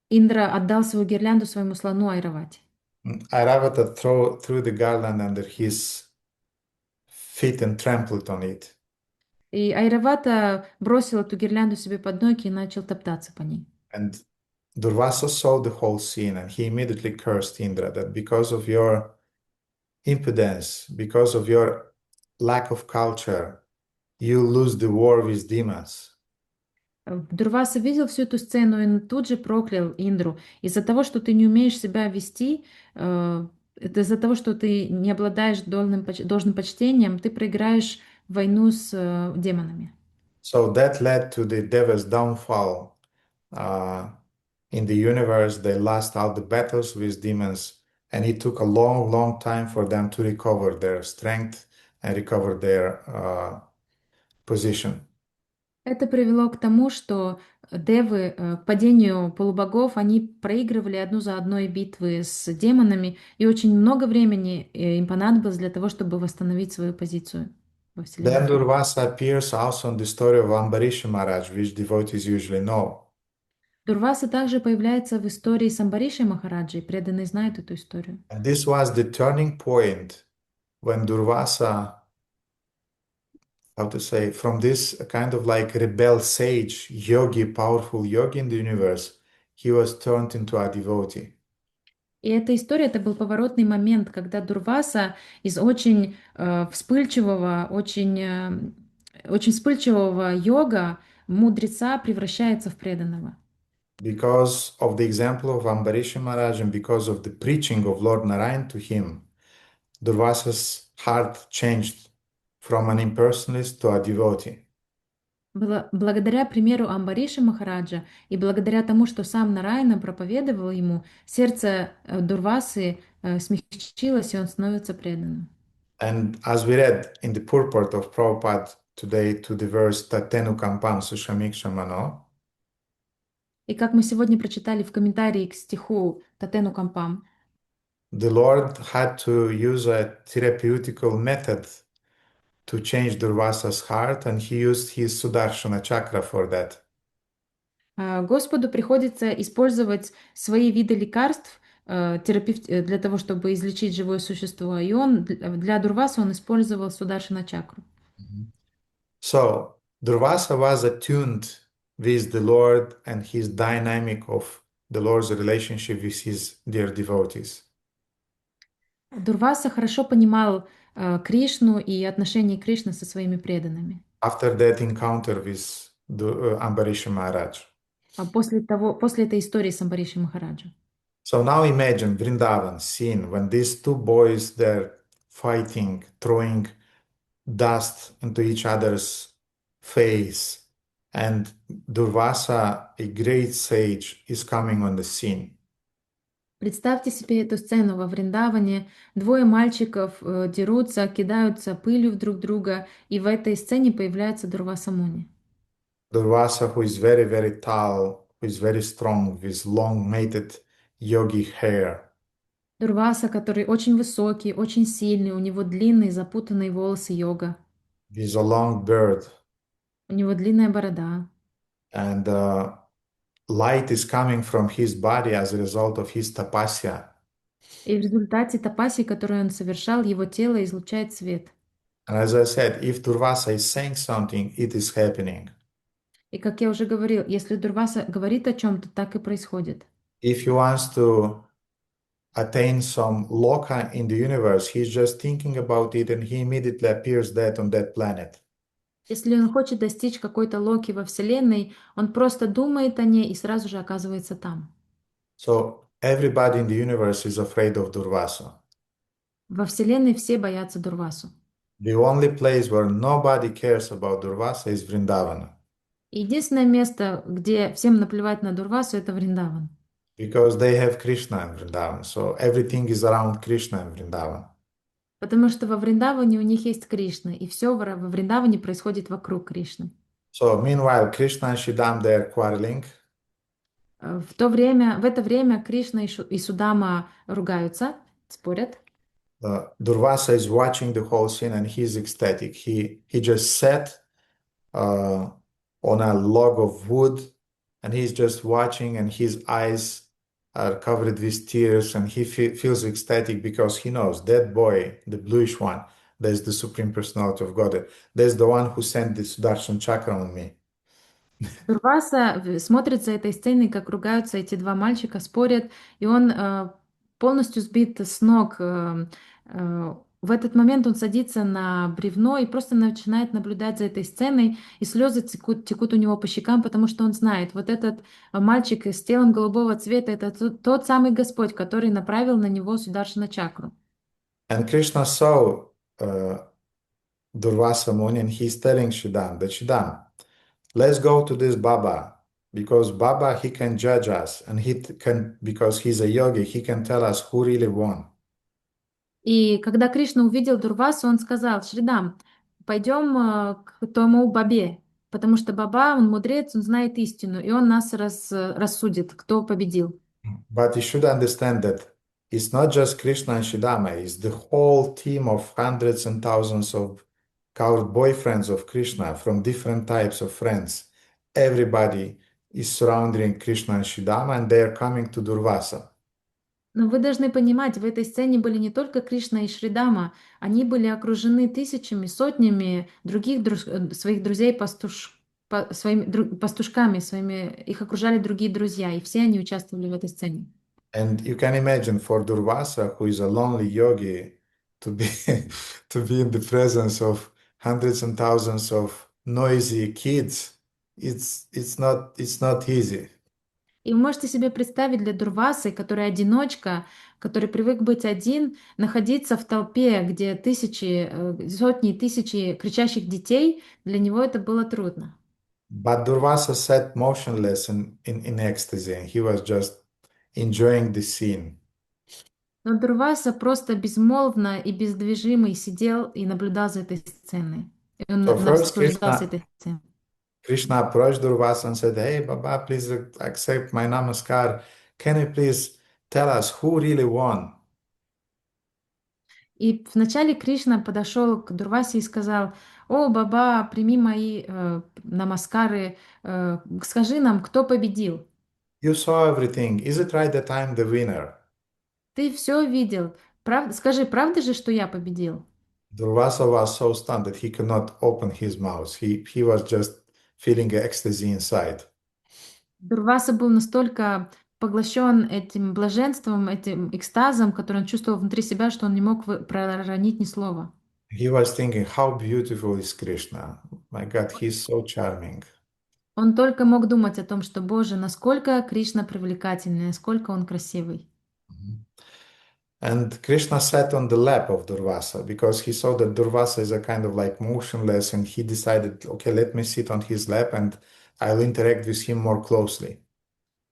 Индра отдал свою гирлянду своему слону Айравати. Airavata threw the garland under his feet and trampled on it. И Айравата бросил эту гирлянду себе под ноги и начал топтаться по ней. And Durvasa saw the whole scene and he immediately cursed Indra that because of your impudence, because of your lack of culture, you lose the war with demons. Дурваса видел всю эту сцену и тут же проклял Индру. Из-за того, что ты не умеешь себя вести, это из-за того, что ты не обладаешь должным почтением, ты проиграешь войну с демонами. So that led to the Deva's downfall in the universe. They lost all the battles with demons, and it took a long, long time for them to recover their strength and recover their position. Это привело к тому, что девы, к падению полубогов, они проигрывали одну за одной битвы с демонами, и очень много времени им понадобилось для того, чтобы восстановить свою позицию во Then Вселенной. Durvasa appears also in the story of Ambarish Maharaj, which devotees usually know. Дурваса также появляется в истории с Амбаришей Махараджей, преданные знают эту историю. And this was the turning point when Durvasa, how to say, from this kind of like rebel sage, yogi, powerful yogi in the universe, he was turned into a devotee. И эта история, это был поворотный момент, когда Дурваса из очень очень вспыльчивого йога, мудреца, превращается в преданного. Because of the example of Ambarish Maharaj and because of the preaching of Lord Narayan to him, Durvasa's heart changed from an impersonalist to a devotee. Благодаря примеру Амбариши Махараджа и благодаря тому, что сам Нараяна проповедовал ему, сердце Дурвасы смягчилось, и он становится преданным. And as we read in the purport of Prabhupada today to the verse Tatenu Kampam Sushamik Mano, И как мы сегодня прочитали в комментарии к стиху Татену Кампам, the Lord had to use a therapeutical method to change Durvasa's heart, and he used his Sudarshana chakra for that. Господу приходится использовать свои виды лекарств для того, чтобы излечить живое существо. И для Дурваса он использовал Сударшана чакру. So Durvasa was attuned with the Lord and his dynamic of the Lord's relationship with his dear devotees. Дурваса хорошо понимал Кришну и отношения Кришны со своими преданными. After that encounter with Ambarish Maharaj. После этой истории с Амбаришей Махараджем. So now imagine Vrindavan scene when these two boys they're fighting, throwing dust into each other's face, and Durvasa, a great sage, is coming on the scene. Представьте себе эту сцену во Вриндаване. Двое мальчиков дерутся, кидаются пылью в друг друга, и в этой сцене появляется Дурваса Муни. Durvasa, who is very, very tall, who is very strong, with long mated yogi hair. Дурваса, который очень высокий, очень сильный, у него длинные запутанные волосы йога. With a long beard. У него длинная борода. And light is coming from his body as a result of his tapasya. И в результате тапаси, которую он совершал, его тело излучает свет. And as I said, if Durvasa is saying something, it is happening. И как я уже говорил, если Дурваса говорит о чем-то, так и происходит. If he wants to attain some loka in the universe, he's just thinking about it and he immediately appears dead on that planet. Если он хочет достичь какой-то локи во Вселенной, он просто думает о ней и сразу же оказывается там. So everybody in the universe is afraid of Durvasa. Во Вселенной все боятся Дурвасу. The only place where nobody cares about Durvasa is Vrindavana. Единственное место, где всем наплевать на Дурвасу, это Вриндаван. Because they have Krishna in Vrindavan. So everything is around Krishna in Vrindavan. Потому что во Вриндаване у них есть Кришна, и все во Вриндаване происходит вокруг Кришны. So meanwhile, Krishna and Shidam, they are quarreling. В это время Кришна и Судама ругаются, спорят. Durvasa is watching the whole scene and he's ecstatic. He just sat on a log of wood and he's just watching and his eyes are covered with tears and he feels ecstatic because he knows that boy, the bluish one, that's the Supreme Personality of Godhead. That's the one who sent the Sudarshan Chakra on me. Дурваса смотрит за этой сценой, как ругаются эти два мальчика, спорят, и он полностью сбит с ног. В этот момент он садится на бревно и просто начинает наблюдать за этой сценой, и слезы текут у него по щекам, потому что он знает, вот этот мальчик с телом голубого цвета, это тот самый Господь, который направил на него Сударшана чакру. And Krishna saw Durvasa Muni and he's telling Shidam that Shidam, let's go to this Baba, because Baba, he can judge us, and he can, because he's a yogi, he can tell us who really won. И когда Кришна увидел Дурвасу, он сказал: Шридам, пойдем к тому Бабе, потому что Баба, он мудрец, он знает истину, и он нас рассудит, кто победил. But you should understand that it's not just Krishna and Shidama, it's the whole team of hundreds and thousands of coward boyfriends of Krishna from different types of friends. Everybody is surrounding Krishna and Shidama, and they are coming to Durvasa. Но вы должны понимать, в этой сцене были не только Кришна и Шридама, они были окружены тысячами, сотнями других своих друзей пастушками, их окружали другие друзья, и все они участвовали в этой сцене. And you can imagine for Durvasa, who is a lonely yogi, to be in the presence of hundreds and thousands of noisy kids, it's not easy. И вы можете себе представить для Дурвасы, который одиночка, который привык быть один, находиться в толпе, где сотни и тысячи кричащих детей, для него это было трудно. But Durvasa sat motionless in ecstasy, and he was just enjoying the scene. Но Дурваса просто безмолвно и бездвижимый сидел и наблюдал за этой сценой. И он наслаждался этой сценой. Krishna approached Durvasa and said, "Hey, Baba, please accept my namaskar. Can you please tell us who really won?" И вначале Кришна подошел к Дурвасе и сказал: «О, Баба, прими мои намаскары, скажи нам, кто победил?» You saw everything. Is it right that I'm the winner? Ты все видел. Скажи, правда же, что я победил? Durvasa was so stunned that he could not open his mouth. He was just feeling ecstasy inside. Дурваса был настолько поглощен этим блаженством, этим экстазом, который он чувствовал внутри себя, что он не мог проронить ни слова. He was thinking, how beautiful is Krishna. My God, he's so charming. Он только мог думать о том, что, Боже, насколько Кришна привлекательный, насколько он красивый. And Krishna sat on the lap of Durvasa because he saw that Durvasa is a kind of like motionless, and he decided, okay, let me sit on his lap and I'll interact with him more closely.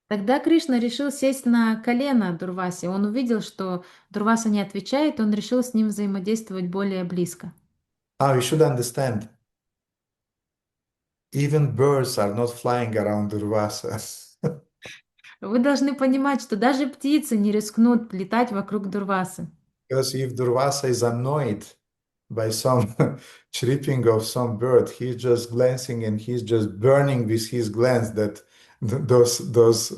Тогда Кришна решил сесть на колено Дурвасе. Он увидел, что Дурваса не отвечает, он решил с ним взаимодействовать более близко. Now you should understand, even birds are not flying around Durvasa. Вы должны понимать, что даже птицы не рискнут летать вокруг Дурвасы. Because if Durvasa is annoyed by some chirping of some bird, he's just glancing and he's just burning with his glance that those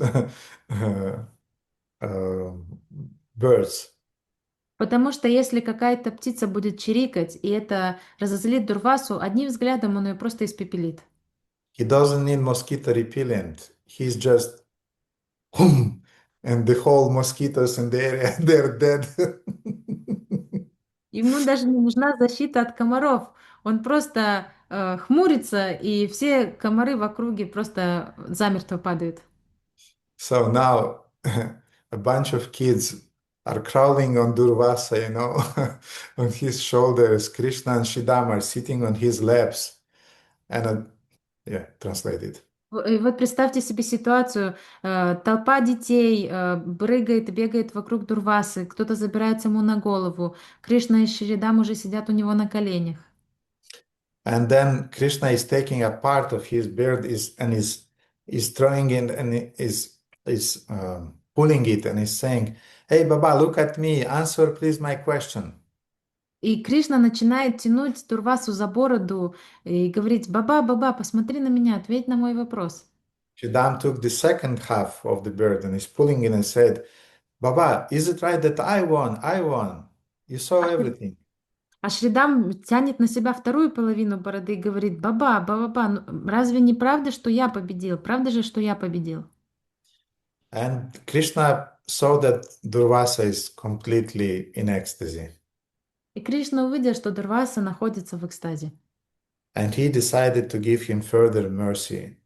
uh, birds. Потому что если какая-то птица будет чирикать, и это разозлит Дурвасу, одним взглядом он ее просто испепелит. He doesn't need mosquito repellent. He's just boom, and the whole mosquitoes in the area, they're dead. Ему даже не нужна защита от комаров. Он просто хмурится, и все комары в округе просто замертво падают. So now a bunch of kids are crawling on Durvasa, on his shoulders. Krishna and Shidam are sitting on his laps. And yeah, translated. И вот представьте себе ситуацию. Толпа детей прыгает и бегает вокруг Дурвасы. Кто-то забирается ему на голову. Кришна и Шридам уже сидят у него на коленях. And then Krishna is taking a part of his beard is throwing it and is pulling it and is saying, "Hey, Baba, look at me. Answer, please, my question." И Кришна начинает тянуть Дурвасу за бороду и говорить: «Баба, баба, посмотри на меня, ответь на мой вопрос». Shidam took the second half of the beard and is pulling it and said, "Baba, is it right that I won? I won. You saw everything." А Шридам тянет на себя вторую половину бороды и говорит: «Баба, баба, ну, разве не правда, что я победил? Правда же, что я победил?» And Krishna saw that Durvasa is completely in ecstasy. И Кришна увидел, что Дурваса находится в экстазе. And he decided to give him further mercy,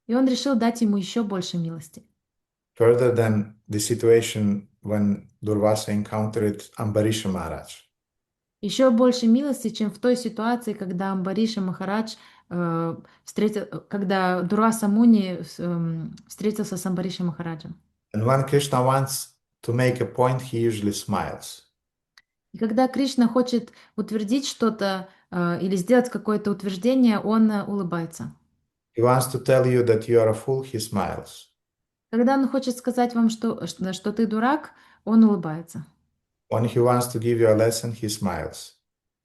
И он решил дать ему еще больше милости. further than the situation when Durvasa encountered Ambarisha Maharaj. Еще больше милости, чем в той ситуации, когда Амбариша Махарадж когда Дурваса Муни встретился с Амбариша Махараджем. And when Krishna wants to make a point, he usually smiles. И когда Кришна хочет утвердить что-то или сделать какое-то утверждение, он улыбается. He wants to tell you that you are a fool, he smiles. Когда он хочет сказать вам, что ты дурак, он улыбается. When he wants to give you a lesson, he smiles.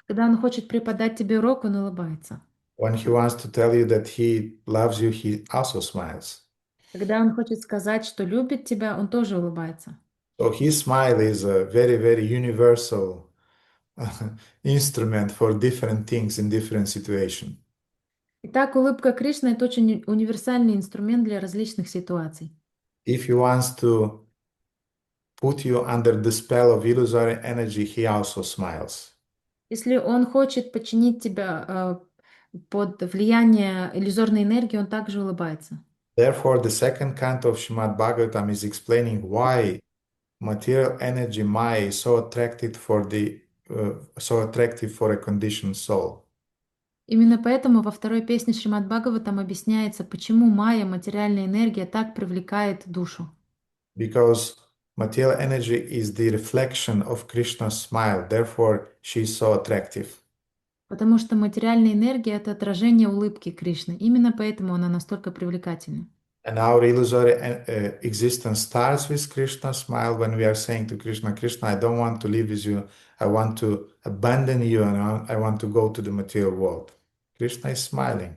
Когда он хочет преподать тебе урок, он улыбается. When he wants to tell you that he loves you, he also smiles. Когда он хочет сказать, что любит тебя, он тоже улыбается. So his smile is a very, very universal instrument for different things in different situations. Итак, улыбка Кришны — это очень универсальный инструмент для различных ситуаций. If he wants to put you under the spell of illusory energy, he also smiles. Если он хочет подчинить тебя под влияние иллюзорной энергии, он также улыбается. Therefore, the second canto of Srimad Bhagavatam is explaining why material energy Maya is so attractive for a conditioned soul. Именно поэтому во второй песне Шримад Бхагаватам объясняется, почему майя, материальная энергия, так привлекает душу. Because material energy is the reflection of Krishna's smile, therefore she is so attractive. Потому что материальная энергия — это отражение улыбки Кришны. Именно поэтому она настолько привлекательна. And our illusory existence starts with Krishna's smile when we are saying to Krishna, Krishna, I don't want to live with you. I want to abandon you and I want to go to the material world. Krishna is smiling.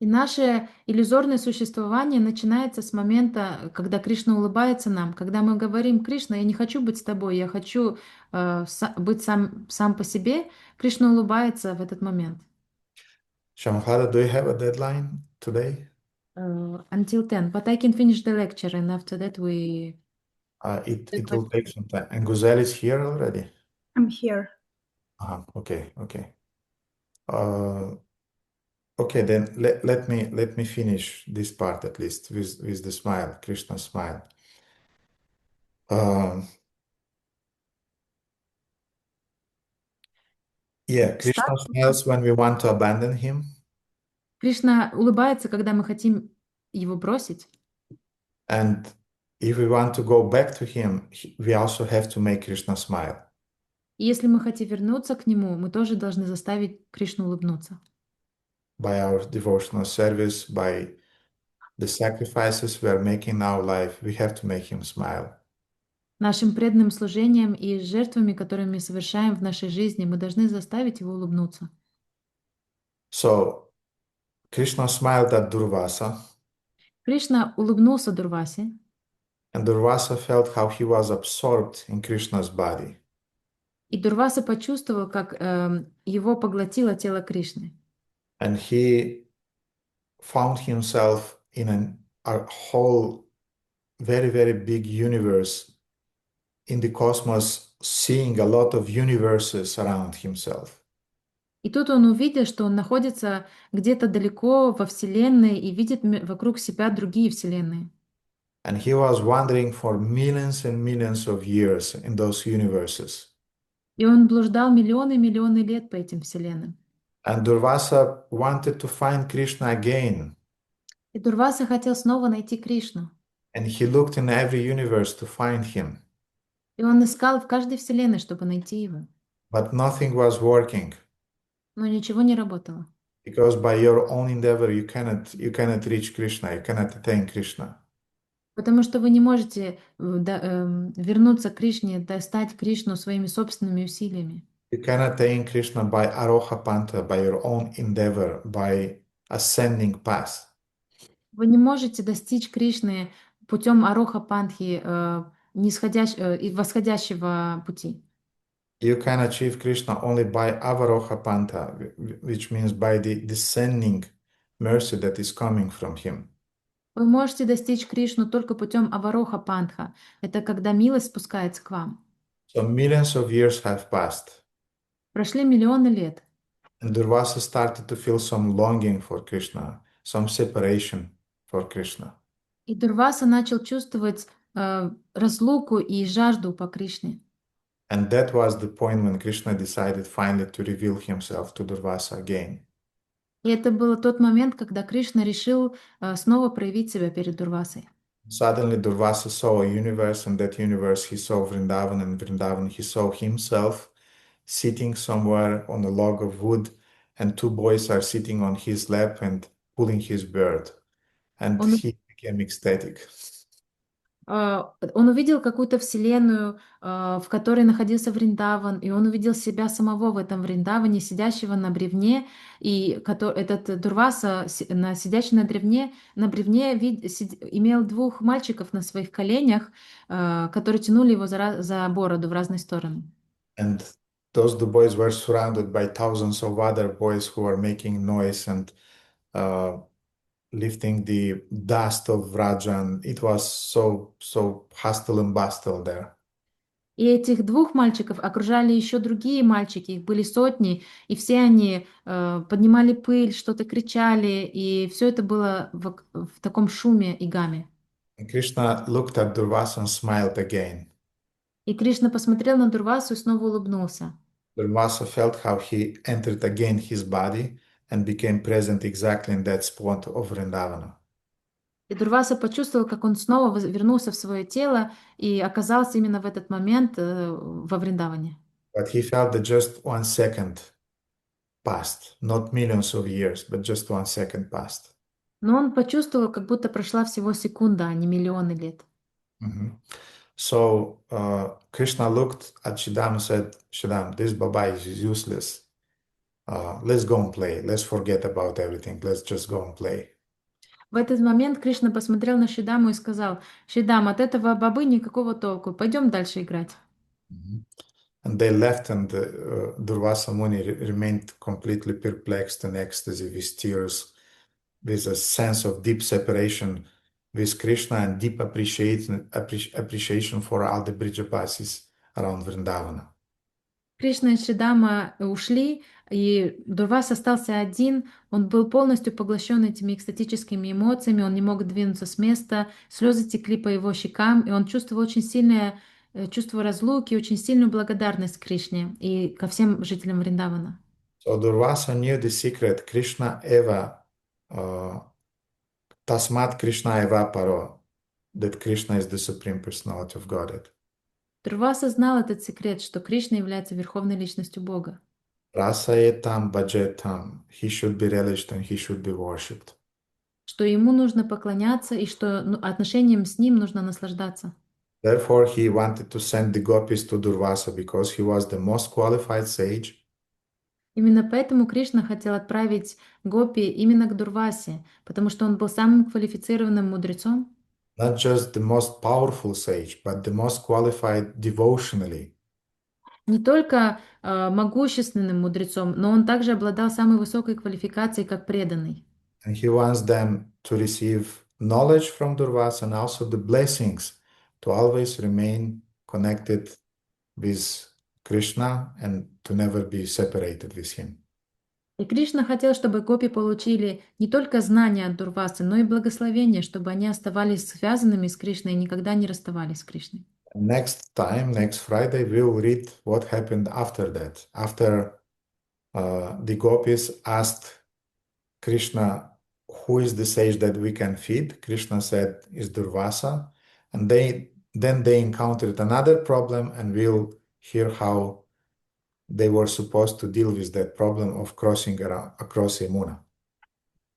И наше иллюзорное существование начинается с момента, когда Кришна улыбается нам, когда мы говорим: «Кришна, я не хочу быть с тобой, я хочу быть сам по себе». Кришна улыбается в этот момент. Shamhara, do you have a deadline today? Until 10, but I can finish the lecture and after that we... It will take some time. And Guzel is here already? I'm here. Okay. Okay, then let me finish this part at least with the smile, Krishna's smile. Krishna smiles when we want to abandon him. Кришна улыбается, когда мы хотим его бросить. And if we want to go back to him, we also have to make Krishna smile. И если мы хотим вернуться к нему, мы тоже должны заставить Кришну улыбнуться. By our devotional service, by the sacrifices we are making in our life, we have to make him smile. Нашим преданным служением и жертвами, которые мы совершаем в нашей жизни, мы должны заставить его улыбнуться. So, Krishna smiled at Durvasa. Кришна улыбнулся Дурвасе, and Durvasa felt how he was absorbed in Krishna's body. и Дурваса почувствовал, как его поглотило тело Кришны. And he found himself in a whole very, very big universe in the cosmos, seeing a lot of universes around himself. И тут он увидел, что он находится где-то далеко во Вселенной и видит вокруг себя другие Вселенные. And he was wandering for millions and millions of years in those universes. И он блуждал миллионы и миллионы лет по этим Вселенным. And Durvasa wanted to find Krishna again. И Дурваса хотел снова найти Кришну. And he looked in every universe to find him. И он искал в каждой Вселенной, чтобы найти его. But nothing was working. Но ничего не работало. Because by your own endeavor you cannot reach Krishna, you cannot attain Krishna. Потому что вы не можете вернуться к Кришне, достать Кришну своими собственными усилиями. You cannot attain Krishna by aroha panta, by your own endeavor, by ascending path. Вы не можете достичь Кришны путем ароха пантхи, восходящего пути. You can achieve Krishna only by avaroha panta, which means by the descending mercy that is coming from him. Вы можете достичь Кришну только путем авароха пантха. Это когда милость спускается к вам. So millions of years have passed. Прошли миллионы лет. And Durvasa started to feel some longing for Krishna, some separation for Krishna. И Дурваса начал чувствовать разлуку и жажду по Кришне. And that was the point when Krishna decided finally to reveal himself to Durvasa again. И это был тот момент, когда Кришна решил снова проявить себя перед Дурвасой. Suddenly Durvasa saw a universe, and that universe he saw Vrindavan, and Vrindavan he saw himself sitting somewhere on a log of wood, and two boys are sitting on his lap and pulling his beard. And he became ecstatic. Он увидел какую-то вселенную, в которой находился Вриндаван, и он увидел себя самого в этом Вриндаване, сидящего на бревне, и этот Дурваса, сидящий на бревне имел двух мальчиков на своих коленях, которые тянули его за бороду в разные стороны. And those two boys were surrounded by thousands of other boys who were making noise and lifting the dust of Vrajan. It was so hustle and bustle there. И этих двух мальчиков окружали еще другие мальчики, их были сотни, и все они поднимали пыль, что-то кричали, и все это было в таком шуме и гамме. And Krishna looked at Durvasa and smiled again. И Кришна посмотрел на Дурвасу и снова улыбнулся. Durvasa felt how he entered again his body and became present exactly in that spot of Vrindavana. И Дурваса почувствовал, как он снова вернулся в свое тело и оказался именно в этот момент во Вриндаване. But he felt that just 1 second passed, not millions of years, but just 1 second passed. Но он почувствовал, как будто прошла всего секунда, а не миллионы лет. So Krishna looked at Shidam and said, Shidam, this Baba is useless. Let's go and play. Let's forget about everything. Let's just go and play. В этот момент Кришна посмотрел на Шидаму и сказал: «Шидам, от этого бабы никакого толку. Пойдем дальше играть». And they left, and Durvasa Muni remained completely perplexed in ecstasy, with tears, with a sense of deep separation with Krishna and deep appreciation for all the Brijapasis around Vrindavana. Кришна и Шидама ушли, и Дурваса остался один. Он был полностью поглощен этими экстатическими эмоциями, он не мог двинуться с места, слезы текли по его щекам, и он чувствовал очень сильное чувство разлуки, очень сильную благодарность Кришне и ко всем жителям Вриндавана. So Durvasa knew the secret, Krishna eva, tasmat Krishna eva paro, that Krishna is the Supreme Personality of Godhead. Дурваса знал этот секрет, что Кришна является Верховной Личностью Бога. Rasayetam bhajetam, he should be relished and he should be worshipped. Что ему нужно поклоняться и что отношением с ним нужно наслаждаться. Therefore, he wanted to send the Gopīs to Durvasa because he was the most qualified sage. Именно поэтому Кришна хотел отправить Гопи именно к Дурвасе, потому что он был самым квалифицированным мудрецом, not just the most powerful sage, but the most qualified devotionally. не только могущественным мудрецом, но он также обладал самой высокой квалификацией как преданный. And he wants them to receive knowledge from Durvasa and also the blessings to always remain connected with Krishna and to never be separated with him. И Кришна хотел, чтобы гопи получили не только знания от Дурвасы, но и благословение, чтобы они оставались связанными с Кришной и никогда не расставались с Кришной. Next time, next Friday, we'll read what happened after that. After the Gopis asked Krishna, who is the sage that we can feed? Krishna said, is Durvasa. And then they encountered another problem, and we'll hear how they were supposed to deal with that problem of crossing across Yamuna.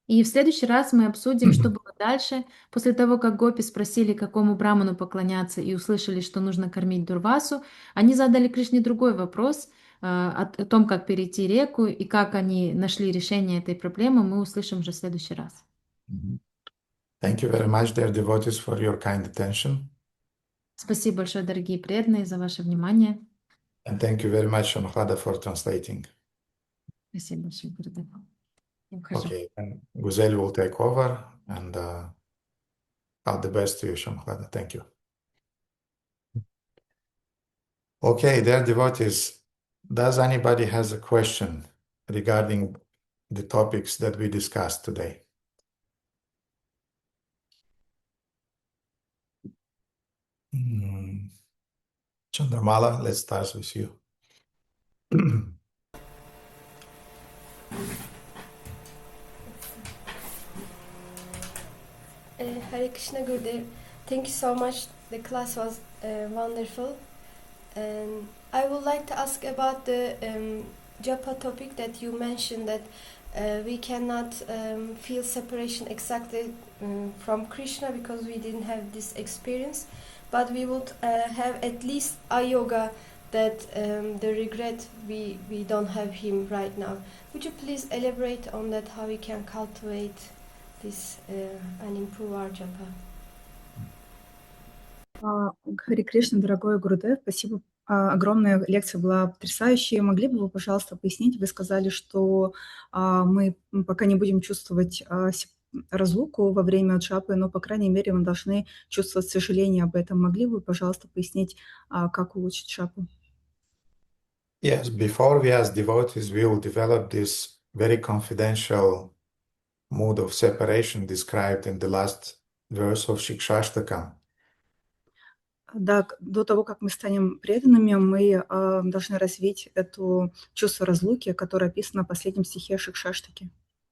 И в следующий раз мы обсудим, что было дальше, после того, как гопи спросили, какому браману поклоняться, и услышали, что нужно кормить Дурвасу, они задали Кришне другой вопрос о том, как перейти реку, и как они нашли решение этой проблемы, мы услышим уже в следующий раз. Thank you very much, dear devotees, for your kind attention. Спасибо большое, дорогие преданные, за ваше внимание. And thank you very much, Shamhlada, for translating. Спасибо большое, Гурудев. Я ухожу. Okay, and Guzel will take over, and all the best to you, Shamhlada. Thank you. Okay, dear devotees, does anybody has a question regarding the topics that we discussed today? Chandramala, let's start with you. Hare Krishna Gurudev, thank you so much. The class was wonderful. And I would like to ask about the japa topic that you mentioned, that we cannot feel separation exactly from Krishna because we didn't have this experience, but we would have at least a yoga that the regret we don't have him right now. Would you please elaborate on that, how we can cultivate this and improve our japa? Харе Кришна, дорогой Гурудев, спасибо огромная, лекция была потрясающая. Могли бы вы, пожалуйста, пояснить? Вы сказали, что мы пока не будем чувствовать разлуку во время джапы, но, по крайней мере, мы должны чувствовать сожаление об этом. Могли бы вы, пожалуйста, пояснить, как улучшить джапу? Yes, before we as devotees will develop this very confidential mood of separation described in the last verse of Shikshashtakam. Да, до того, как мы станем преданными, мы должны развить это чувство разлуки, которое описано в последнем стихе Шикшаштаки.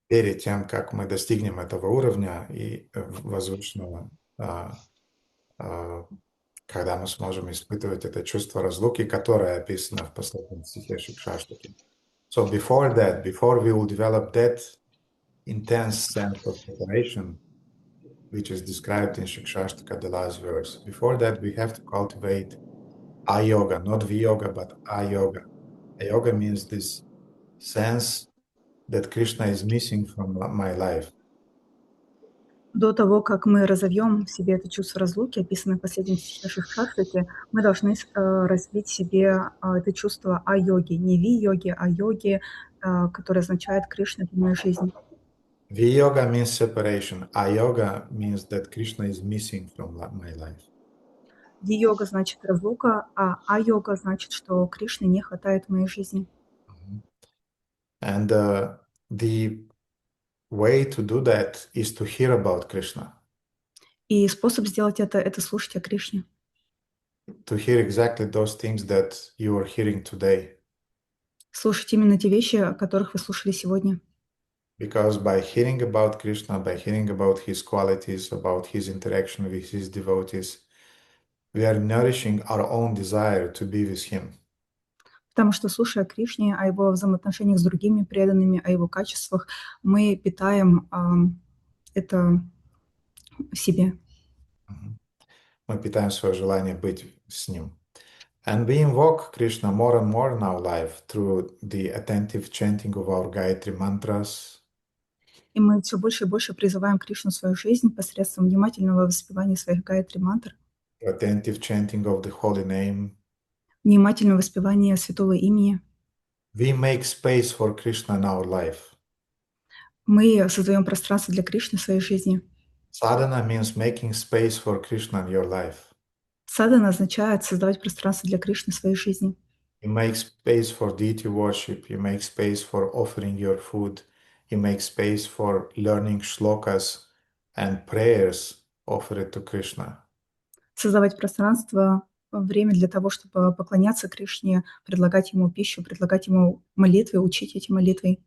Перед тем, как мы достигнем этого уровня и возвышенного, когда мы сможем испытывать это чувство разлуки, которое описано в последнем стихе Шикшаштаки. So before that, before we will develop that intense sense of separation, which is described in Shikshashtaka, the last verse. Before that, we have to cultivate A-yoga, not V-yoga, but A-yoga. A-yoga means this sense that Krishna is missing from my life. До того, как мы разовьем в себе это чувство разлуки, описанное в последнем стихе Шикшаштаки, мы должны развить в себе это чувство А-йоги, не Ви-йоги, а йоги, которое означает Кришна в моей жизни. V-yoga means separation. A-yoga means that Krishna is missing from my life. Ви-йога значит разлука, а А-йога значит, что Кришны не хватает в моей жизни. And the way to do that is to hear about Krishna. И способ сделать это слушать о Кришне. To hear exactly those things that you are hearing today. Слушать именно те вещи, о которых вы слушали сегодня. Because by hearing about Krishna, by hearing about his qualities, about his interaction with his devotees, we are nourishing our own desire to be with him. Потому что, слушая о Кришне, о его взаимоотношениях с другими преданными, о его качествах, мы питаем это в себе. Мы питаем свое желание быть с ним. And we invoke Krishna more and more in our life through the attentive chanting of our Gayatri mantras, И мы все больше и больше призываем Кришну в свою жизнь посредством внимательного воспевания своих гайатри мантр, attentive chanting of the holy name. внимательного воспевания святого имени. We make space for Krishna in our life. Мы создаем пространство для Кришны в своей жизни. Sadhana means making space for Krishna in your life. Садхана означает создавать пространство для Кришны в своей жизни. You make space for deity worship, you make space for offering your food, you make space for learning shlokas and prayers offered to Krishna. Создавать пространство, время для того, чтобы поклоняться Кришне, предлагать Ему пищу, предлагать Ему молитвы, учить эти молитвы.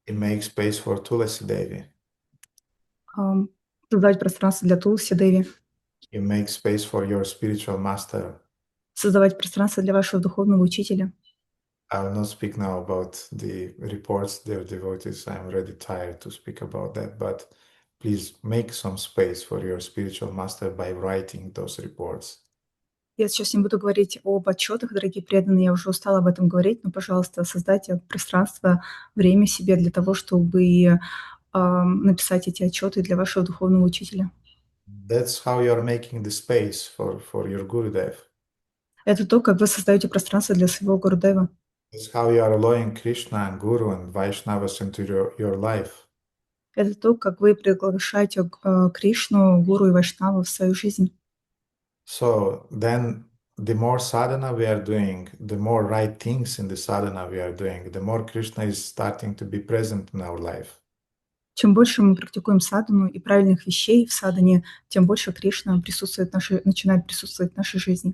You make space for Tulasi Devi. Создавать пространство для Тулси Деви. You make space for your spiritual master. Создавать пространство для вашего духовного учителя. I will not speak now about the reports, dear devotees. I'm already tired to speak about that, but please make some space for your spiritual master by writing those reports. Я сейчас не буду говорить об отчетах, дорогие преданные, я уже устала об этом говорить, но, пожалуйста, создайте пространство, время себе для того, чтобы написать эти отчеты для вашего духовного учителя. That's how you are making the space for your Gurudev. Это то, как вы создаете пространство для своего Гурудева. That's how you are allowing Krishna and Guru and Vaishnavas into your life. Это то, как вы приглашаете Кришну, Гуру и Вайшнаву в свою жизнь. So then the more sadhana we are doing, the more right things in the sadhana we are doing, the more Krishna is starting to be present in our life. Чем больше мы практикуем садхану и правильных вещей в садхане, тем больше Кришна начинает присутствовать в нашей жизни.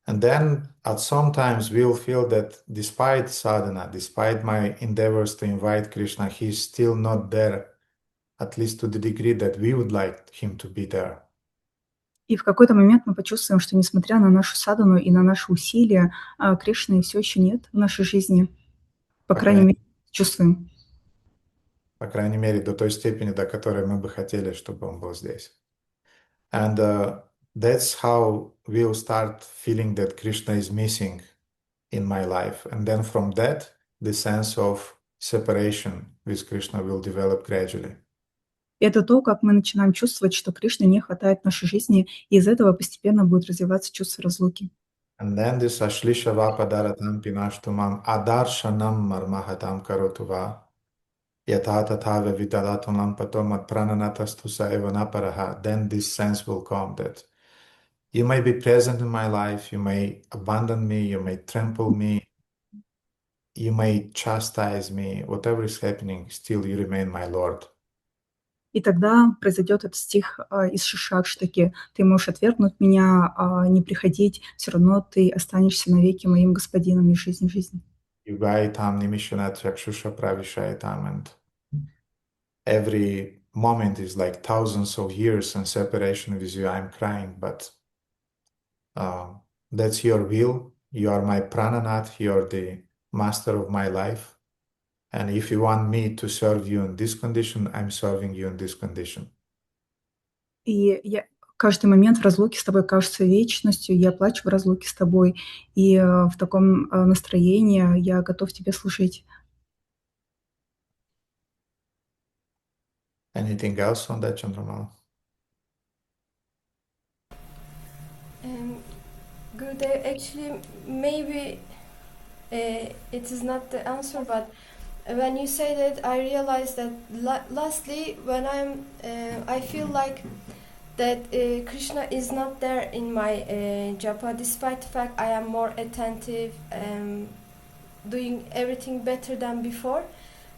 And then at some times we'll feel that despite sadhana, despite my endeavors to invite Krishna, he's still not there, at least to the degree that we would like him to be there. И в какой-то момент мы почувствуем, что несмотря на нашу садхану и на наши усилия, Кришны все еще нет в нашей жизни. По крайней мере, чувствуем. По крайней мере, до той степени, до которой мы бы хотели, чтобы он был здесь. And that's how we'll start feeling that Krishna is missing in my life. And then from that, the sense of separation with Krishna will develop gradually. Это то, как мы начинаем чувствовать, что Кришны не хватает в нашей жизни, и из этого постепенно будет развиваться чувство разлуки. And then this ashlisha vapadaratam pinashtumam adarshanam marmahatam karotuva yatha tatha vidalatum lampatom prananatastusa evanaparaha. Then this sense will come that you may be present in my life, you may abandon me, you may trample me, you may chastise me, whatever is happening, still you remain my Lord. И тогда произойдет этот стих из Шишакштаки. Ты можешь отвергнуть меня, не приходить, все равно ты останешься навеки моим господином из жизни в жизнь. And every moment is like thousands of years in separation with you. I'm crying, but that's your will. You are my prananath, you are the master of my life. And if you want me to serve you in this condition, I'm serving you in this condition. И каждый момент в разлуке с тобой кажется вечностью, я плачу в разлуке с тобой, и в таком настроении я готов тебе служить. Anything else on that, Chandramala? Gurudev, actually, maybe it is not the answer, but when you say that, I realized that lastly, when I feel like that Krishna is not there in my japa, despite the fact I am more attentive, doing everything better than before,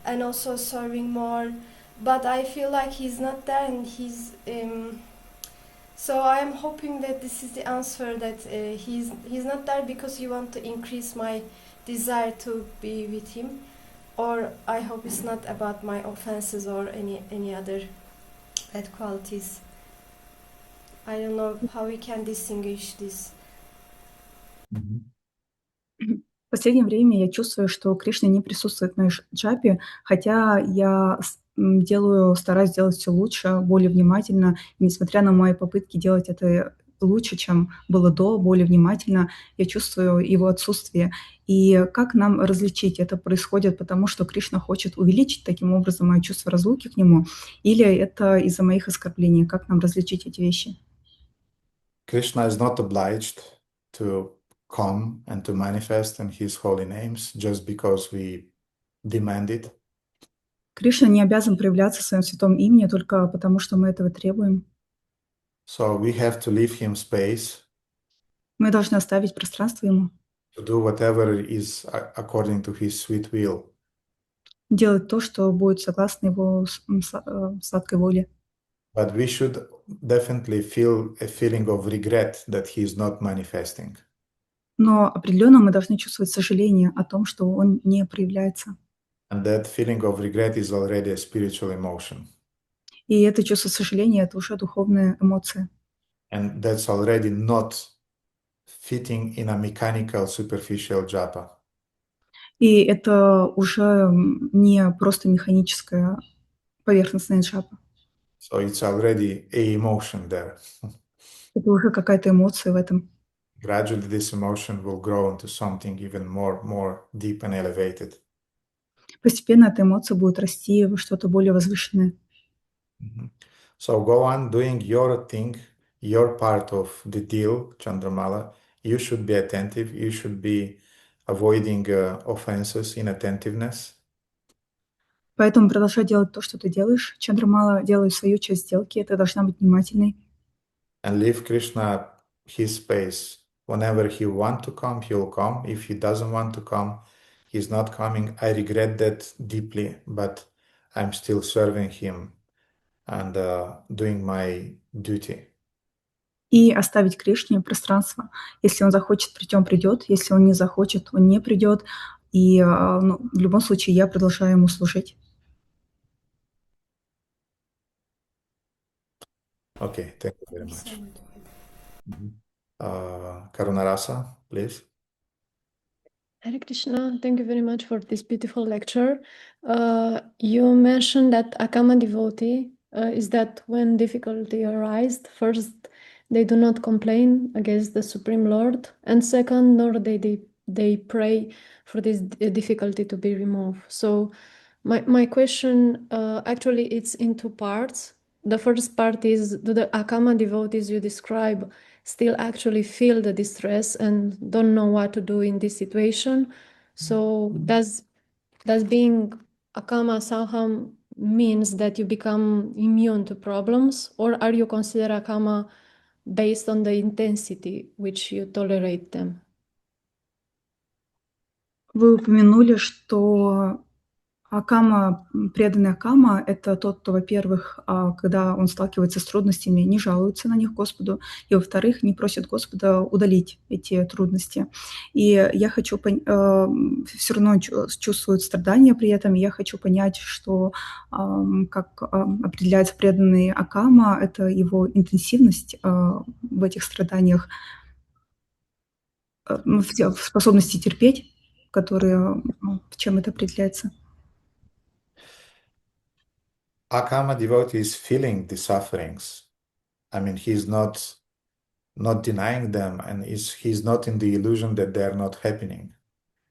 and also serving more. But I feel like he's not there, and he's. So I am hoping that this is the answer, that he's not there because you want to increase my desire to be with him. Or I hope it's not about my offenses or any other bad qualities. I don't know how we can distinguish this. В последнее время я чувствую, что Кришна не присутствует в моей джапе, хотя я стараюсь делать все лучше, более внимательно, и несмотря на мои попытки делать это лучше, чем было до, более внимательно, я чувствую его отсутствие. И как нам различить? Это происходит потому, что Кришна хочет увеличить таким образом мое чувство разлуки к нему, или это из-за моих оскорблений? Как нам различить эти вещи? Krishna is not obliged to come and to manifest in his holy names just because we demand it. Кришна не обязан проявляться в своем святом имени только потому, что мы этого требуем. So we have to leave him space Мы должны оставить пространство ему, to do whatever is according to his sweet will. делать то, что будет согласно его сладкой воле. But we should definitely feel a feeling of regret that he is not manifesting. Но определенно мы должны чувствовать сожаление о том, что он не проявляется. And that feeling of regret is already a spiritual emotion. И это чувство сожаления – это уже духовная эмоция. And that's already not fitting in a mechanical, superficial japa. И это уже не просто механическая поверхностная джапа. So it's already a emotion there. Это уже какая-то эмоция в этом. Gradually, this emotion will grow into something even more deep and elevated. Постепенно эта эмоция будет расти во что-то более возвышенное. So go on doing your thing, your part of the deal, Chandramala. You should be attentive. You should be avoiding offenses, inattentiveness. Поэтому продолжай делать то, что ты делаешь. Чандрамала, делай свою часть сделки. Ты должна быть внимательной. And leave Krishna his space. Whenever he want to come, he will come. If he doesn't want to come, he's not coming. I regret that deeply, but I'm still serving him and doing my duty. И оставить Кришне пространство. Если он захочет прийти, он придет. Если он не захочет, он не придет. И в любом случае я продолжаю ему служить. Okay, thank you very much. Karunarasa, please. Hare Krishna, thank you very much for this beautiful lecture. You mentioned that Akāma devotee is that when difficulty arises, first they do not complain against the Supreme Lord, and second, nor they pray for this difficulty to be removed. So my question, actually it's in two parts. The first part is, do the Akāma devotees you describe still actually feel the distress and don't know what to do in this situation? So does being Akāma somehow means that you become immune to problems, or are you considered Akāma based on the intensity which you tolerate them? Вы упомянули, что Акāma, преданный Акāma – это тот, кто, во-первых, когда он сталкивается с трудностями, не жалуется на них Господу, и, во-вторых, не просит Господа удалить эти трудности. И я хочу все равно чувствует страдания при этом, и я хочу понять, что как определяется преданный Акāma, это его интенсивность в этих страданиях, в способности терпеть, в чем это определяется. Akāma devotee is feeling the sufferings. I mean, he's not denying them, and he's not in the illusion that they're not happening.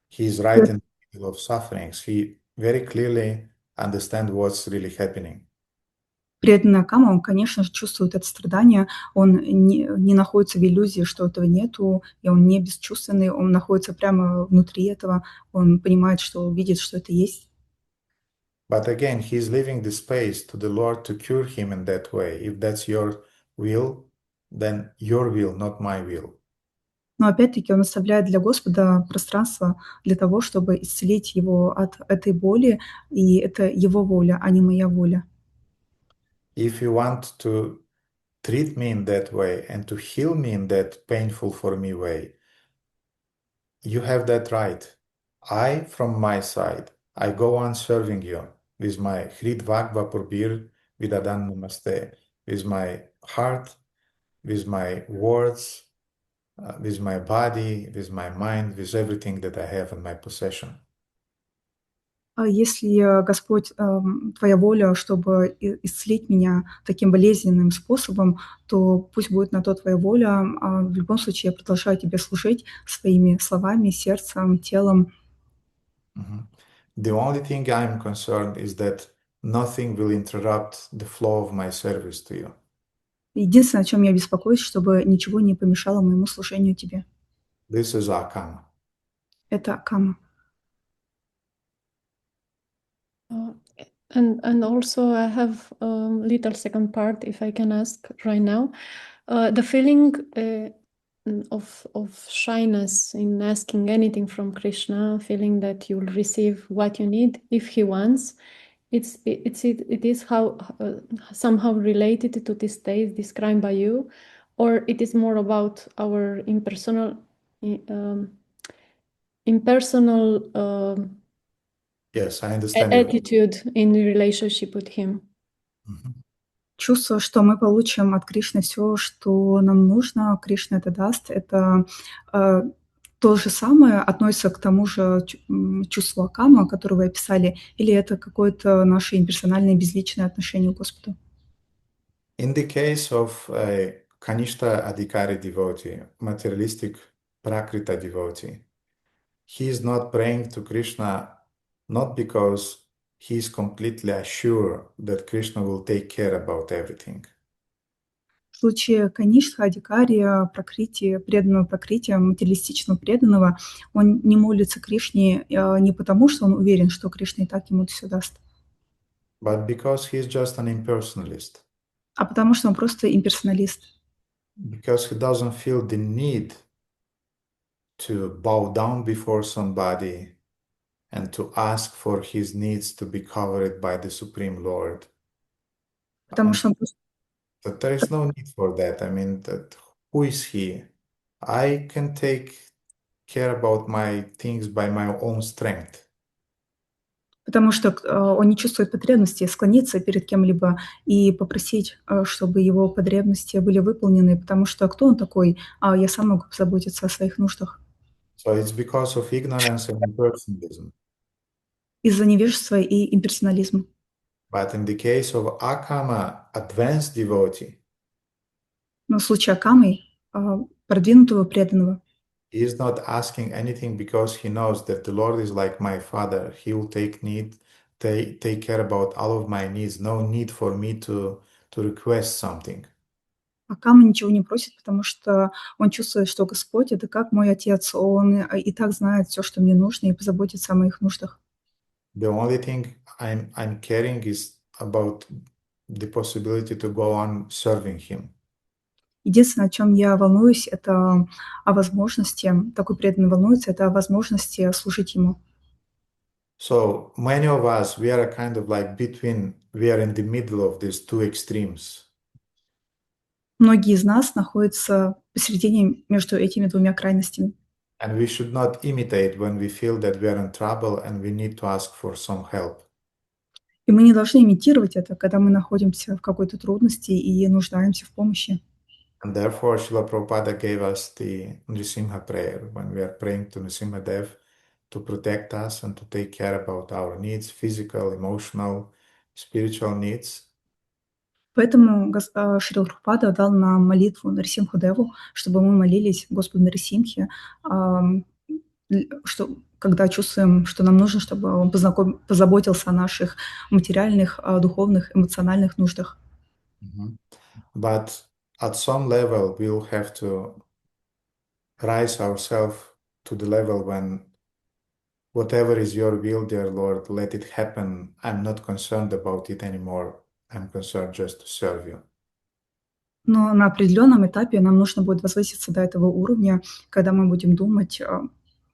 He's right in the middle of sufferings. He very clearly understands what's really happening. Преданный Акāma, он, конечно же, чувствует это страдание, он не находится в иллюзии, что этого нету, и он не бесчувственный, он находится прямо внутри этого, он понимает, что видит, что это есть. But again, he's leaving the space to the Lord to cure him in that way. If that's your will, then your will, not my will. Но опять-таки он оставляет для Господа пространство для того, чтобы исцелить его от этой боли, и это его воля, а не моя воля. If you want to treat me in that way and to heal me in that painful for me way, you have that right. I, from my side, I go on serving you with my Hrid Vagva Purbir Vidadan Namaste, with my heart, with my words, with my body, with my mind, with everything that I have in my possession. Если, Господь, Твоя воля, чтобы исцелить меня таким болезненным способом, то пусть будет на то Твоя воля. В любом случае, я продолжаю Тебе служить своими словами, сердцем, телом. The only thing I'm concerned is that nothing will interrupt the flow of my service to you. Единственное, о чем я беспокоюсь, чтобы ничего не помешало моему служению Тебе. This is Akāma. Это Акама. And also I have a little second part, if I can ask right now. The feeling of shyness in asking anything from Krishna, feeling that you'll receive what you need if he wants, it is how somehow related to this state described by you, or it is more about our impersonal Yes, I understand you. attitude in relationship with him. Чувство, что мы получим от Кришны все, что нам нужно, Кришна это даст, это то же самое относится к тому же чувству Акама, которое вы описали, или это какое-то наше имперсональное безличное отношение к Господу? In the case of a Kanishta Adhikari devotee, materialistic Prakrita devotee, he is not praying to Krishna not because he is completely assured that Krishna will take care about everything. В случае Каништха, Адикария, Пракрити, преданного Пракрити, материалистичного преданного, он не молится Кришне не потому, что он уверен, что Кришна и так ему это все даст, But because he is just an impersonalist. а потому что он просто имперсоналист. Because he doesn't feel the need to bow down before somebody and to ask for his needs to be covered by the Supreme Lord. Потому что он просто... But there is no need for that. I mean, who is he? I can take care about my things by my own strength. Потому что он не чувствует потребности склониться перед кем-либо и попросить, чтобы его потребности были выполнены, потому что кто он такой? Я сам могу позаботиться о своих нуждах. So it's because of ignorance and impersonalism. Из-за невежества и имперсонализма. But in the case of Akāma, advanced devotee, но в случае Акамы, продвинутого преданного, he is not asking anything because he knows that the Lord is like my father. He will take care about all of my needs. No need for me to request something. Акама ничего не просит, потому что он чувствует, что Господь — это как мой отец. Он и так знает все, что мне нужно, и позаботится о моих нуждах. The only thing I'm caring is about the possibility to go on serving him. Единственное, о чем я волнуюсь, это о возможности, такой преданный волнуется, это о возможности служить ему. So many of us, we are kind of like we are in the middle of these two extremes. Многие из нас находятся посередине между этими двумя крайностями. And we should not imitate when we feel that we are in trouble and we need to ask for some help. И мы не должны имитировать это, когда мы находимся в какой-то трудности и нуждаемся в помощи. And therefore, Srila Prabhupada gave us the Nrisimha prayer when we are praying to Nrisimha Dev to protect us and to take care about our needs, physical, emotional, spiritual needs. Поэтому Шрила Прабхупада дал нам молитву Нарисимху Деву, чтобы мы молились Господу Нарисимхе, что, когда чувствуем, что нам нужно, чтобы Он позаботился о наших материальных, духовных, эмоциональных нуждах. But at some level, we'll have to rise ourselves to the level when whatever is your will, dear Lord, let it happen. I'm not concerned about it anymore. I'm concerned just to serve you. Но на определенном этапе нам нужно будет возвыситься до этого уровня, когда мы будем думать,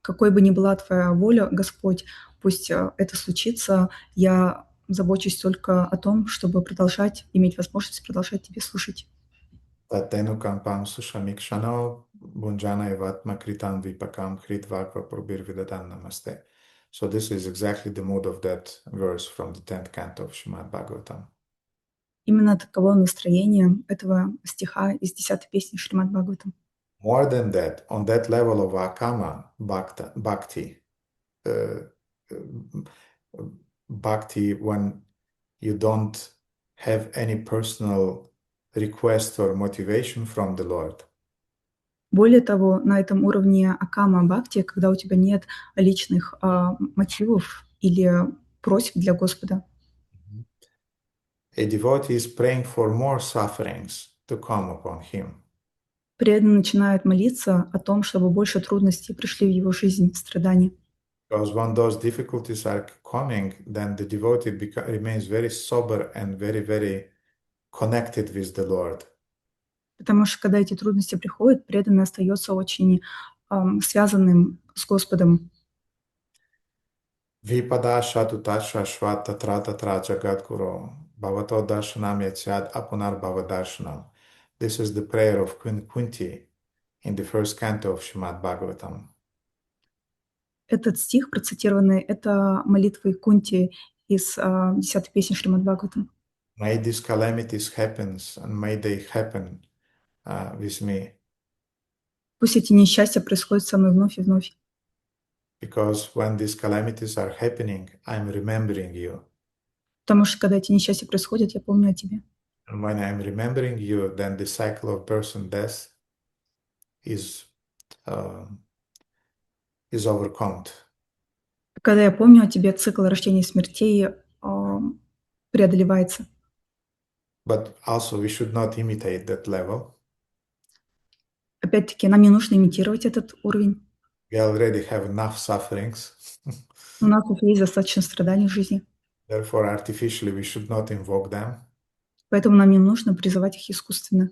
какой бы ни была Твоя воля, Господь, пусть это случится, я забочусь только о том, чтобы иметь возможность продолжать Тебе служить. Татену кампам сушамикшано бунджана иватма критам випакам хритваква пробирвидадан намасте. So this is exactly the mood of that verse from the 10th canto of Śrīmad Bhagavatam. Именно таково настроение этого стиха из 10-й песни Шримад Бхагаватам. More than that, on that level of Akāma Bhakti, bhakti when you don't have any personal request or motivation from the Lord. Более того, на этом уровне Акама Бхакти, когда у тебя нет личных мотивов или просьб для Господа, A devotee is praying for more sufferings to come upon him. преданный начинает молиться о том, чтобы больше трудностей пришли в его жизнь, страдания. Because when those difficulties are coming, then the devotee remains very sober and very, very connected with the Lord. Потому что когда эти трудности приходят, преданный остается очень связанным с Господом. Vipada shatu tasha shvata trata traja gadguru bhavato darshanam yatyad apunar bhavadarshanam. This is the prayer of Queen Kunti in the first canto of Srimad Bhagavatam. Этот стих, процитированный, это молитвы Кунти из 10-й песни Шримад Бхагаватам. May these calamities happen and may they happen with me. Пусть эти несчастья происходят со мной вновь и вновь. Because when these calamities are happening, I'm remembering you. Потому что когда эти несчастья происходят, я помню о тебе. And when I'm remembering you, then the cycle of birth and death is overcome. Когда я помню о тебе, цикл рождения и смертей преодолевается. But also we should not imitate that level. Опять-таки, нам не нужно имитировать этот уровень. We already have enough sufferings. У нас уже есть достаточно страданий в жизни. Therefore, artificially, we should not invoke them. Поэтому нам не нужно призывать их искусственно.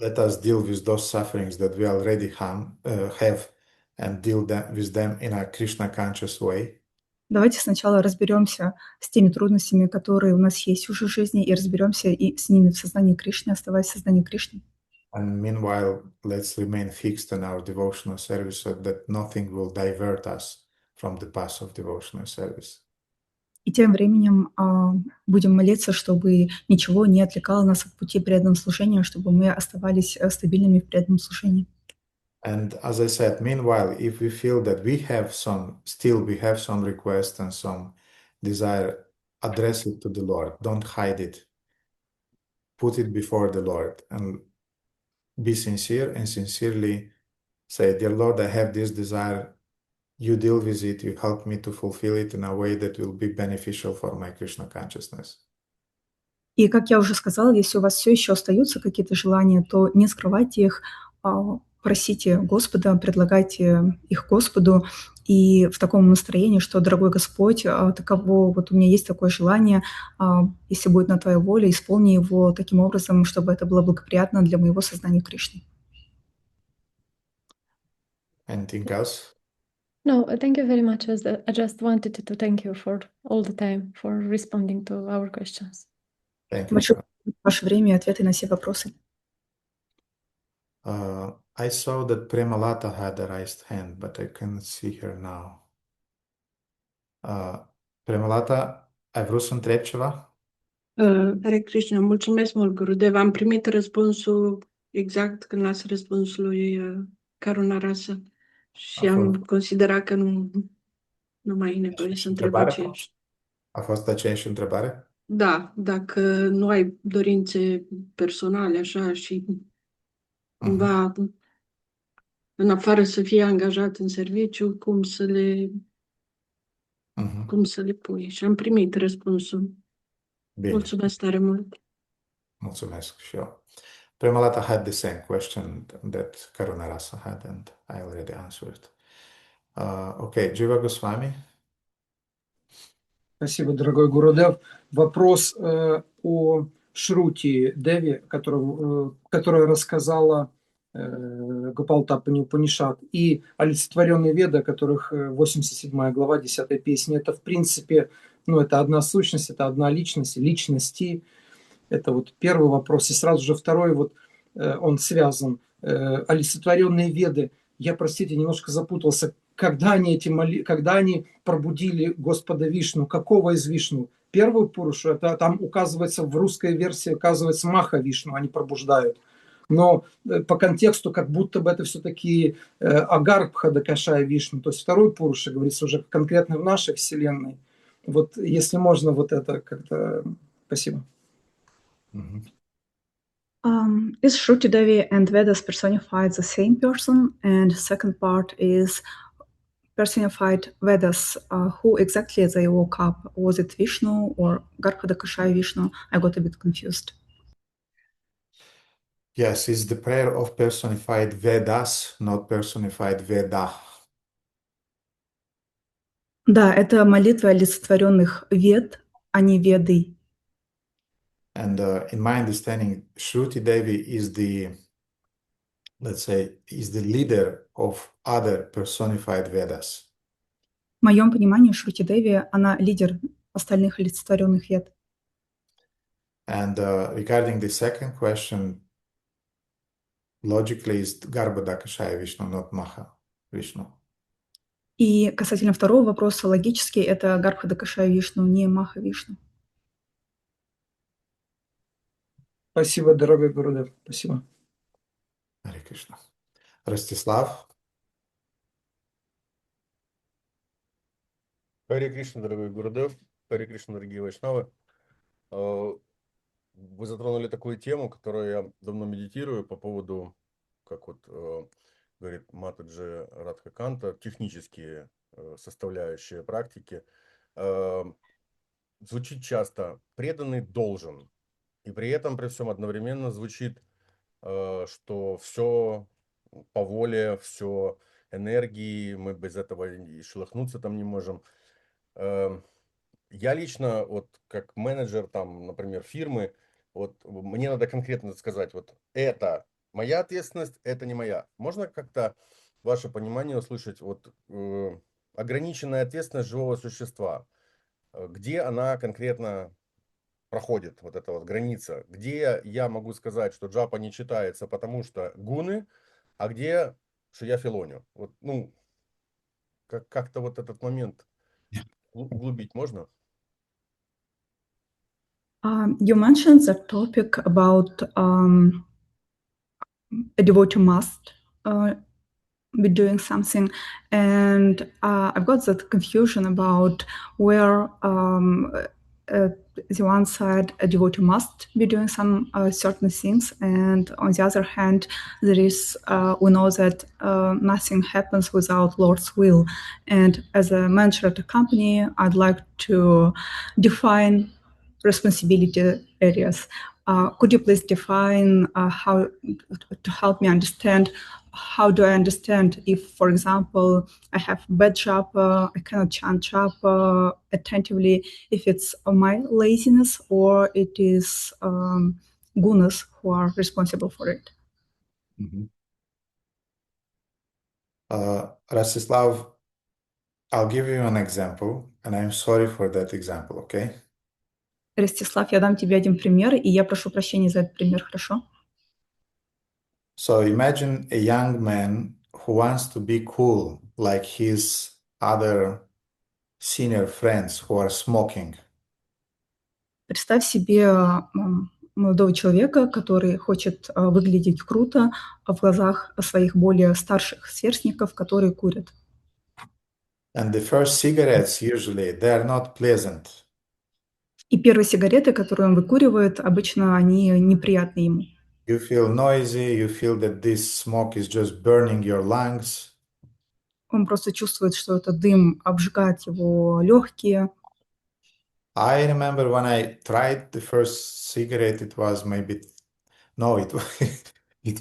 Let us deal with those sufferings that we already have and deal with them in a Krishna conscious way. Давайте сначала разберемся с теми трудностями, которые у нас есть уже в жизни, и разберемся и с ними в сознании Кришны, оставаясь в сознании Кришны. And meanwhile, let's remain fixed in our devotional service so that nothing will divert us from the path of devotional service. И тем временем будем молиться, чтобы ничего не отвлекало нас от пути преданного служения, чтобы мы оставались стабильными в преданном служении. And as I said, meanwhile, if we feel that we have some request and some desire, address it to the Lord. Don't hide it. Put it before the Lord and be sincere and sincerely say, Dear Lord, I have this desire. You deal with it. You help me to fulfill it in a way that will be beneficial for my Krishna consciousness. И, как я уже сказала, если у вас все еще остаются какие-то желания, то не скрывайте их, просите Господа, предлагайте их Господу, и в таком настроении, что, дорогой Господь, таково, вот у меня есть такое желание, если будет на Твоя воля, исполни его таким образом, чтобы это было благоприятно для моего сознания Кришны. Anything else? No, thank you very much. I just wanted to thank you for all the time for responding to our questions. Thank you. Большое ваше время и ответы на все вопросы. I saw that Premalata had a raised hand, but I cannot see her now. Premalata, ai vrut să întrebi ceva? Hare Krishna, mulțumesc mult, Gurudev. Am primit răspunsul exact când ați răspuns lui Karunarasa și am considerat că nu mai e nevoie să întreb aceeași. A fost aceeași întrebare? Da, dacă nu ai dorințe personale așa și cumva în afară să fie angajat în serviciu, cum să le pui. Și am primit răspunsul. Bine. Mulțumesc tare mult. Mulțumesc și eu. Premalata had the same question that Karunarasa had, and I already answered. Okay, Jiva Goswami. Спасибо, дорогой Гурудев. Вопрос о Шрути Деви, которая рассказала Гопалтапани Упанишад, и олицетворенные Веды, которых 87 глава 10 песни. Это, в принципе, это одна сущность, это одна личность, личности. Это вот первый вопрос. И сразу же второй, он связан. Олицетворенные Веды. Я, простите, немножко запутался. Когда они пробудили Господа Вишну, какого из Вишну? Первую Пурушу, это там указывается в русской версии, указывается Маха Вишну, они пробуждают. Но по контексту как будто бы это все-таки Агарбха Дакашая Вишну. То есть второй Пуруша, говорится уже конкретно в нашей вселенной. Вот если можно, вот это как-то... Спасибо. Is Shruti Devi and Vedas personified the same person? And second part is personified Vedas. Who exactly they woke up? Was it Vishnu or Garbhadakashaya Vishnu? I got a bit confused. Yes, it's the prayer of personified Vedas, not personified Veda. Да, это молитва олицетворенных Вед, а не Веды. And in my understanding, Shruti Devi is the, let's say, is the leader of other personified Vedas. В моем понимании Шрути Деви, она лидер остальных олицетворенных Вед. And regarding the second question, logically is Garbhodakashaya Vishnu, not Maha Vishnu. И касательно второго вопроса, логически это Гарбхадакашая Вишну, не Маха Вишну. Спасибо, дорогой Гурудев. Спасибо. Харе Кришна. Ростислав. Харе Кришна, дорогой Гурудев. Харе Кришна, дорогие вайшнавы. Вы затронули такую тему, которую я давно медитирую по поводу, как вот говорит Матаджи Радхаканта, технические составляющие практики. Звучит часто «преданный должен», и при этом, при всем одновременно звучит, что все по воле, все энергии, мы без этого и шелохнуться там не можем. Я лично, вот как менеджер, там, например, фирмы, вот мне надо конкретно сказать, вот это моя ответственность, это не моя. Можно как-то ваше понимание услышать, вот ограниченная ответственность живого существа, где она конкретно проходит, вот эта вот граница, где я могу сказать, что джапа не читается, потому что гуны, а где, что я филоню. Вот, ну, как-то вот этот момент углубить можно? You mentioned the topic about a devotee must be doing something, and I've got that confusion about where the one side a devotee must be doing some certain things, and on the other hand there is we know that nothing happens without Lord's will, and as a manager at a company I'd like to define responsibility areas. Could you please define how to help me understand how do I understand if, for example, I have bad japa, I cannot chant japa attentively, if it's my laziness or it is gunas who are responsible for it? Rastislav, I'll give you an example, and I'm sorry for that example, okay? Ростислав, я дам тебе один пример, и я прошу прощения за этот пример, хорошо? So imagine a young man who wants to be cool, like his other senior friends who are smoking. Представь себе молодого человека, который хочет выглядеть круто в глазах своих более старших сверстников, которые курят. And the first cigarettes usually they are not pleasant. И первые сигареты, которые он выкуривает, обычно они неприятны ему. You feel noisy, you feel that this smoke is just burning your lungs. Он просто чувствует, что этот дым обжигает его легкие. I remember when I tried the first cigarette, it was maybe, no, it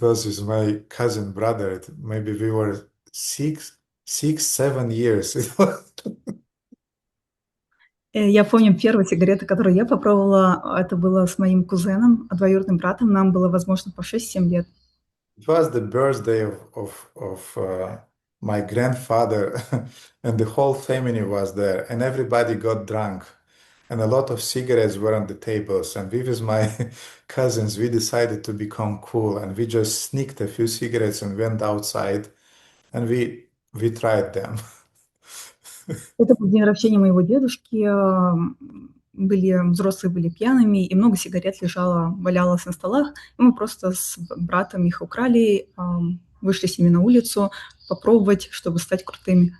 was with my cousin brother. Maybe we were 7 years. Я помню первые сигареты, которые я попробовала, это было с моим кузеном, двоюродным братом. Нам было, возможно, по 6-7 лет. It was the birthday of my grandfather, and the whole family was there, and everybody got drunk, and a lot of cigarettes were on the tables. And we, with my cousins, we decided to become cool, and we just sneaked a few cigarettes and went outside, and we tried them. Это был день рождения моего дедушки. Взрослые были пьяными, и много сигарет валялось на столах. И мы просто с братом их украли, вышли с ними на улицу попробовать, чтобы стать крутыми.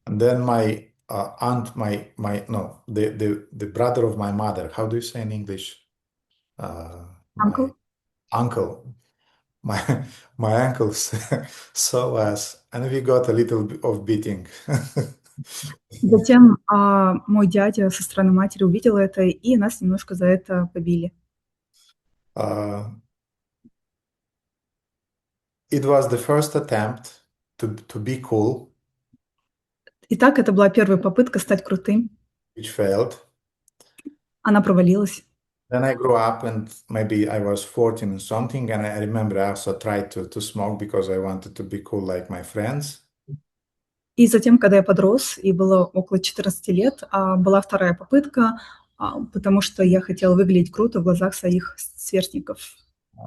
And then my aunt, the brother of my mother. How do you say in English? My Uncle? uncle. My uncle saw us, and we got a little bit of beating. Затем мой дядя со стороны матери увидел это, и нас немножко за это побили. It was the first attempt to be cool, Итак, это была первая попытка стать крутым. which failed. Она провалилась. Then I grew up, and maybe I was 14 or something, and I remember I also tried to smoke because I wanted to be cool like my friends. И затем, когда я подрос, и было около 14 лет, была вторая попытка, потому что я хотела выглядеть круто в глазах своих сверстников.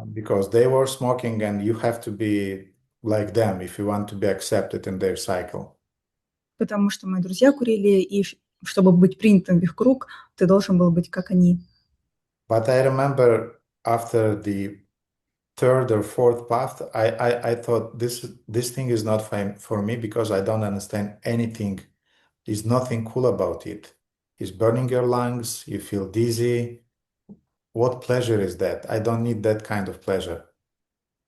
Because they were smoking, and you have to be like them if you want to be accepted in their cycle. Потому что мои друзья курили, и чтобы быть принятым в их круг, ты должен был быть как они. But I remember after the third or fourth path, I thought this thing is not fine for me because I don't understand anything. There's nothing cool about it. It's burning your lungs, you feel dizzy. What pleasure is that? I don't need that kind of pleasure.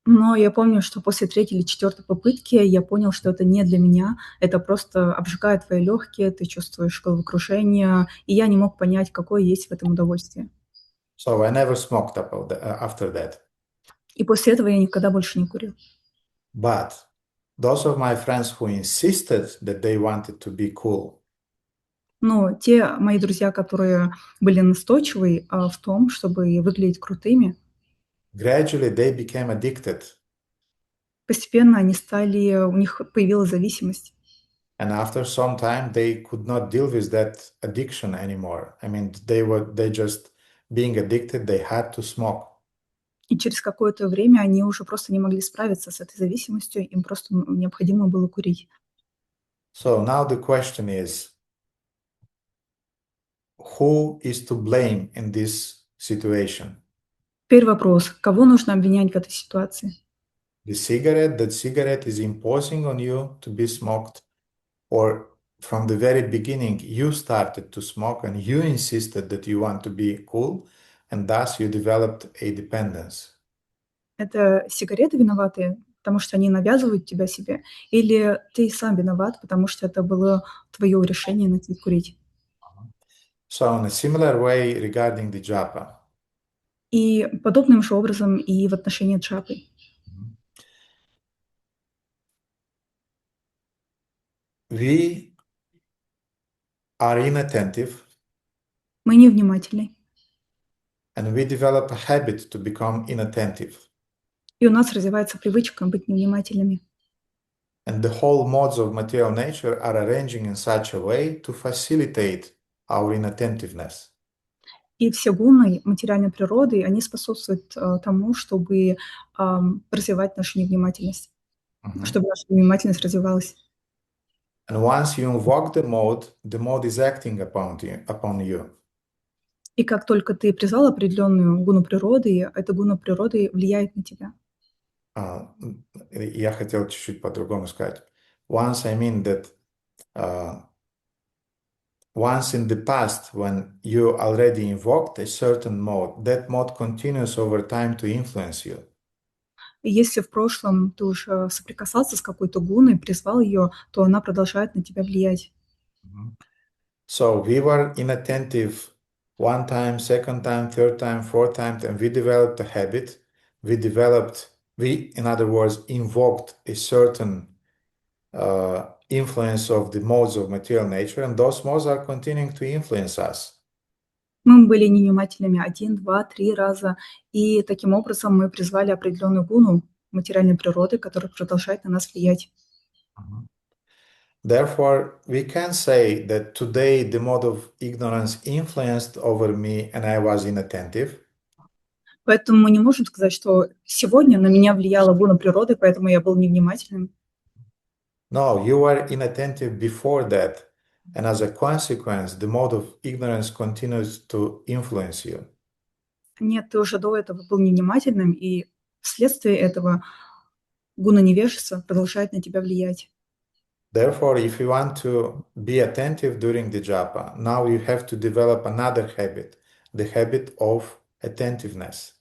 Но я помню, что после третьей или четвертой попытки я понял, что это не для меня. Это просто обжигает твои легкие, ты чувствуешь головокружение, и я не мог понять, какое есть в этом удовольствие. So I never smoked after that. И после этого я никогда больше не курил. But those of my friends who insisted that they wanted to be cool, Но те мои друзья, которые были настойчивы в том, чтобы выглядеть крутыми, gradually they became addicted. постепенно у них появилась зависимость. And after some time, they could not deal with that addiction anymore. I mean, they just being addicted, they had to smoke. И через какое-то время они уже просто не могли справиться с этой зависимостью, им просто необходимо было курить. So now the question is, who is to blame in this situation? Теперь вопрос, кого нужно обвинять в этой ситуации? That cigarette is imposing on you to be smoked, or from the very beginning you started to smoke and you insisted that you want to be cool, and thus you developed a dependence. Это сигареты виноваты, потому что они навязывают тебя себе, или ты сам виноват, потому что это было твое решение начать курить? So in a similar way regarding the japa. И подобным же образом и в отношении джапы. We are inattentive. Мы невнимательны. And we develop a habit to become inattentive. И у нас развивается привычка быть невнимательными. And the whole modes of material nature are arranging in such a way to facilitate our inattentiveness. И все гуны материальной природы, они способствуют тому, чтобы развивать нашу невнимательность, чтобы наша внимательность развивалась. And once you invoke the mode is acting upon you. И как только ты призвал определенную гуну природы, эта гуна природы влияет на тебя. Я хотел чуть-чуть по-другому сказать. Once I mean that once in the past, when you already invoked a certain mode, that mode continues over time to influence you. И если в прошлом ты уже соприкасался с какой-то гуной, призвал ее, то она продолжает на тебя влиять. So we were inattentive one time, second time, third time, fourth time, and we developed a habit. We, in other words, invoked a certain influence of the modes of material nature, and those modes are continuing to influence us. Мы были невнимательными 1, 2, 3 раза, и таким образом мы призвали определенную гуну материальной природы, которая продолжает на нас влиять. Therefore, we can say that today the mode of ignorance influenced over me and I was inattentive. Поэтому мы не можем сказать, что сегодня на меня влияла гуна природы, поэтому я был невнимательным. No, you were inattentive before that, and as a consequence, the mode of ignorance continues to influence you. Нет, ты уже до этого был невнимательным, и вследствие этого гуна невежества продолжает на тебя влиять. Therefore, if you want to be attentive during the japa, now you have to develop another habit, the habit of attentiveness.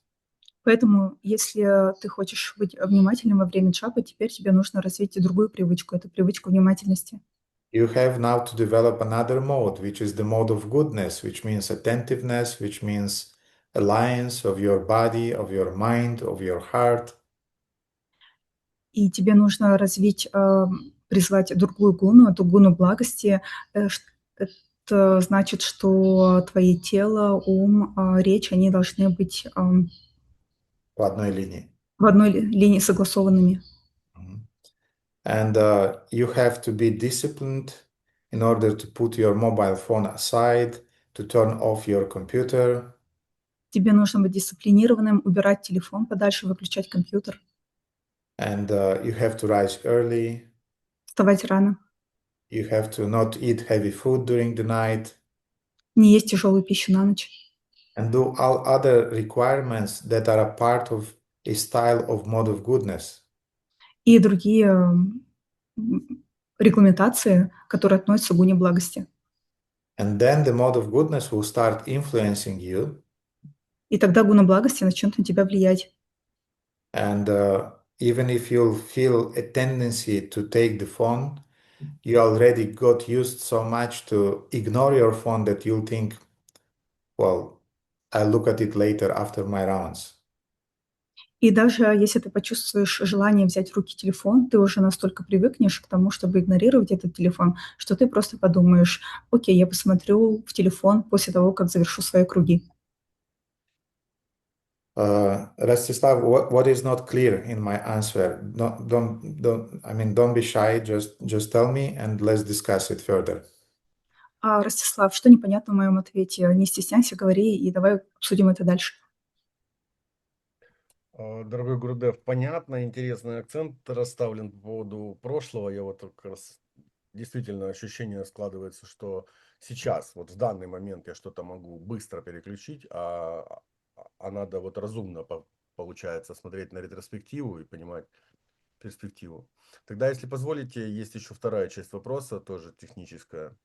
Поэтому, если ты хочешь быть внимательным во время джапы, теперь тебе нужно развить и другую привычку, это привычку внимательности. You have now to develop another mode, which is the mode of goodness, which means attentiveness, which means alliance of your body, of your mind, of your heart. И тебе нужно развить, призвать другую гуну, эту гуну благости. Это значит, что твое тело, ум, речь, они должны быть В одной линии. в одной линии согласованными. And you have to be disciplined in order to put your mobile phone aside, to turn off your computer. Тебе нужно быть дисциплинированным, убирать телефон подальше, выключать компьютер. And you have to rise early. Вставать рано. You have to not eat heavy food during the night. Не есть тяжелую пищу на ночь. And do all other requirements that are a part of a style of mode of goodness. И другие регламентации, которые относятся к гуне благости. And then the mode of goodness will start influencing you. И тогда гуна благости начнет на тебя влиять. And even if you'll feel a tendency to take the phone, you already got used so much to ignore your phone that you'll think, well, I'll look at it later after my rounds. И даже если ты почувствуешь желание взять в руки телефон, ты уже настолько привыкнешь к тому, чтобы игнорировать этот телефон, что ты просто подумаешь, окей, я посмотрю в телефон после того, как завершу свои круги. Rastislav, what is not clear in my answer? Don't be shy. Just tell me and let's discuss it further. Ростислав, что непонятно в моем ответе? Не стесняйся, говори, и давай обсудим это дальше. Дорогой Гурудев, понятно, интересный акцент расставлен по поводу прошлого. Я вот как раз действительно ощущение складывается, что сейчас, вот в данный момент я что-то могу быстро переключить, а надо вот разумно, получается, смотреть на ретроспективу и понимать перспективу. Тогда, если позволите, есть еще вторая часть вопроса, тоже техническая.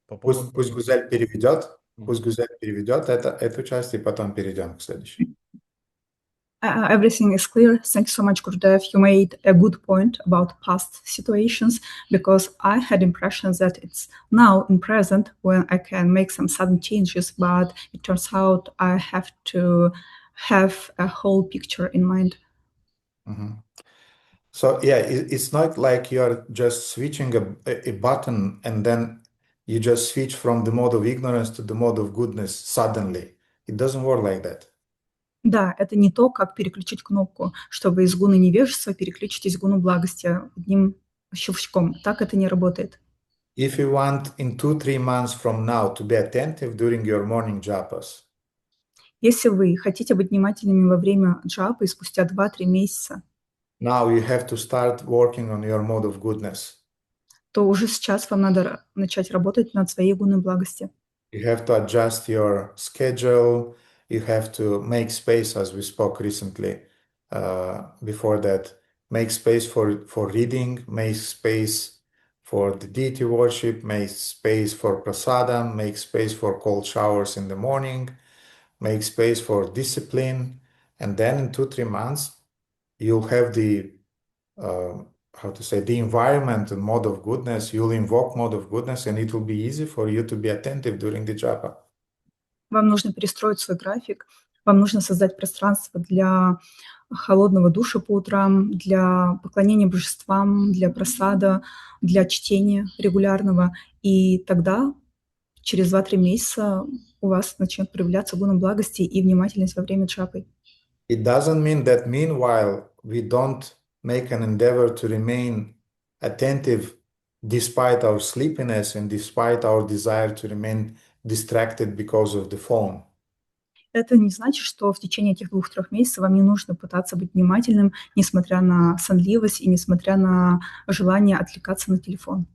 По поводу... Пусть Гузель переведет. Пусть Гузель переведет эту часть, и потом перейдем к следующей. Everything is clear. Thank you so much, Gurudev. You made a good point about past situations, because I had impression that it's now in present when I can make some sudden changes, but it turns out I have to have a whole picture in mind. So yeah, it's not like you're just switching a button and then you just switch from the mode of ignorance to the mode of goodness suddenly. It doesn't work like that. Да, это не то, как переключить кнопку, чтобы из гуны невежества переключить в гуну благости одним щелчком. Так это не работает. If you want in 2-3 months from now to be attentive during your morning japas, если вы хотите быть внимательными во время джапы спустя 2-3 месяца, now you have to start working on your mode of goodness. То уже сейчас вам надо начать работать над своей гуной благости. You have to adjust your schedule. You have to make space, as we spoke recently before that. Make space for reading, make space for the deity worship, make space for prasadam, make space for cold showers in the morning, make space for discipline. And then in 2-3 months, you'll have the environment and mode of goodness. You'll invoke mode of goodness, and it will be easy for you to be attentive during the japa. Вам нужно перестроить свой график, вам нужно создать пространство для холодного душа по утрам, для поклонения божествам, для прасада, для чтения регулярного. И тогда, через 2-3 месяца, у вас начнет проявляться гуна благости и внимательность во время джапы. It doesn't mean that meanwhile we don't make an endeavor to remain attentive despite our sleepiness and despite our desire to remain distracted because of the phone. Это не значит, что в течение этих 2-3 месяцев вам не нужно пытаться быть внимательным, несмотря на сонливость и несмотря на желание отвлекаться на телефон.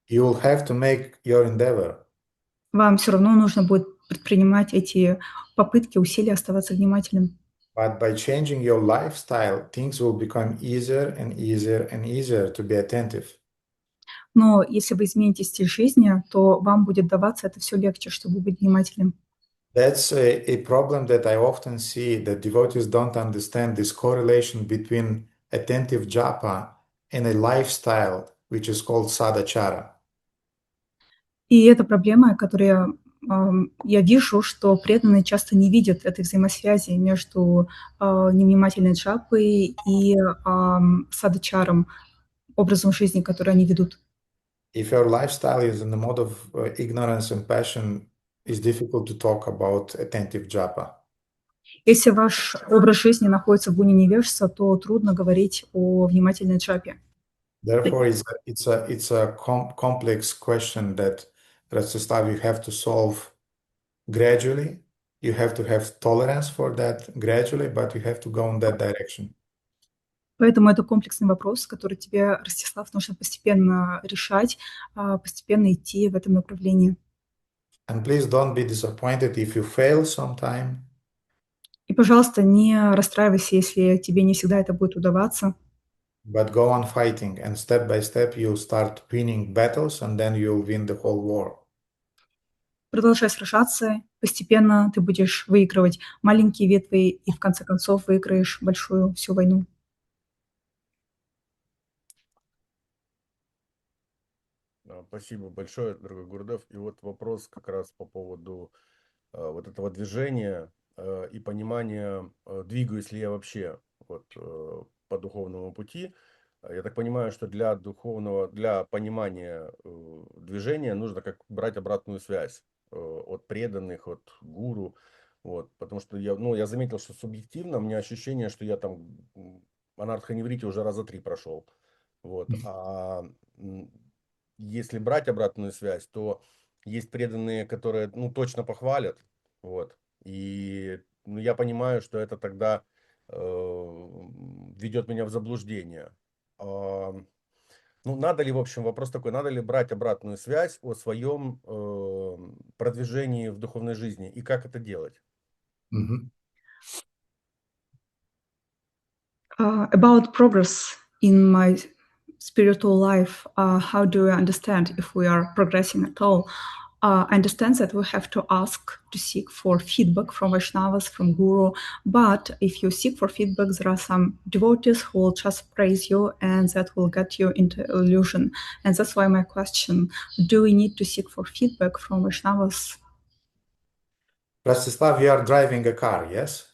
You will have to make your endeavor. Вам все равно нужно будет предпринимать эти попытки, усилия оставаться внимательным. But by changing your lifestyle, things will become easier and easier and easier to be attentive. Но если вы измените стиль жизни, то вам будет даваться это все легче, чтобы быть внимательным. That's a problem that I often see, that devotees don't understand this correlation between attentive japa and a lifestyle which is called sadachara. И это проблема, которую я вижу, что преданные часто не видят этой взаимосвязи между невнимательной джапой и садачаром, образом жизни, который они ведут. If your lifestyle is in the mode of ignorance and passion, it's difficult to talk about attentive japa. Если ваш образ жизни находится в гуне невежества, то трудно говорить о внимательной джапе. Therefore, it's a complex question that Rastislav, you have to solve gradually. You have to have tolerance for that gradually, but you have to go in that direction. Поэтому это комплексный вопрос, который тебе, Ростислав, нужно постепенно решать, постепенно идти в этом направлении. And please don't be disappointed if you fail sometime. И, пожалуйста, не расстраивайся, если тебе не всегда это будет удаваться. But go on fighting, and step by step you'll start winning battles, and then you'll win the whole war. Продолжай сражаться, постепенно ты будешь выигрывать маленькие ветви и в конце концов выиграешь большую всю войну. Спасибо большое, дорогой Гурдев. И вот вопрос как раз по поводу вот этого движения и понимания, двигаюсь ли я вообще вот, по духовному пути. Я так понимаю, что для понимания движения нужно как брать обратную связь от преданных, от гуру. Вот, потому что я заметил, что субъективно у меня ощущение, что я там анартханеврите уже раза 3 прошел. Вот. А если брать обратную связь, то есть преданные, которые точно похвалят. Вот. И я понимаю, что это тогда ведет меня в заблуждение. Надо ли, в общем, вопрос такой, надо ли брать обратную связь о своем продвижении в духовной жизни и как это делать? About progress in my spiritual life, how do I understand if we are progressing at all? I understand that we have to ask to seek for feedback from Vaishnavas, from Guru, but if you seek for feedback, there are some devotees who will just praise you and that will get you into illusion. And that's why my question, do we need to seek for feedback from Vaishnavas? Rastislav, you are driving a car, yes?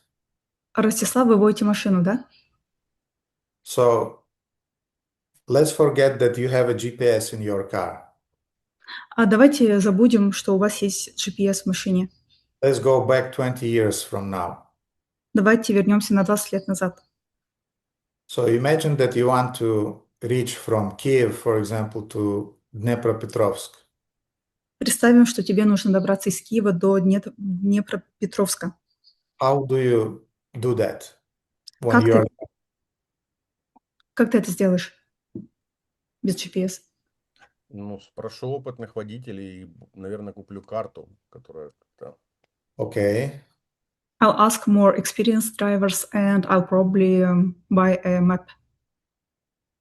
Ростислав, вы водите машину, да? So let's forget that you have a GPS in your car. А давайте забудем, что у вас есть GPS в машине. Let's go back 20 years from now. Давайте вернемся на 20 лет назад. So imagine that you want to reach from Kiev, for example, to Dnepropetrovsk. Представим, что тебе нужно добраться из Киева до Днепропетровска. How do you do that when you are... Как ты это сделаешь без GPS? Спрошу опытных водителей и, наверное, куплю карту, которая... Okay. I'll ask more experienced drivers and I'll probably buy a map,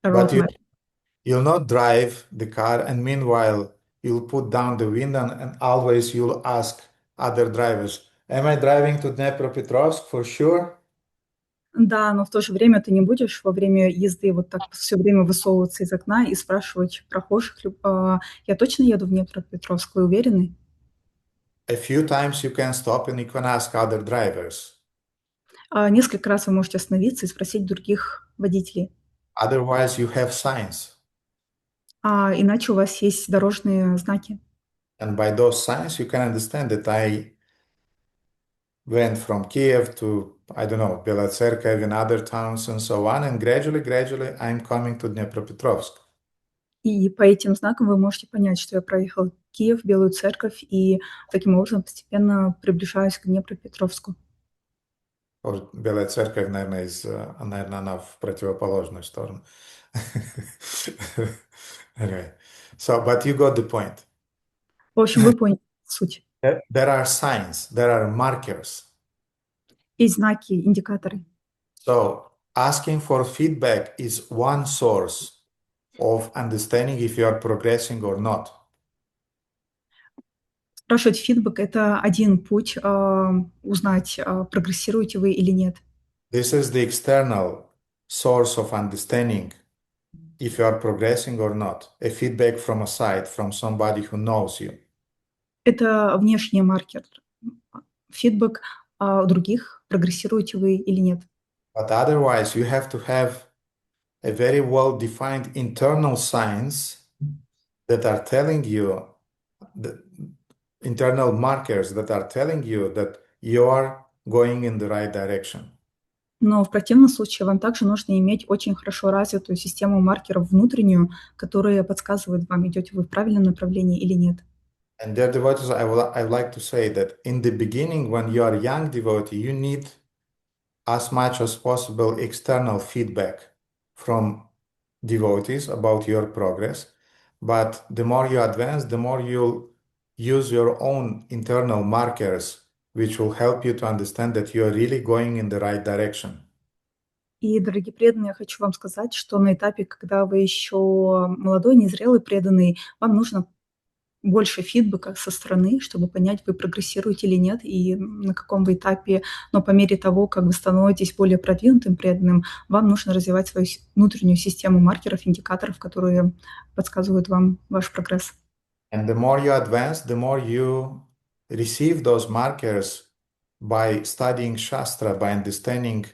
a road map. You'll not drive the car, and meanwhile you'll put down the window and always you'll ask other drivers, am I driving to Dnepropetrovsk for sure? Да, но в то же время ты не будешь во время езды вот так все время высовываться из окна и спрашивать прохожих, я точно еду в Днепропетровск, вы уверены? A few times you can stop and you can ask other drivers. Несколько раз вы можете остановиться и спросить других водителей. Otherwise you have signs. Иначе у вас есть дорожные знаки. And by those signs you can understand that I went from Kiev to, I don't know, Belotserkev and other towns and so on, and gradually I'm coming to Dnepropetrovsk. И по этим знакам вы можете понять, что я проехал Киев, Белую Церковь, и таким образом постепенно приближаюсь к Днепропетровску. Белая Церковь, наверное, она в противоположную сторону. Anyway, but you got the point. В общем, вы поняли суть. There are signs, there are markers. Есть знаки, индикаторы. So asking for feedback is one source. of understanding if you are progressing or not. Спрашивать фидбэк – это один путь узнать, прогрессируете вы или нет. This is the external source of understanding if you are progressing or not. A feedback from a side, from somebody who knows you. Это внешний маркер. Фидбэк других, прогрессируете вы или нет. But otherwise, you have to have a very well-defined internal signs that are telling you, the internal markers that are telling you that you are going in the right direction. Но в противном случае вам также нужно иметь очень хорошо развитую систему маркеров внутреннюю, которая подсказывает вам, идете вы в правильном направлении или нет. And dear devotees, I would like to say that in the beginning, when you are a young devotee, you need as much as possible external feedback from devotees about your progress. But the more you advance, the more you'll use your own internal markers, which will help you to understand that you are really going in the right direction. И, дорогие преданные, я хочу вам сказать, что на этапе, когда вы еще молодой, незрелый преданный, вам нужно больше фидбэка со стороны, чтобы понять, вы прогрессируете или нет, и на каком вы этапе. Но по мере того, как вы становитесь более продвинутым преданным, вам нужно развивать свою внутреннюю систему маркеров, индикаторов, которые подсказывают вам ваш прогресс. And the more you advance, the more you receive those markers by studying Shastra, by understanding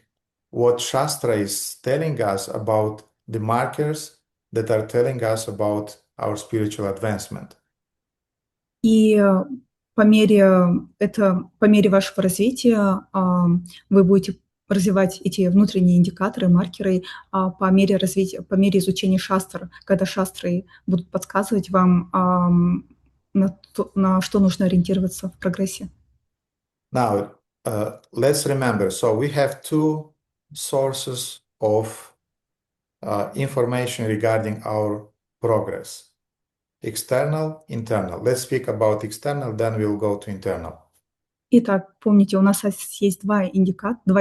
what Shastra is telling us about the markers that are telling us about our spiritual advancement. И по мере вашего развития вы будете развивать эти внутренние индикаторы, маркеры по мере изучения шастр, когда шастры будут подсказывать вам, на что нужно ориентироваться в прогрессе. Now, let's remember, so we have two sources of information regarding our progress. External, internal. Let's speak about external, then we'll go to internal. Итак, помните, у нас есть два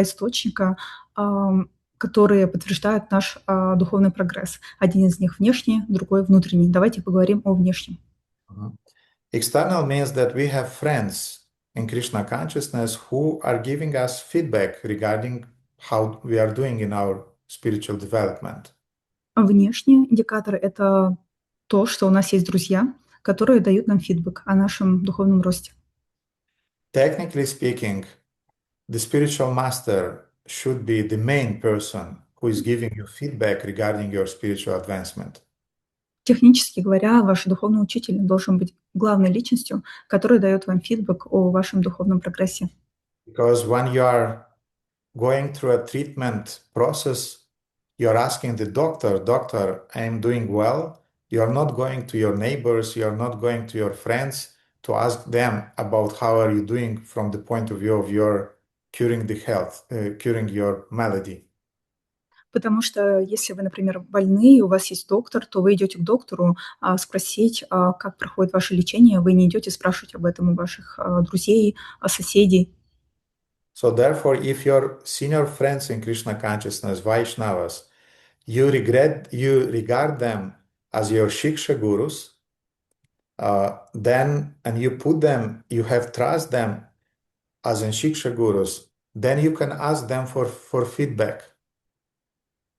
источника, которые подтверждают наш духовный прогресс. Один из них внешний, другой внутренний. Давайте поговорим о внешнем. External means that we have friends in Krishna consciousness who are giving us feedback regarding how we are doing in our spiritual development. Внешний индикатор – это то, что у нас есть друзья, которые дают нам фидбэк о нашем духовном росте. Technically speaking, the spiritual master should be the main person who is giving you feedback regarding your spiritual advancement. Технически говоря, ваш духовный учитель должен быть главной личностью, которая дает вам фидбэк о вашем духовном прогрессе. Because when you are going through a treatment process, you're asking the doctor, I am doing well. You're not going to your neighbors, you're not going to your friends to ask them about how are you doing from the point of view of your curing the health, curing your malady. Потому что если вы, например, больны, и у вас есть доктор, то вы идете к доктору спросить, как проходит ваше лечение. Вы не идете спрашивать об этом у ваших друзей, соседей. So therefore, if your senior friends in Krishna consciousness, Vaishnavas, you regard them as your Shiksha gurus, then, and you put them, you have trust them as in Shiksha gurus, then you can ask them for feedback.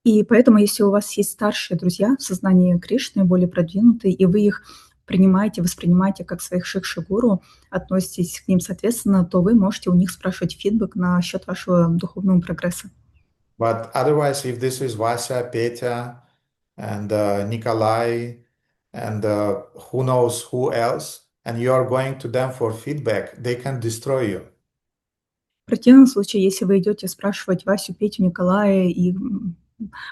И поэтому, если у вас есть старшие друзья в сознании Кришны, более продвинутые, и вы их принимаете, воспринимаете как своих шикши-гуру, относитесь к ним соответственно, то вы можете у них спрашивать фидбэк насчет вашего духовного прогресса. But otherwise, if this is Vasya, Petya, and Nikolai, and who knows who else, and you are going to them for feedback, they can destroy you. В противном случае, если вы идете спрашивать Васю, Петю, Николая и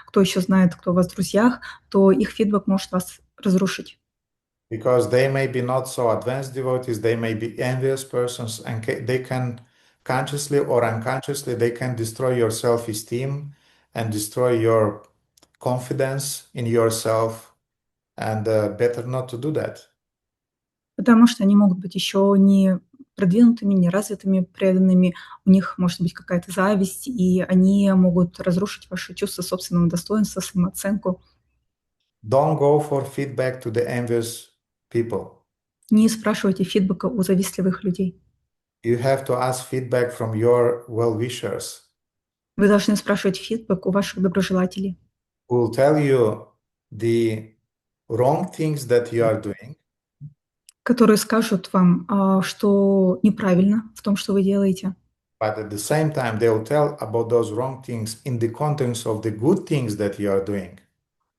кто еще знает, кто у вас в друзьях, то их фидбэк может вас разрушить. Because they may be not so advanced devotees, they may be envious persons, and they can consciously or unconsciously, they can destroy your self-esteem and destroy your confidence in yourself, and better not to do that. Потому что они могут быть еще не продвинутыми, не развитыми, преданными, у них может быть какая-то зависть, и они могут разрушить ваше чувство собственного достоинства, самооценку. Don't go for feedback to the envious people. Не спрашивайте фидбэка у завистливых людей. You have to ask feedback from your well-wishers. Вы должны спрашивать фидбэк у ваших доброжелателей, Who will tell you the wrong things that you are doing, которые скажут вам, что неправильно в том, что вы делаете. but at the same time, they will tell about those wrong things in the context of the good things that you are doing.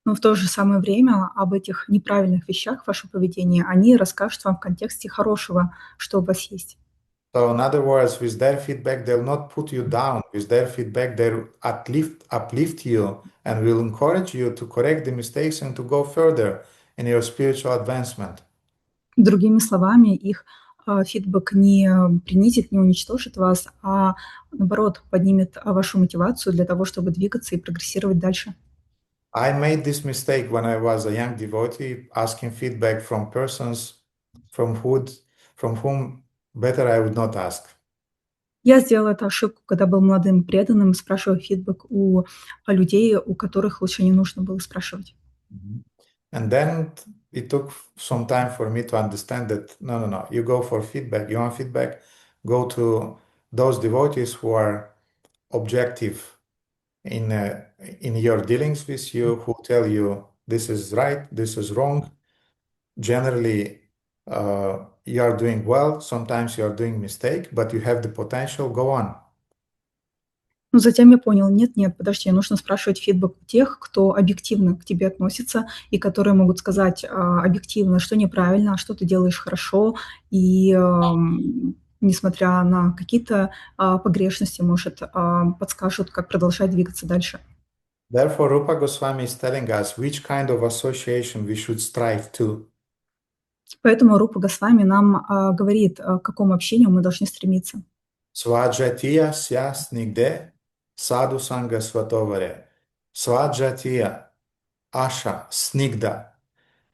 Но в то же самое время об этих неправильных вещах в вашем поведении они расскажут вам в контексте хорошего, что у вас есть. So in other words, with their feedback, they'll not put you down. With their feedback, they'll uplift you and will encourage you to correct the mistakes and to go further in your spiritual advancement. Другими словами, их фидбэк не принизит, не уничтожит вас, а наоборот поднимет вашу мотивацию для того, чтобы двигаться и прогрессировать дальше. I made this mistake when I was a young devotee, asking feedback from persons from whom better I would not ask. Я сделала эту ошибку, когда был молодым преданным, спрашивая фидбэк у людей, у которых лучше не нужно было спрашивать. And then it took some time for me to understand that no, you go for feedback. You want feedback? Go to those devotees who are objective in your dealings with you, who tell you this is right, this is wrong. Generally, you are doing well. Sometimes you are doing mistake, but you have the potential. Go on. Но затем я понял, нет, подожди, нужно спрашивать фидбэк у тех, кто объективно к тебе относится и которые могут сказать объективно, что неправильно, а что ты делаешь хорошо, и несмотря на какие-то погрешности, может, подскажут, как продолжать двигаться дальше. Therefore, Rupa Goswami is telling us which kind of association we should strive to. Поэтому Рупа Госвами нам говорит, к какому общению мы должны стремиться. Svajatiya sya snigde sadhu sanga svatovare. Svajatiya asha snigda.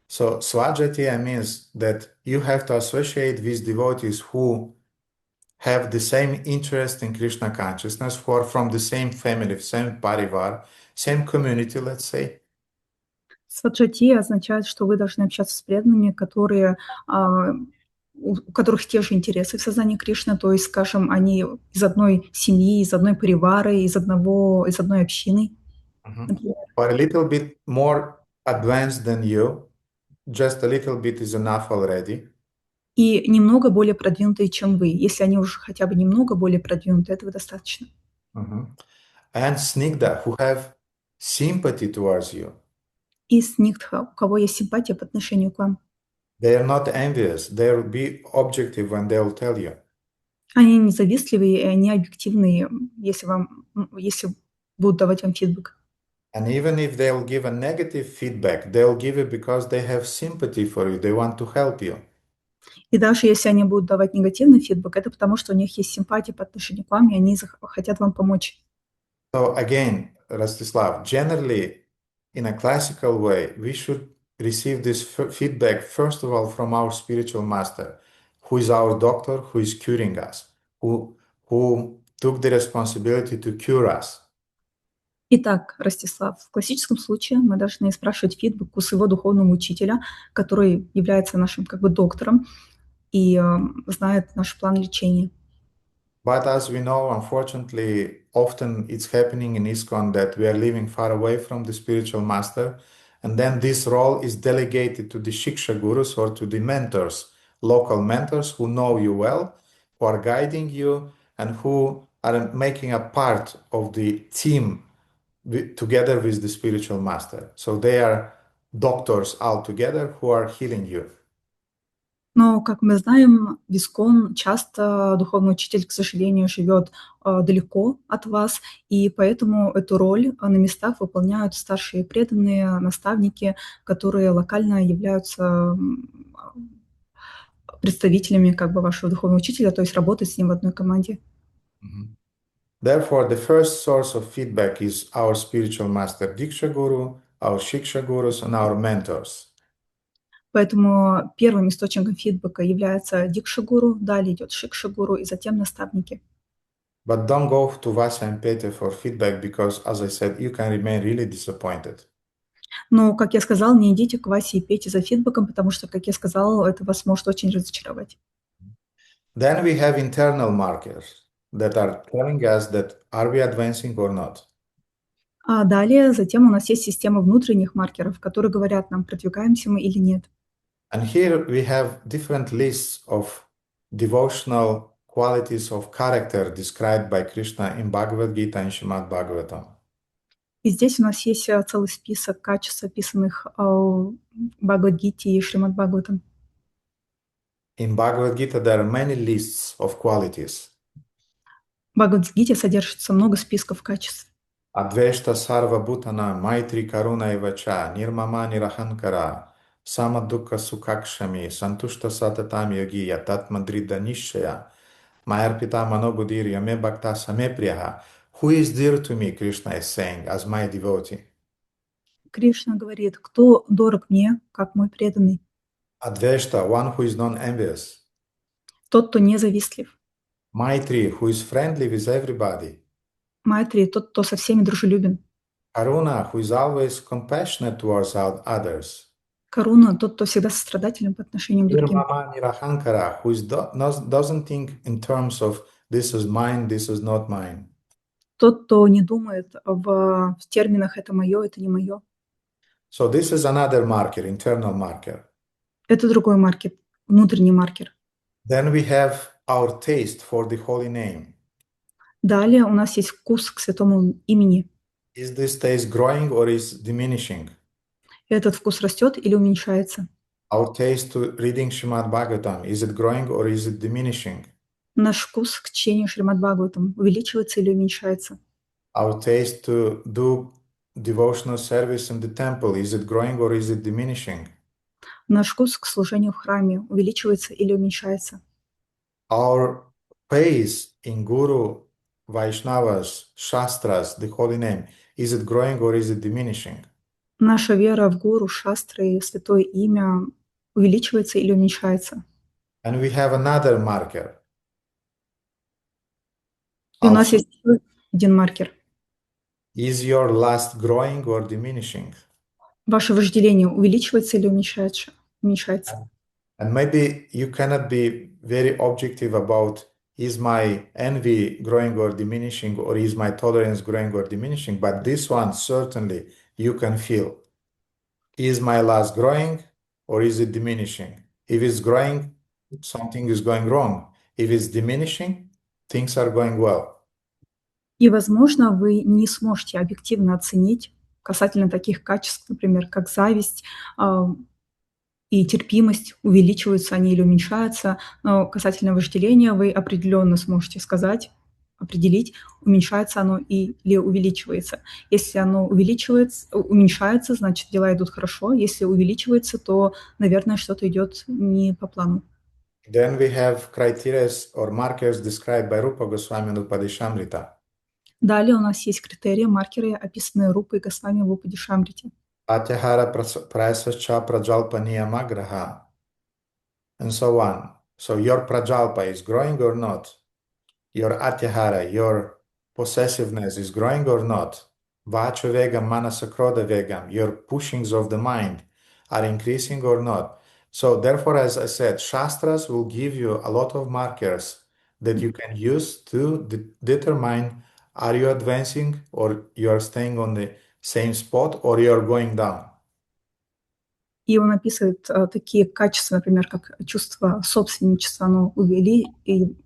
So Svajatiya means that you have to associate with devotees who have the same interest in Krishna consciousness, who are from the same family, same parivar, same community, let's say. Сваджати означает, что вы должны общаться с преданными, у которых те же интересы в сознании Кришны, то есть, скажем, они из одной семьи, из одной паривары, из одной общины. Or a little bit more advanced than you, just a little bit is enough already. И немного более продвинутые, чем вы. Если они уже хотя бы немного более продвинуты, этого достаточно. And snigda, who have sympathy towards you. И снигдха, у кого есть симпатия по отношению к вам. They are not envious. They will be objective when they will tell you. Они не завистливые, и они объективные, если будут давать вам фидбэк. And even if they'll give a negative feedback, they'll give it because they have sympathy for you. They want to help you. И даже если они будут давать негативный фидбэк, это потому, что у них есть симпатия по отношению к вам, и они хотят вам помочь. So again, Rastislav, generally, in a classical way, we should receive this feedback, first of all, from our spiritual master, who is our doctor, who is curing us, who took the responsibility to cure us. Итак, Ростислав, в классическом случае мы должны спрашивать фидбэк у своего духовного учителя, который является нашим доктором и знает наш план лечения. But as we know, unfortunately, often it's happening in ISKCON that we are living far away from the spiritual master, and then this role is delegated to the Shiksha Gurus or to the mentors, local mentors who know you well, who are guiding you, and who are making a part of the team together with the spiritual master. So they are doctors all together who are healing you. Но, как мы знаем, в ИСККОН часто духовный учитель, к сожалению, живет далеко от вас, и поэтому эту роль на местах выполняют старшие преданные наставники, которые локально являются представителями вашего духовного учителя, то есть работают с ним в одной команде. Therefore, the first source of feedback is our spiritual master Diksha Guru, our Shiksha Gurus, and our mentors. Поэтому первым источником фидбэка является Дикша-гуру, далее идет Шикша-гуру и затем наставники. But don't go to Vasa and Pete for feedback because, as I said, you can remain really disappointed. Но, как я сказал, не идите к Васе и Пете за фидбэком, потому что, как я сказала, это вас может очень разочаровать. Then we have internal markers that are telling us that are we advancing or not. А далее, затем у нас есть система внутренних маркеров, которые говорят нам, продвигаемся мы или нет. And here we have different lists of devotional qualities of character described by Krishna in Bhagavad Gita and Srimad Bhagavatam. И здесь у нас есть целый список качеств, описанных в Бхагавад-гите и Шримад Бхагаватам. In Bhagavad Gita there are many lists of qualities. В Бхагавад-гите содержится много списков качеств. Adveshta sarva bhutana maitri karuna evacha nirmama nirahankara samadukha sukhakshami santushta satatam yogi yatatma dridha nishchaya mayarpita manobuddhir yame bhakta same priyaha. Who is dear to me, Krishna is saying, as my devotee. Кришна говорит, кто дорог мне, как мой преданный? Adveshta, one who is non-envious. Тот, кто не завистлив. Maitri, who is friendly with everybody. Майтри, тот, кто со всеми дружелюбен. Karuna, who is always compassionate towards others. Каруна, тот, кто всегда сострадателен по отношению к другим. Nirmama nirahankara, who doesn't think in terms of this is mine, this is not mine. Тот, кто не думает в терминах «это мое, это не мое». So this is another marker, internal marker. Это другой маркер, внутренний маркер. Then we have our taste for the holy name. Далее у нас есть вкус к святому имени. Is this taste growing or is diminishing? Этот вкус растет или уменьшается? Our taste to reading Srimad Bhagavatam, is it growing or is it diminishing? Наш вкус к чтению Шримад Бхагаватам увеличивается или уменьшается? Our taste to do devotional service in the temple, is it growing or is it diminishing? Наш вкус к служению в храме увеличивается или уменьшается? Our faith in Guru, Vaishnavas, Shastras, the holy name, is it growing or is it diminishing? Наша вера в Гуру, Шастры и Святое Имя увеличивается или уменьшается? And we have another marker. И у нас есть один маркер. Is your lust growing or diminishing? Ваше вожделение увеличивается или уменьшается? And maybe you cannot be very objective about is my envy growing or diminishing, or is my tolerance growing or diminishing, but this one certainly you can feel. Is my lust growing or is it diminishing? If it's growing, something is going wrong. If it's diminishing, things are going well. И, возможно, вы не сможете объективно оценить касательно таких качеств, например, как зависть и терпимость, увеличиваются они или уменьшаются, но касательно вожделения вы определенно сможете сказать, определить, уменьшается оно или увеличивается. Если оно уменьшается, значит, дела идут хорошо. Если увеличивается, то, наверное, что-то идет не по плану. Then we have criteria or markers described by Rupa Goswami in Upadeshamrita. Далее у нас есть критерии, маркеры, описанные Рупой Госвами в Упадешамрите. Atyahara prasascha prajalpaniya magraha, and so on. So your prajalpa is growing or not? Your atyahara, your possessiveness is growing or not? Vacha vegam, manasa krodha vegam, your pushings of the mind are increasing or not? So therefore, as I said, Shastras will give you a lot of markers that you can use to determine are you advancing or you are staying on the same spot or you are going down. И он описывает такие качества, например, как чувство собственничества, оно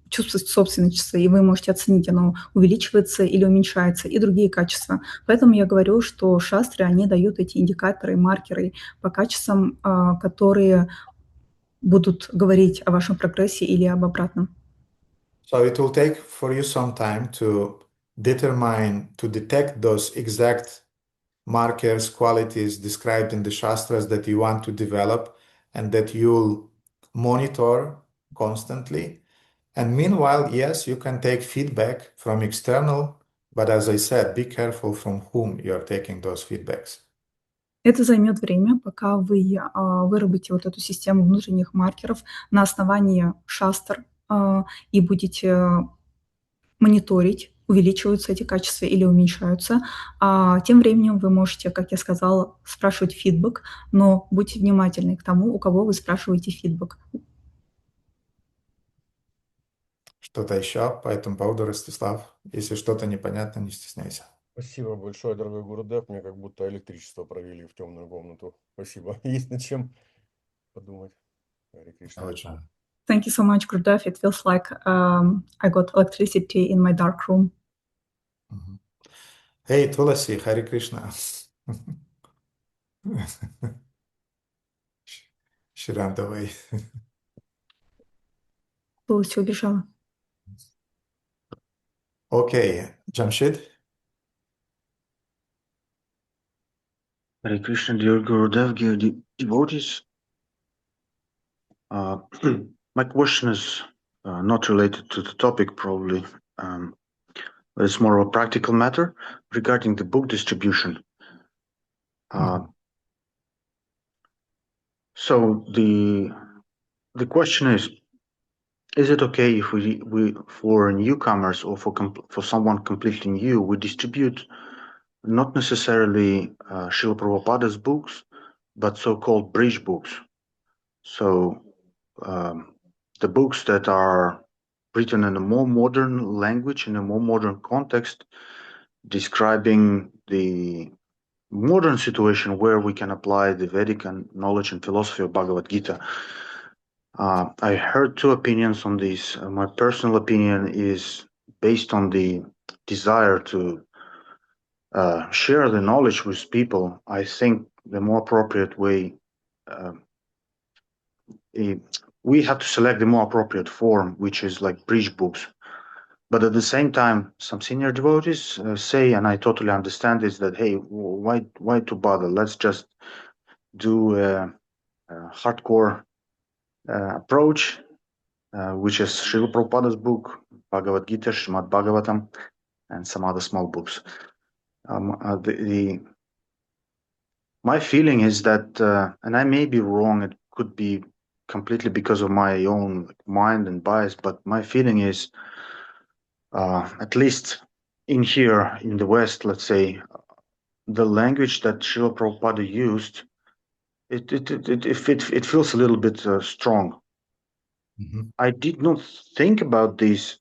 чувство собственничества, и вы можете оценить, оно увеличивается или уменьшается, и другие качества. Поэтому я говорю, что шастры, они дают эти индикаторы, маркеры по качествам, которые будут говорить о вашем прогрессе или об обратном. So it will take for you some time to detect those exact markers, qualities described in the Shastras that you want to develop and that you'll monitor constantly. And meanwhile, yes, you can take feedback from external, but as I said, be careful from whom you are taking those feedbacks. Это займет время, пока вы выработаете вот эту систему внутренних маркеров на основании шастр и будете мониторить увеличиваются эти качества или уменьшаются. А тем временем вы можете, как я сказала, спрашивать фидбэк, но будьте внимательны к тому, у кого вы спрашиваете фидбэк. Что-то еще по этому поводу, Ростислав? Если что-то непонятно, не стесняйся. Спасибо большое, дорогой Гурудев. Мне как будто электричество провели в темную комнату. Спасибо. Есть над чем подумать. Харе Кришна. Очень. Thank you so much, Gurudev. It feels like I got electricity in my dark room. Эй, Туласи, Харе Кришна. Ширам, давай. Туласи убежала. Окей, Джамшид. Hare Krishna, dear Gurudev, dear devotees. My question is not related to the topic, probably, but it's more of a practical matter regarding the book distribution. So the question is it okay if we for newcomers or for someone completely new, we distribute not necessarily Srila Prabhupada's books, but so-called bridge books? So the books that are written in a more modern language, in a more modern context, describing the modern situation where we can apply the Vedic knowledge and philosophy of Bhagavad Gita. I heard two opinions on this. My personal opinion is based on the desire to share the knowledge with people. I think the more appropriate way, we have to select the more appropriate form, which is like bridge books. But at the same time, some senior devotees say, and I totally understand this, that, hey, why to bother? Let's just do a hardcore approach, which is Srila Prabhupada's book, Bhagavad Gita, Srimad Bhagavatam, and some other small books. My feeling is that, and I may be wrong, it could be completely because of my own mind and bias, but my feeling is, at least in here in the West, let's say, the language that Srila Prabhupada used, it feels a little bit strong. I did not think about this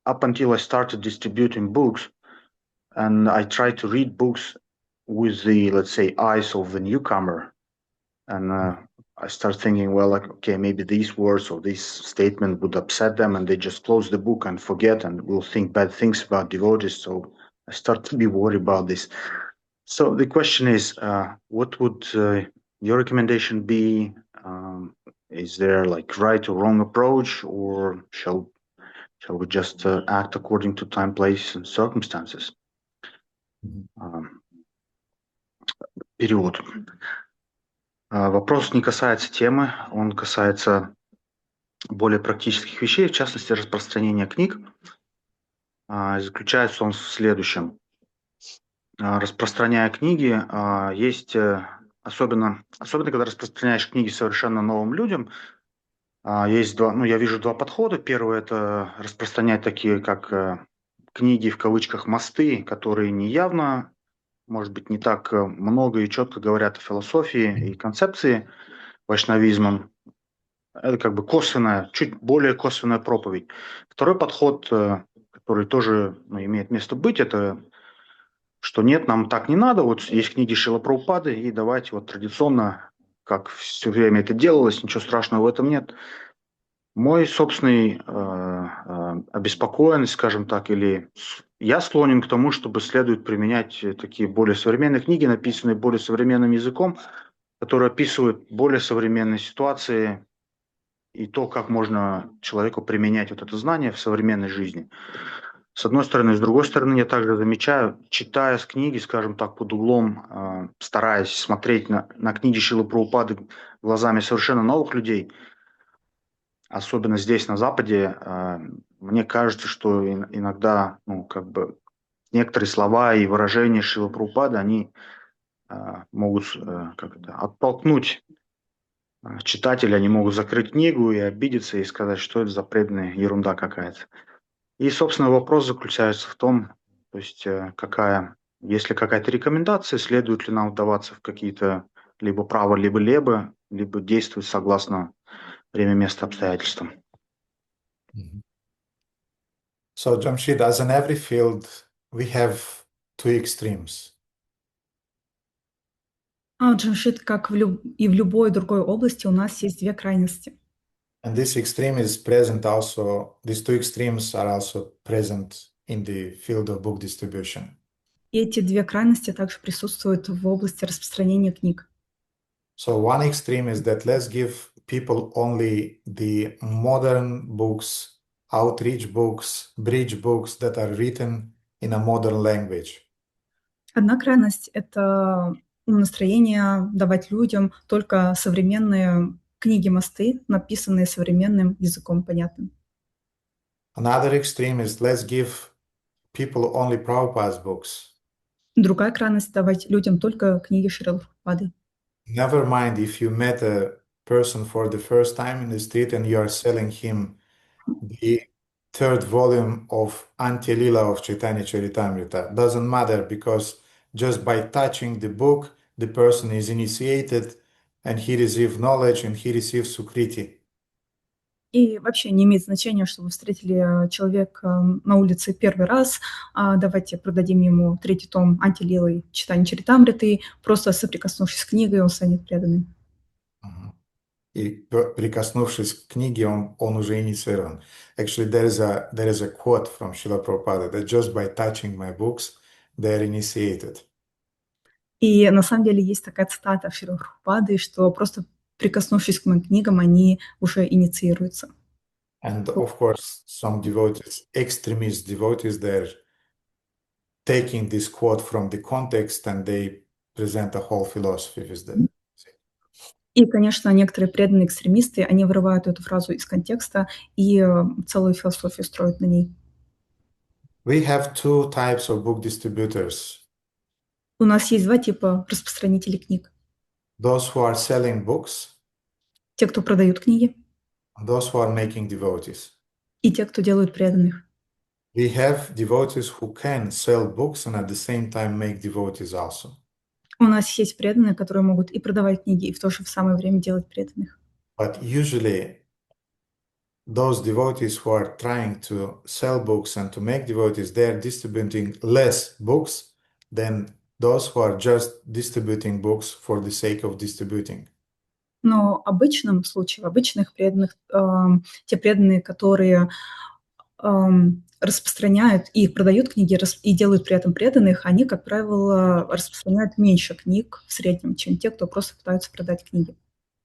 up until I started distributing books, and I tried to read books with the, let's say, eyes of the newcomer, and I start thinking, well, like, okay, maybe these words or this statement would upset them, and they just close the book and forget, and will think bad things about devotees. So I start to be worried about this. So the question is, what would your recommendation be? Is there like right or wrong approach, or shall we just act according to time, place, and circumstances? Перевод. Вопрос не касается темы, он касается более практических вещей, в частности, распространения книг. Заключается он в следующем. Распространяя книги, есть, особенно когда распространяешь книги совершенно новым людям, есть я вижу два подхода. Первый – это распространять такие, как книги, в кавычках, мосты, которые неявно, может быть, не так много и четко говорят о философии и концепции вайшнавизма. Это как бы косвенная, чуть более косвенная проповедь. Второй подход, который тоже имеет место быть, это что нет, нам так не надо. Вот есть книги Шрилы Прабхупады, и давайте вот традиционно, как все время это делалось, ничего страшного в этом нет. Мой собственный обеспокоенность, скажем так, или я склонен к тому, чтобы следует применять такие более современные книги, написанные более современным языком, которые описывают более современные ситуации и то, как можно человеку применять вот это знание в современной жизни. С одной стороны. С другой стороны, я также замечаю, читая с книги, скажем так, под углом, стараясь смотреть на книги Шрилы Прабхупады глазами совершенно новых людей, особенно здесь, на Западе, мне кажется, что иногда, некоторые слова и выражения Шрилы Прабхупады, они могут оттолкнуть читателя, они могут закрыть книгу и обидеться, и сказать, что это за преданная ерунда какая-то. И, собственно, вопрос заключается в том, то есть есть ли какая-то рекомендация, следует ли нам вдаваться в какие-то либо право, либо действовать согласно время, место, обстоятельствам. So, Jamshid, as in every field, we have two extremes. Джамшид, как и в любой другой области, у нас есть две крайности. And this extreme is present also, these two extremes are also present in the field of book distribution. И эти две крайности также присутствуют в области распространения книг. So one extreme is that let's give people only the modern books, outreach books, bridge books that are written in a modern language. Одна крайность — это настроение давать людям только современные книги-мосты, написанные современным языком понятным. Another extreme is let's give people only Prabhupada's books. Другая крайность — давать людям только книги Шрилы Прабхупады. Never mind if you met a person for the first time in the street and you are selling him the third volume of Antya-lila of Chaitanya Charitamrita. Doesn't matter, because just by touching the book, the person is initiated and he receives knowledge and he receives Sukriti. И вообще не имеет значения, что вы встретили человека на улице первый раз, давайте продадим ему третий том Антилилы читания Чаритамриты, просто соприкоснувшись с книгой, он станет преданным. И прикоснувшись к книге, он уже инициирован. Actually, there is a quote from Srila Prabhupada that just by touching my books, they are initiated. И на самом деле есть такая цитата Шрилы Прабхупады, что просто прикоснувшись к моим книгам, они уже инициируются. And of course, some devotees, extremist devotees, they're taking this quote from the context and they present a whole philosophy with that. И, конечно, некоторые преданные экстремисты, они вырывают эту фразу из контекста и целую философию строят на ней. We have two types of book distributors. У нас есть два типа распространителей книг. Those who are selling books, Те, кто продают книги, and those who are making devotees. и те, кто делают преданных. We have devotees who can sell books and at the same time make devotees also. У нас есть преданные, которые могут и продавать книги, и в то же самое время делать преданных. But usually, those devotees who are trying to sell books and to make devotees, they are distributing less books than those who are just distributing books for the sake of distributing. Но в обычном случае, в обычных преданных, те преданные, которые распространяют и продают книги, и делают при этом преданных, они, как правило, распространяют меньше книг в среднем, чем те, кто просто пытаются продать книги.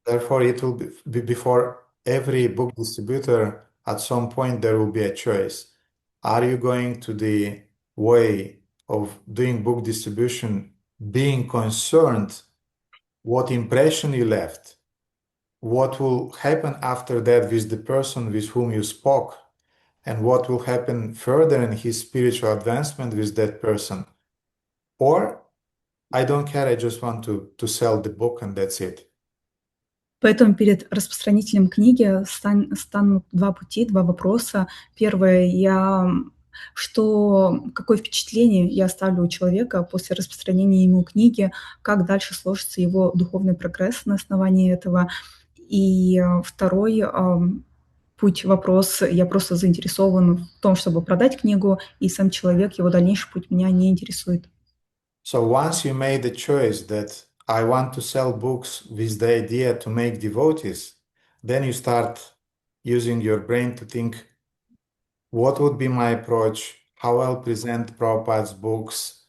Therefore, it will be before every book distributor, at some point there will be a choice. Are you going to the way of doing book distribution, being concerned what impression you left, what will happen after that with the person with whom you spoke, and what will happen further in his spiritual advancement with that person? Or, I don't care, I just want to sell the book and that's it. Поэтому перед распространителем книги станут два пути, два вопроса. Первое, какое впечатление я оставлю у человека после распространения ему книги, как дальше сложится его духовный прогресс на основании этого. И второй путь, вопрос, я просто заинтересован в том, чтобы продать книгу, и сам человек, его дальнейший путь меня не интересует. So once you made the choice that I want to sell books with the idea to make devotees, then you start using your brain to think, what would be my approach, how I'll present Prabhupada's books,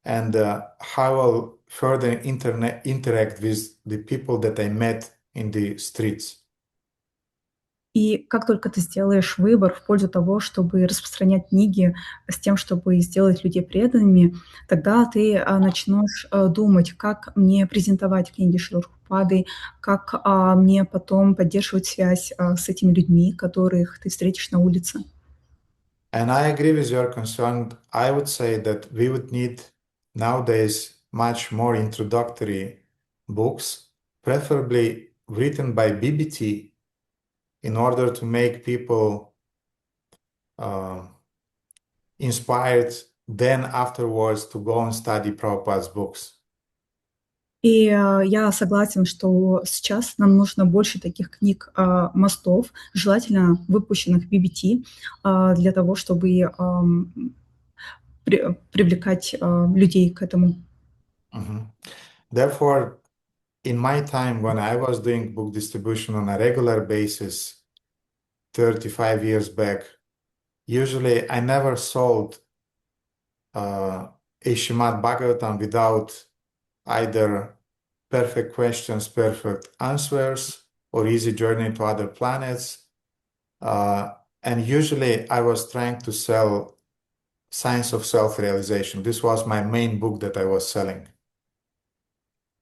and how I'll further interact with the people that I met in the streets. И как только ты сделаешь выбор в пользу того, чтобы распространять книги с тем, чтобы сделать людей преданными, тогда ты начнешь думать, как мне презентовать книги Шрилы Прабхупады, как мне потом поддерживать связь с этими людьми, которых ты встретишь на улице. And I agree with your concern. I would say that we would need nowadays much more introductory books, preferably written by BBT, in order to make people inspired then afterwards to go and study Prabhupada's books. И я согласен, что сейчас нам нужно больше таких книг мостов, желательно выпущенных BBT, для того, чтобы привлекать людей к этому. Therefore, in my time when I was doing book distribution on a regular basis 35 years back, usually I never sold a Srimad Bhagavatam without either perfect questions, perfect answers, or easy journey to other planets. And usually I was trying to sell Science of Self-Realization. This was my main book that I was selling.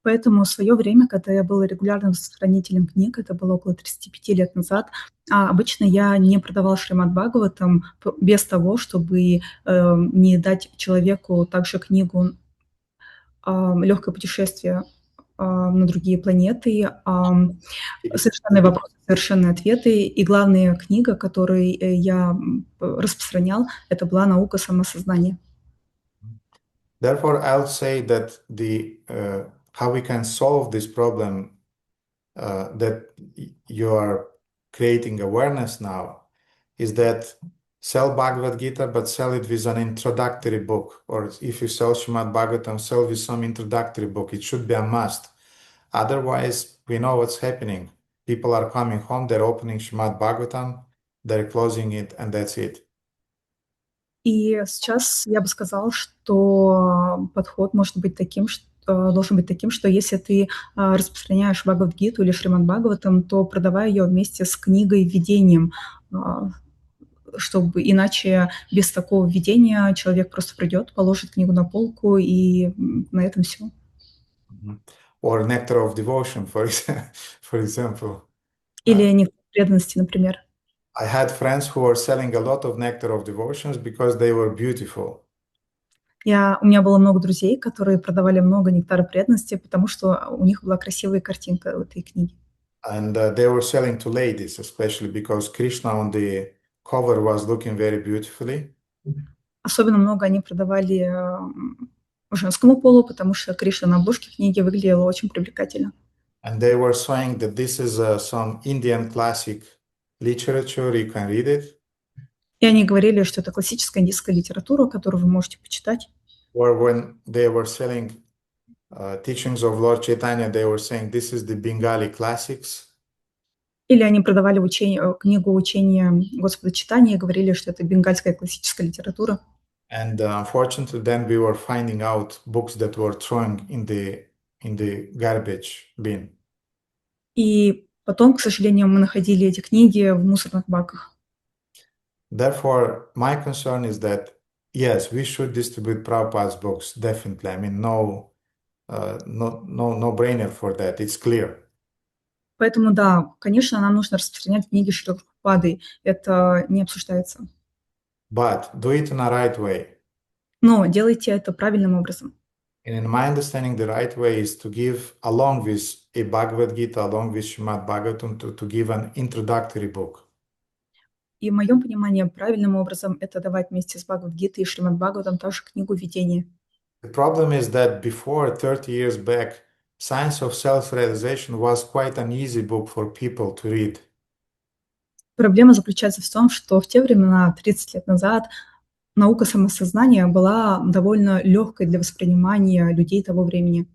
Поэтому в свое время, когда я была регулярным распространителем книг, это было около 35 лет назад, обычно я не продавала Шримад Бхагаватам без того, чтобы не дать человеку также книгу «Легкое путешествие на другие планеты», совершенные вопросы, совершенные ответы. И главная книга, которую я распространял, это была «Наука самосознания». Therefore, I'll say that how we can solve this problem that you are creating awareness now is that sell Bhagavad Gita, but sell it with an introductory book. Or if you sell Srimad Bhagavatam, sell with some introductory book. It should be a must. Otherwise, we know what's happening. People are coming home, they're opening Srimad Bhagavatam, they're closing it, and that's it. И сейчас я бы сказала, что подход может быть таким, должен быть таким, что если ты распространяешь Бхагавад-гиту или Шримад Бхагаватам, то продавай ее вместе с книгой введением, чтобы иначе без такого введения человек просто придет, положит книгу на полку, и на этом все. Or Nectar of Devotion, for example. Или Нектар преданности, например. I had friends who were selling a lot of Nectar of Devotions because they were beautiful. У меня было много друзей, которые продавали много нектара преданности, потому что у них была красивая картинка в этой книге. And they were selling to ladies, especially because Kṛṣṇa on the cover was looking very beautifully. Особенно много они продавали женскому полу, потому что Кришна на обложке книги выглядела очень привлекательно. And they were saying that this is some Indian classic literature, you can read it. И они говорили, что это классическая индийская литература, которую вы можете почитать. Or when they were selling teachings of Lord Chaitanya, they were saying this is the Bengali classics. Или они продавали книгу учения Господа Чайтаньи и говорили, что это бенгальская классическая литература. And unfortunately, then we were finding out books that were thrown in the garbage bin. И потом, к сожалению, мы находили эти книги в мусорных баках. Therefore, my concern is that, yes, we should distribute Prabhupada's books, definitely. I mean, no brainer for that, it's clear. Поэтому, да, конечно, нам нужно распространять книги Шрилы Прабхупады, это не обсуждается. But do it in a right way. Но делайте это правильным образом. And in my understanding, the right way is to give, along with a Bhagavad Gita, along with Srimad Bhagavatam, to give an introductory book. И в моем понимании правильным образом это давать вместе с Бхагавад-гитой и Шримад Бхагаватам также книгу введения. The problem is that before 30 years back, Science of Self-Realization was quite an easy book for people to read. Проблема заключается в том, что в те времена, 30 лет назад, наука самосознания была довольно легкой для воспринимания людей того времени.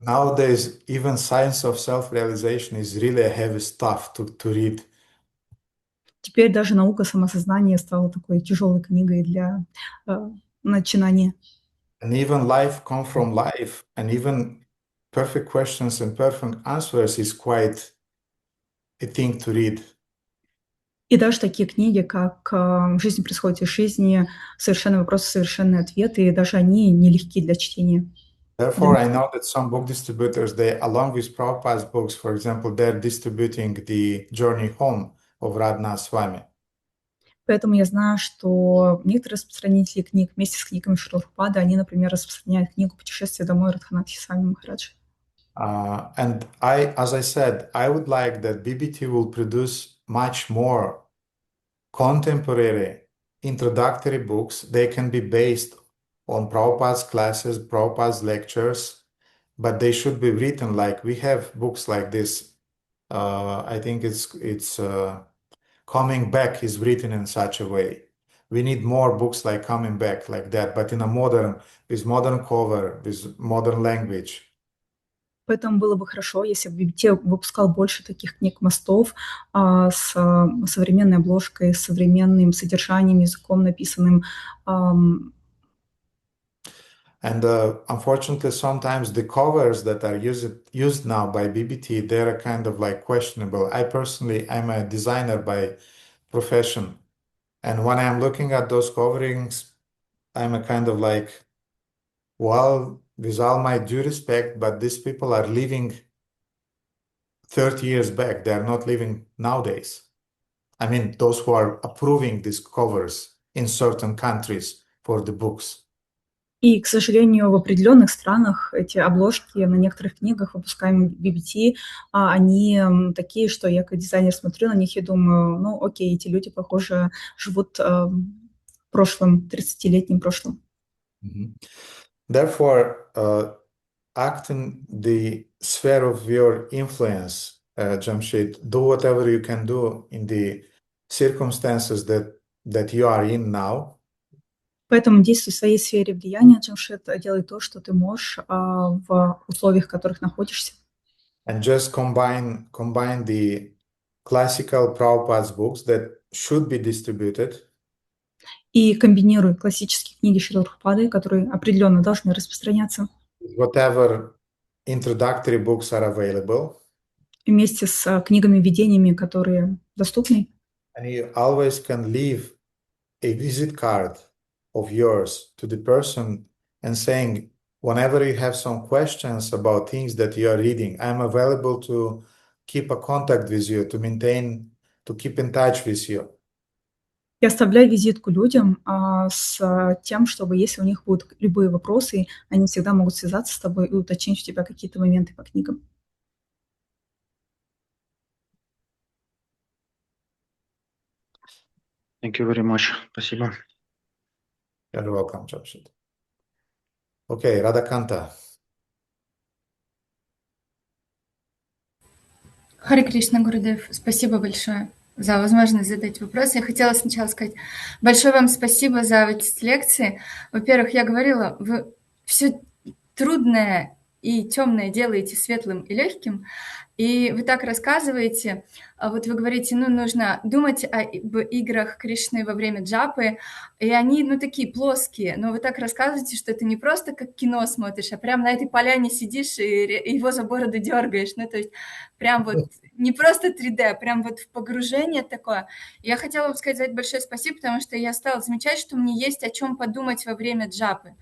Nowadays, even Science of Self-Realization is really a heavy stuff to read. Теперь даже наука самосознания стала такой тяжелой книгой для начинания. And even life come from life, and even perfect questions and perfect answers is quite a thing to read. И даже такие книги, как «Жизнь происходит из жизни», «Совершенные вопросы, совершенные ответы», и даже они нелегки для чтения. Therefore, I know that some book distributors, they, along with Prabhupada's books, for example, they're distributing the Journey Home of Radha Swami. Поэтому я знаю, что некоторые распространители книг вместе с книгами Шрилы Прабхупады, они, например, распространяют книгу «Путешествие домой» Радханатхи Свами Махараджи. And as I said, I would like that BBT will produce much more contemporary introductory books. They can be based on Prabhupada's classes, Prabhupada's lectures, but they should be written like we have books like this. I think it's Coming Back is written in such a way. We need more books like Coming Back like that, but in a with modern cover, with modern language. Поэтому было бы хорошо, если бы библиотека выпускал больше таких книг мостов с современной обложкой, с современным содержанием, языком написанным. And unfortunately, sometimes the covers that are used now by BBT, they're kind of like questionable. I'm a designer by profession. And when I'm looking at those coverings, I'm a kind of like, well, with all my due respect, but these people are living 30 years back. They're not living nowadays. I mean, those who are approving these covers in certain countries for the books. И, к сожалению, в определенных странах эти обложки на некоторых книгах, выпускаемых BBT, они такие, что я как дизайнер смотрю на них и думаю, ну окей, эти люди, похоже, живут в прошлом, 30-летнем прошлом. Therefore, act in the sphere of your influence, Jamshid. Do whatever you can do in the circumstances that you are in now. Поэтому действуй в своей сфере влияния, Джамшид, делай то, что ты можешь в условиях, в которых находишься. And just combine the classical Prabhupada's books that should be distributed. И комбинируй классические книги Шрилы Прабхупады, которые определенно должны распространяться. Whatever introductory books are available. Вместе с книгами-введениями, которые доступны. And you always can leave a visit card of yours to the person and saying, whenever you have some questions about things that you are reading, I'm available to keep a contact with you, to keep in touch with you. И оставляй визитку людям с тем, чтобы, если у них будут любые вопросы, они всегда могут связаться с тобой и уточнить у тебя какие-то моменты по книгам. Thank you very much. Спасибо. You're welcome, Jamshid. Okay, Radhakanta. Харе Кришна, Гурудев, спасибо большое за возможность задать вопрос. Я хотела сначала сказать большое вам спасибо за эти лекции. Во-первых, я говорила, вы все трудное и темное делаете светлым и легким, и вы так рассказываете, вот вы говорите, нужно думать об играх Кришны во время джапы, и они, такие плоские, но вы так рассказываете, что это не просто как кино смотришь, а прям на этой поляне сидишь и его за бороду дергаешь, то есть прям вот не просто 3D, а прям вот в погружение такое. Я хотела вам сказать большое спасибо, потому что я стала замечать, что мне есть о чем подумать во время джапы.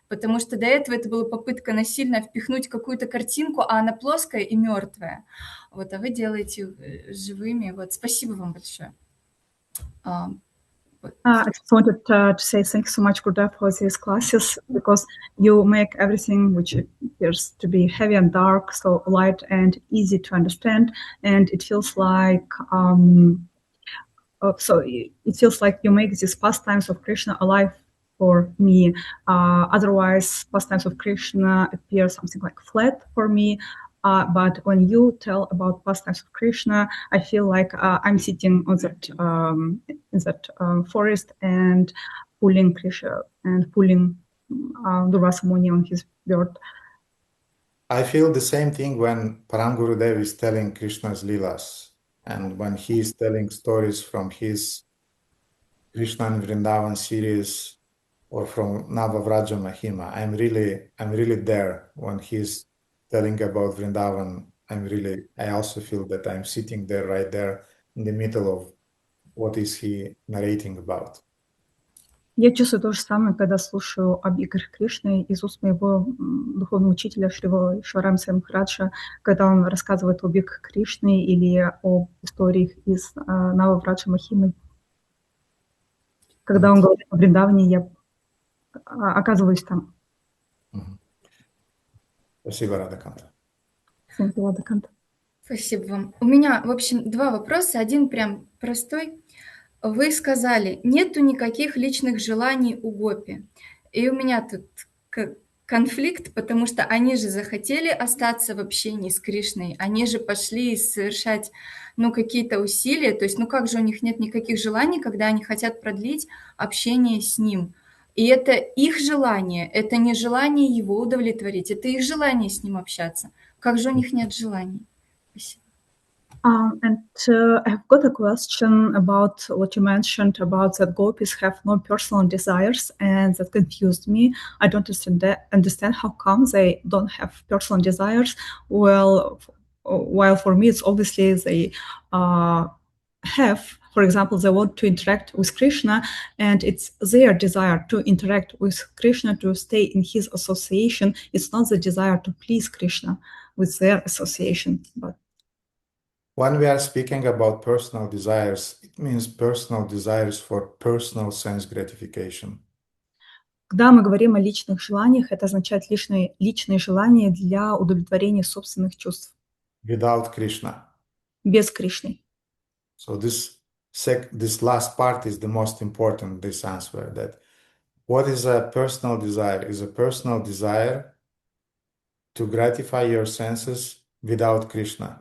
Потому что до этого это была попытка насильно впихнуть какую-то картинку, а она плоская и мертвая. А вы делаете живыми. Спасибо вам большое. I just wanted to say thank you so much, Gurudev, for these classes, because you make everything which appears to be heavy and dark, so light and easy to understand, and it feels like you make these pastimes of Krishna alive for me. Otherwise, pastimes of Krishna appear something like flat for me. But when you tell about pastimes of Krishna, I feel like I'm sitting on that forest and pulling Krishna and pulling Durvasa Muni on his bird. I feel the same thing when Param Gurudev is telling Krishna's Leelas, and when he is telling stories from his Krishna and Vrindavan series or from Navavraja Mahima. I'm really there when he's telling about Vrindavan. I also feel that I'm sitting there right there in the middle of what is he narrating about. Я чувствую то же самое, когда слушаю об играх Кришны из уст моего духовного учителя Шри Шварамса Махараджа, когда он рассказывает об играх Кришны или об историях из Нававраджа Махимы. Когда он говорит о Вриндаване, я оказываюсь там. Спасибо, Радхаканта. Спасибо, Радхаканта. Спасибо вам. У меня, в общем, два вопроса. Один прям простой. вы сказали, нету никаких личных желаний у гопи. И у меня тут конфликт, потому что они же захотели остаться в общении с Кришной, они же пошли совершать, какие-то усилия, то есть, как же у них нет никаких желаний, когда они хотят продлить общение с ним. И это их желание, это не желание его удовлетворить, это их желание с ним общаться. Как же у них нет желаний? Спасибо. I've got a question about what you mentioned about that gopis have no personal desires, and that confused me. I don't understand how come they don't have personal desires. Well, while for me, it's obviously they have. For example, they want to interact with Kṛṣṇa, and it's their desire to interact with Kṛṣṇa, to stay in his association. It's not the desire to please Kṛṣṇa with their association, but when we are speaking about personal desires, it means personal desires for personal sense gratification. Когда мы говорим о личных желаниях, это означает личные желания для удовлетворения собственных чувств. Without Kṛṣṇa. Без Кришны. So this last part is the most important, this answer, that what is a personal desire? Is a personal desire to gratify your senses without Kṛṣṇa.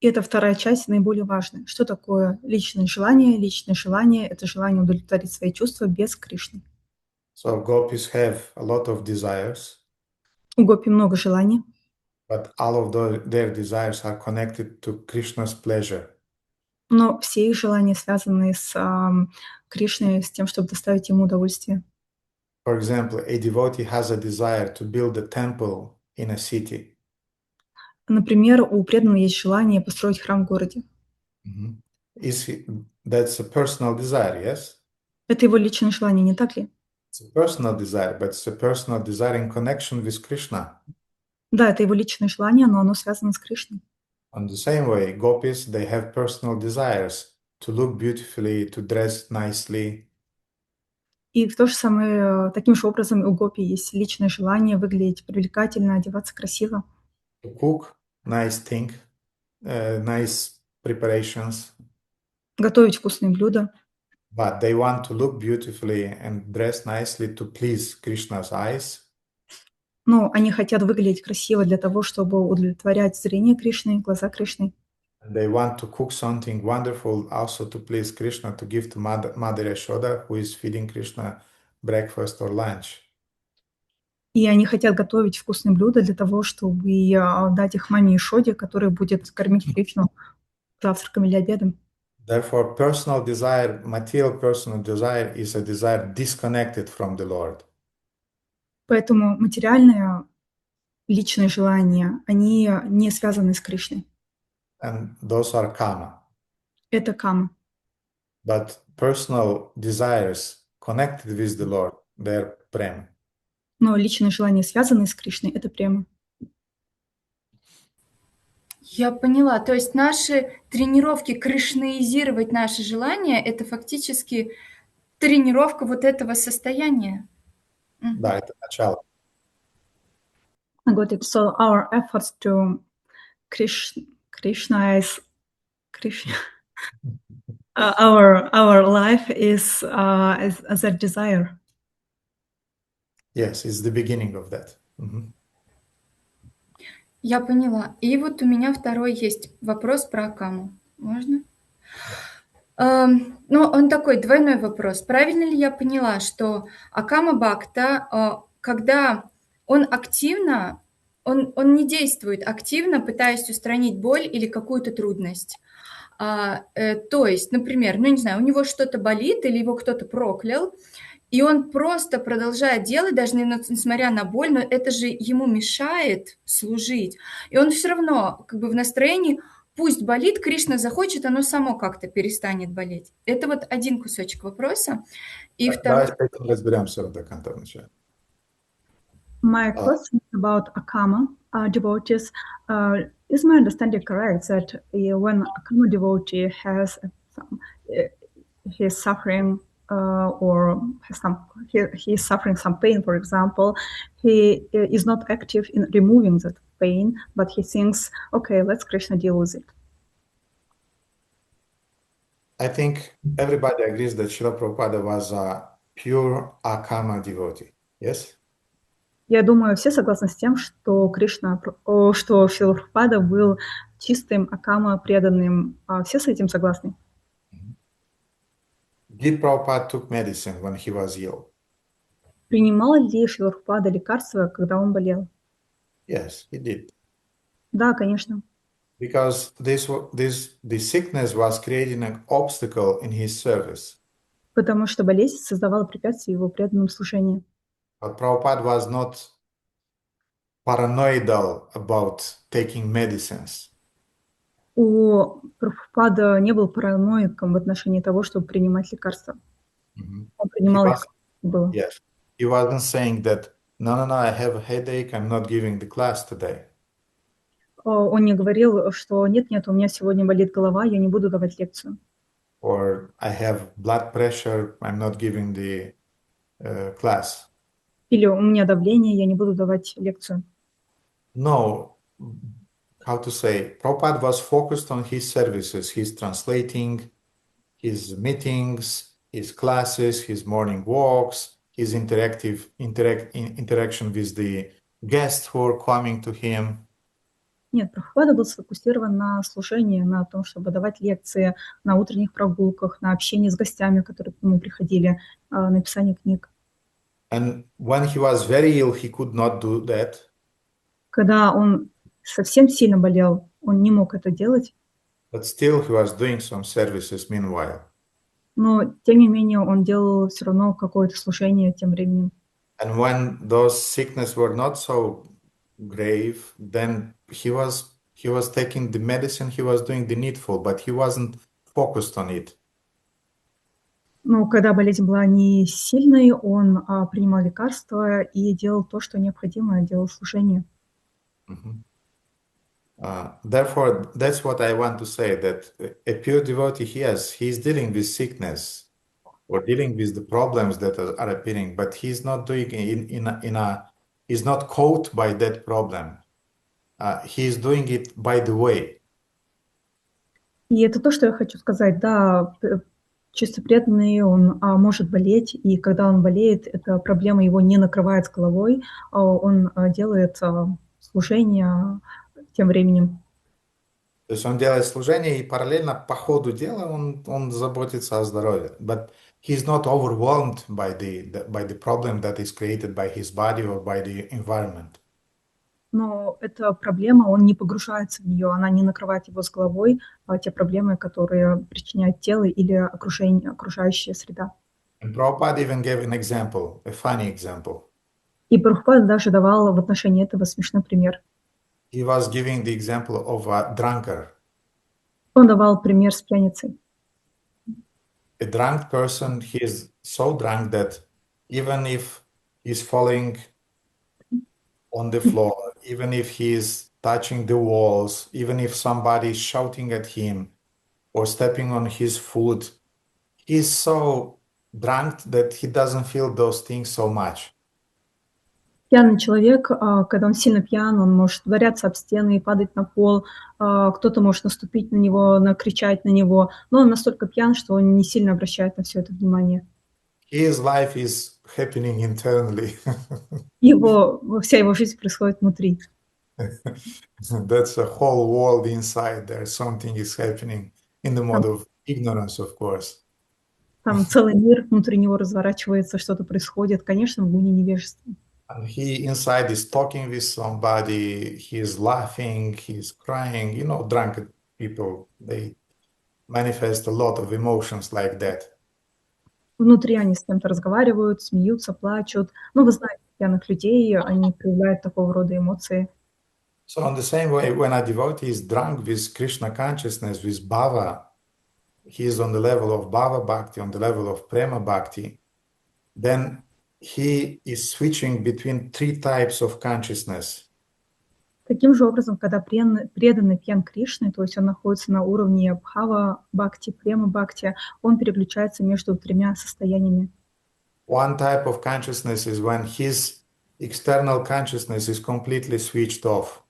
И это вторая часть, наиболее важная. Что такое личное желание? Личное желание – это желание удовлетворить свои чувства без Кришны. So Gopis have a lot of desires. У гопи много желаний. But all of their desires are connected to Krishna's pleasure. Но все их желания связаны с Кришной, с тем, чтобы доставить ему удовольствие. For example, a devotee has a desire to build a temple in a city. Например, у преданного есть желание построить храм в городе. That's a personal desire, yes? Это его личное желание, не так ли? It's a personal desire, but it's a personal desire in connection with Kṛṣṇa. Да, это его личное желание, но оно связано с Кришной. On the same way, Gopis, they have personal desires to look beautifully, to dress nicely. И в то же самое, таким же образом у гопи есть личное желание выглядеть привлекательно, одеваться красиво. To cook nice nice preparations. Готовить вкусные блюда. But they want to look beautifully and dress nicely to please Krishna's eyes. Но они хотят выглядеть красиво для того, чтобы удовлетворять зрение Кришны, глаза Кришны. They want to cook something wonderful also to please Krishna, to give to Mother Yashoda, who is feeding Krishna breakfast or lunch. И они хотят готовить вкусные блюда для того, чтобы дать их маме Ишоде, которая будет кормить Кришну завтраком или обедом. Therefore, personal desire, material personal desire, is a desire disconnected from the Lord. Поэтому материальное личное желание, они не связаны с Кришной. And those are kama. Это кама. But personal desires connected with the Lord, they're prema. Но личное желание, связанное с Кришной, это према. Я поняла. То есть наши тренировки кришнаизировать наши желания – это фактически тренировка вот этого состояния. Да, это начало. Got it. So our efforts to Krishna our life is as a desire. Yes, it's the beginning of that. Я поняла. И вот у меня второй есть вопрос про Акаму. Можно? Он такой двойной вопрос. Правильно ли я поняла, что Акама Бхакта, когда он активно, он не действует активно, пытаясь устранить боль или какую-то трудность? То есть, например, не знаю, у него что-то болит или его кто-то проклял, и он просто продолжает делать, даже несмотря на боль, но это же ему мешает служить. И он все равно в настроении, пусть болит, Кришна захочет, оно само как-то перестанет болеть. Это вот один кусочек вопроса. И второй... Давайте разберемся до конца вначале. My question about Akāma devotees, is my understanding correct that when Akāma devotee has he's suffering or he's suffering some pain, for example, he is not active in removing that pain, but he thinks, okay, let's Krishna deal with it. I think everybody agrees that Srila Prabhupada was a pure Akāma devotee. Yes? Я думаю, все согласны с тем, что что Шрила Прабхупада был чистым Акама преданным. Все с этим согласны? Did Prabhupada took medicine when he was ill? Принимал ли Шрила Прабхупада лекарства, когда он болел? Yes, he did. Да, конечно. Because the sickness was creating an obstacle in his service. Потому что болезнь создавала препятствия его преданному служению. But Prabhupada was not paranoidal about taking medicines. У Прабхупада не был параноиком в отношении того, чтобы принимать лекарства. Он принимал их, было. Yes. He wasn't saying that, no, I have a headache, I'm not giving the class today. Он не говорил, что нет, у меня сегодня болит голова, я не буду давать лекцию. Or I have blood pressure, I'm not giving the class. Или у меня давление, я не буду давать лекцию. No, how to say, Prabhupada was focused on his services, his translating, his meetings, his classes, his morning walks, his interaction with the guests who are coming to him. Нет, Прабхупада был сфокусирован на служении, на том, чтобы давать лекции, на утренних прогулках, на общении с гостями, которые к нему приходили, написание книг. And when he was very ill, he could not do that. Когда он совсем сильно болел, он не мог это делать. But still he was doing some services meanwhile. Но, тем не менее, он делал все равно какое-то служение тем временем. And when those sicknesses were not so grave, then he was taking the medicine, he was doing the needful, but he wasn't focused on it. Но когда болезнь была не сильной, он принимал лекарства и делал то, что необходимо, делал служение. Therefore, that's what I want to say, that a pure devotee, he's dealing with sickness or dealing with the problems that are appearing, but he's not doing it he's not caught by that problem. He's doing it by the way. И это то, что я хочу сказать. Да, чисто преданный, он может болеть, и когда он болеет, эта проблема его не накрывает с головой, он делает служение тем временем. То есть он делает служение, и параллельно по ходу дела он заботится о здоровье. But he's not overwhelmed by the problem that is created by his body or by the environment. Но эта проблема, он не погружается в нее, она не накрывает его с головой, те проблемы, которые причиняет тело или окружающая среда. And Prabhupada even gave an example, a funny example. И Прабхупада даже давал в отношении этого смешной пример. He was giving the example of a drunkard. Он давал пример с пьяницей. A drunk person, he is so drunk that even if he's falling on the floor, even if he is touching the walls, even if somebody is shouting at him or stepping on his foot, he's so drunk that he doesn't feel those things so much. Пьяный человек, когда он сильно пьян, он может ударяться об стены и падать на пол, кто-то может наступить на него, накричать на него, но он настолько пьян, что он не сильно обращает на все это внимание. His life is happening internally. Вся его жизнь происходит внутри. That's a whole world inside there. Something is happening in the mode of ignorance, of course. Там целый мир внутри него разворачивается, что-то происходит, конечно, в гуне невежества. And he inside is talking with somebody, he's laughing, he's crying. You know, drunk people, they manifest a lot of emotions like that. Внутри они с кем-то разговаривают, смеются, плачут. Ну, вы знаете, пьяных людей, они проявляют такого рода эмоции. So in the same way, when a devotee is drunk with Krishna consciousness, with bhava, he is on the level of bhava bhakti, on the level of prema bhakti, then he is switching between three types of consciousness. Таким же образом, когда преданный пьян Кришны, то есть он находится на уровне бхава бхакти, према бхакти, он переключается между тремя состояниями. One type of consciousness is when his external consciousness is completely switched off.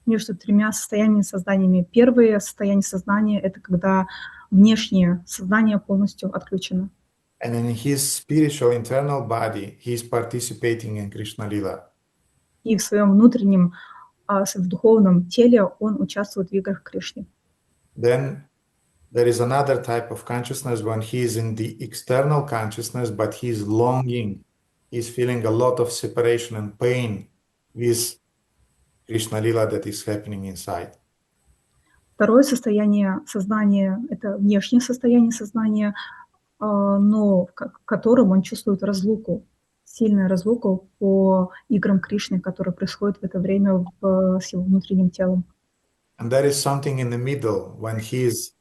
Между тремя состояниями созданиями. Первое состояние сознания — это когда внешнее сознание полностью отключено. And in his spiritual internal body, he is participating in Krishna Lila. И в своем внутреннем, в духовном теле он участвует в играх Кришны. Then there is another type of consciousness when he is in the external consciousness, but he is longing, he's feeling a lot of separation and pain with Krishna Lila that is happening inside. Второе состояние сознания – это внешнее состояние сознания, но в котором он чувствует разлуку, сильную разлуку по играм Кришны, которые происходят в это время с его внутренним телом. And there is something in the middle when he is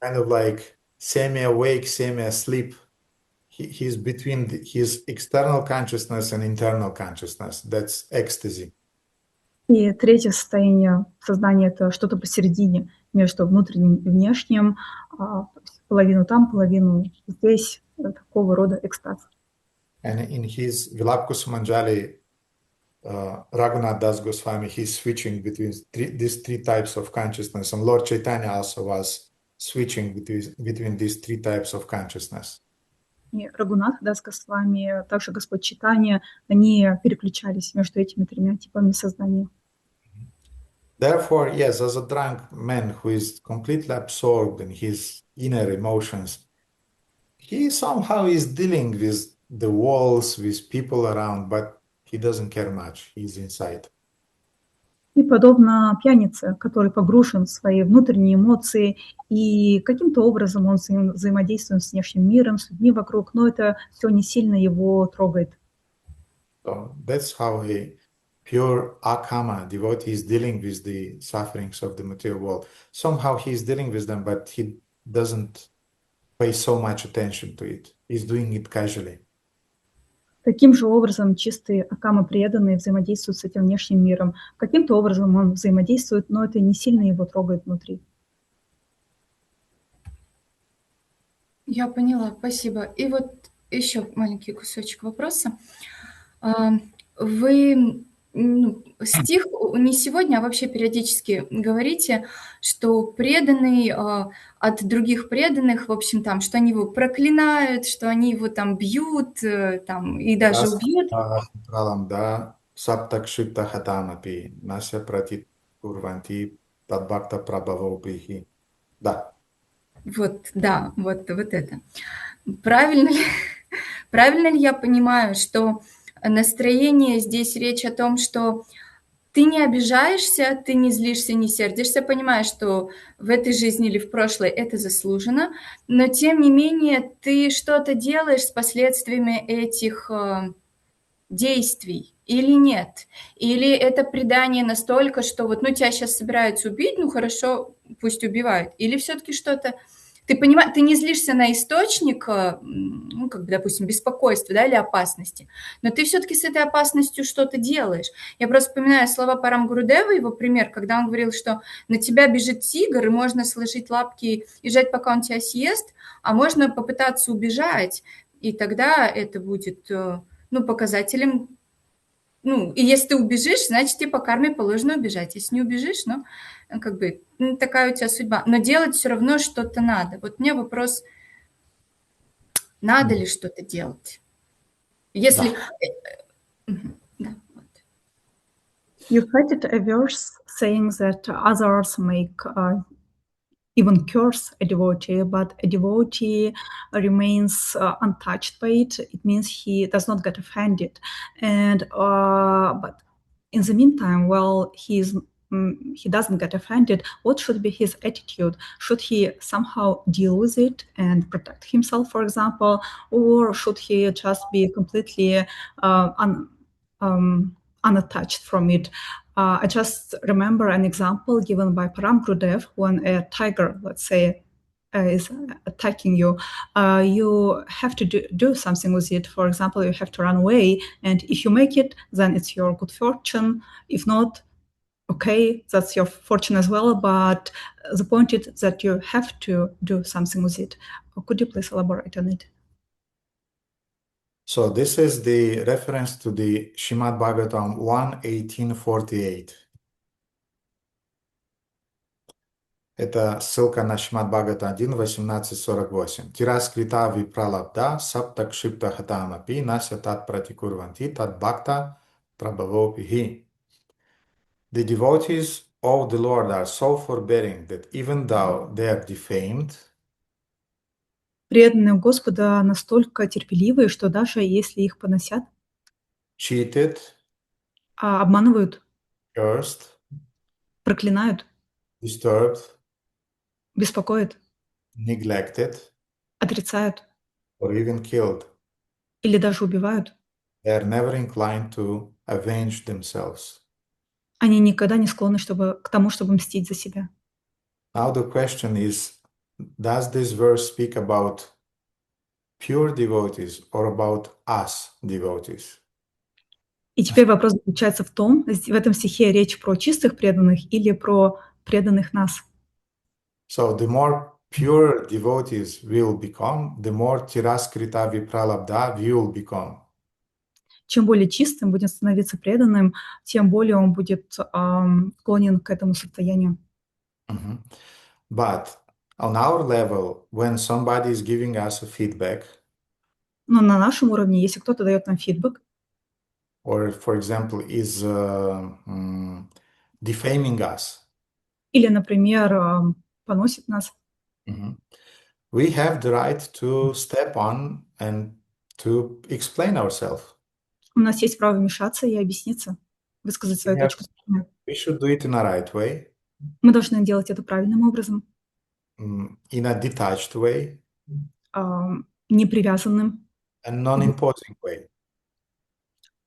kind of like semi-awake, semi-asleep. He's between his external consciousness and internal consciousness. That's ecstasy. И третье состояние сознания – это что-то посередине между внутренним и внешним, половину там, половину здесь, такого рода экстаз. And in his Vilapkusumanjali, Raghunath Das Goswami, he's switching between these three types of consciousness. And Lord Chaitanya also was switching between these three types of consciousness. И Рагунат Дас Госвами, также Господь Чайтанья, они переключались между этими тремя типами сознания. Therefore, yes, as a drunk man who is completely absorbed in his inner emotions, he somehow is dealing with the walls, with people around, but he doesn't care much. He's inside. И подобно пьянице, который погружен в свои внутренние эмоции, и каким-то образом он взаимодействует с внешним миром, с людьми вокруг, но это все не сильно его трогает. So that's how a pure Akāma devotee is dealing with the sufferings of the material world. Somehow he is dealing with them, but he doesn't pay so much attention to it. He's doing it casually. Таким же образом чистые Акама преданные взаимодействуют с этим внешним миром. Каким-то образом он взаимодействует, но это не сильно его трогает внутри. Я поняла, спасибо. И вот еще маленький кусочек вопроса. Вы стих не сегодня, а вообще периодически говорите, что преданный от других преданных, в общем, там, что они его проклинают, что они его там бьют, там, и даже убьют. Да. Вот, да, вот это. Правильно ли я понимаю, что настроение здесь речь о том, что ты не обижаешься, ты не злишься, не сердишься, понимаешь, что в этой жизни или в прошлой это заслужено, но тем не менее ты что-то делаешь с последствиями этих действий или нет? Или это предание настолько, что вот, тебя сейчас собираются убить, хорошо, пусть убивают. Или все-таки что-то... Ты понимаешь, ты не злишься на источник, допустим, беспокойства, да, или опасности, но ты все-таки с этой опасностью что-то делаешь. Я просто вспоминаю слова Парам Гурудева, его пример, когда он говорил, что на тебя бежит тигр, и можно сложить лапки и ждать, пока он тебя съест, а можно попытаться убежать, и тогда это будет, показателем. И если ты убежишь, значит, тебе по карме положено убежать. Если не убежишь, такая у тебя судьба. Но делать все равно что-то надо. Вот у меня вопрос, надо ли что-то делать? Если... Да. You cited a verse saying that others make even curse a devotee, but a devotee remains untouched by it. It means he does not get offended. And but in the meantime, while he doesn't get offended, what should be his attitude? Should he somehow deal with it and protect himself, for example, or should he just be completely unattached from it? I just remember an example given by Param Gurudev when a tiger, let's say, is attacking you. You have to do something with it. For example, you have to run away. And if you make it, then it's your good fortune. If not, okay, that's your fortune as well. But the point is that you have to do something with it. Could you please elaborate on it? So this is the reference to the Śrīmad Bhagavatam 1:1848. Это ссылка на Шримад Бхагавата 1, 18:48. Тираскрита випралабда саптакшипта хатамапи нася тат пратикурванти тат бхакта прабхавопихи. The devotees of the Lord are so forbearing that even though they are defamed, Преданные Господа настолько терпеливые, что даже если их поносят, cheated, обманывают, cursed, проклинают, disturbed, беспокоят, neglected, отрицают or even killed, или даже убивают, they are never inclined to avenge themselves. они никогда не склонны к тому, чтобы мстить за себя. Now the question is, does this verse speak about pure devotees or about us devotees? И теперь вопрос заключается в том, в этом стихе речь про чистых преданных или про преданных нас. So the more pure devotees will become, the more tiraskrita vipralabdha we will become. Чем более чистым будет становиться преданным, тем более он будет склонен к этому состоянию. But on our level, when somebody is giving us a feedback, Но на нашем уровне, если кто-то дает нам фидбэк, or, for example, is defaming us, или, например, поносит нас, we have the right to step on and to explain ourselves. у нас есть право вмешаться и объясниться, высказать свою точку зрения. We should do it in a right way, Мы должны делать это правильным образом, in a detached way, непривязанным, and non-imposing way.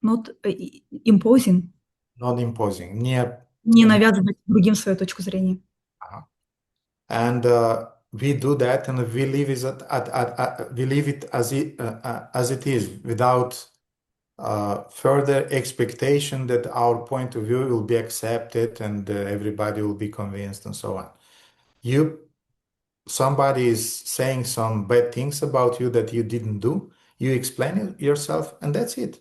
not imposing, Non-imposing, не навязывать другим свою точку зрения. And we do that, and we leave it as it is, without further expectation that our point of view will be accepted and everybody will be convinced and so on. Somebody is saying some bad things about you that you didn't do, you explain it yourself, and that's it.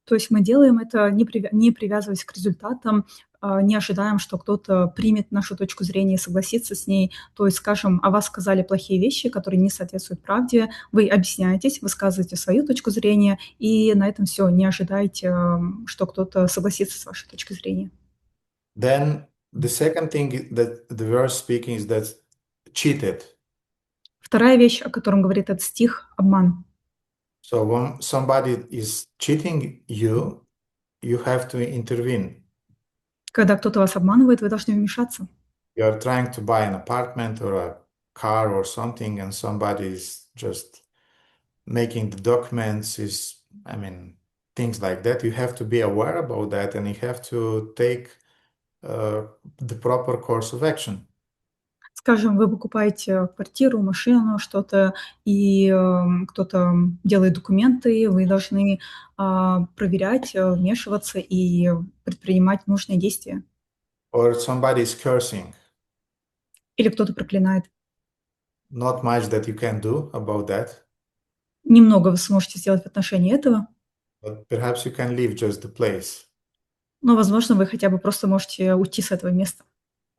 То есть мы делаем это, не привязываясь к результатам, не ожидаем, что кто-то примет нашу точку зрения и согласится с ней. То есть, скажем, о вас сказали плохие вещи, которые не соответствуют правде, вы объясняетесь, высказываете свою точку зрения, и на этом все, не ожидайте, что кто-то согласится с вашей точкой зрения. Then the second thing that the verse speaking is that cheated. Вторая вещь, о котором говорит этот стих, обман. So when somebody is cheating you, you have to intervene. Когда кто-то вас обманывает, вы должны вмешаться. You are trying to buy an apartment or a car or something, and somebody is just making the documents, things like that. You have to be aware about that, and you have to take the proper course of action. Скажем, вы покупаете квартиру, машину, что-то, и кто-то делает документы, вы должны проверять, вмешиваться и предпринимать нужные действия. Or somebody is cursing. Или кто-то проклинает. Not much that you can do about that. Немного вы сможете сделать в отношении этого. But perhaps you can leave just the place. Но, возможно, вы хотя бы просто можете уйти с этого места.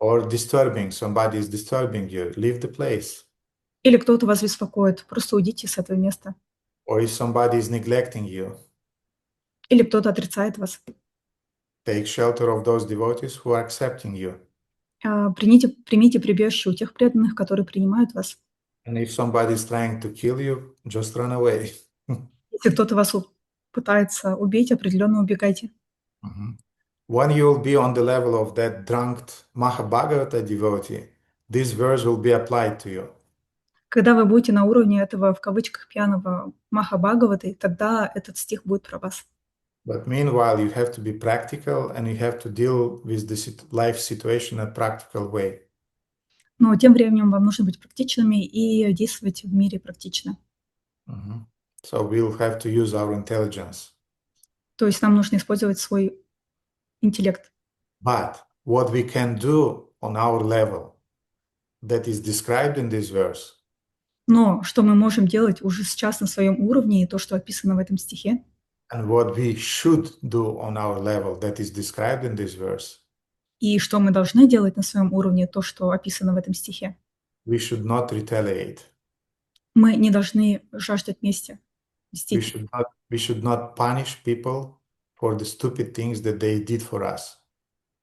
Or disturbing, somebody is disturbing you, leave the place. Или кто-то вас беспокоит, просто уйдите с этого места. Or if somebody is neglecting you, или кто-то отрицает вас. Take shelter of those devotees who are accepting you. Примите прибежище у тех преданных, которые принимают вас. And if somebody is trying to kill you, just run away. Если кто-то вас пытается убить, определенно убегайте. When you will be on the level of that drunk Mahabhagavata devotee, this verse will be applied to you. Когда вы будете на уровне этого, в кавычках, пьяного Махабхагаваты, тогда этот стих будет про вас. But meanwhile, you have to be practical and you have to deal with the life situation in a practical way. Но тем временем вам нужно быть практичными и действовать в мире практично. So we'll have to use our intelligence. То есть нам нужно использовать свой интеллект. But what we can do on our level that is described in this verse. Но что мы можем делать уже сейчас на своем уровне, и то, что описано в этом стихе, And what we should do on our level that is described in this verse. И что мы должны делать на своем уровне, то, что описано в этом стихе. We should not retaliate. Мы не должны жаждать мести, We мстить. should not punish people for the stupid things that they did for us.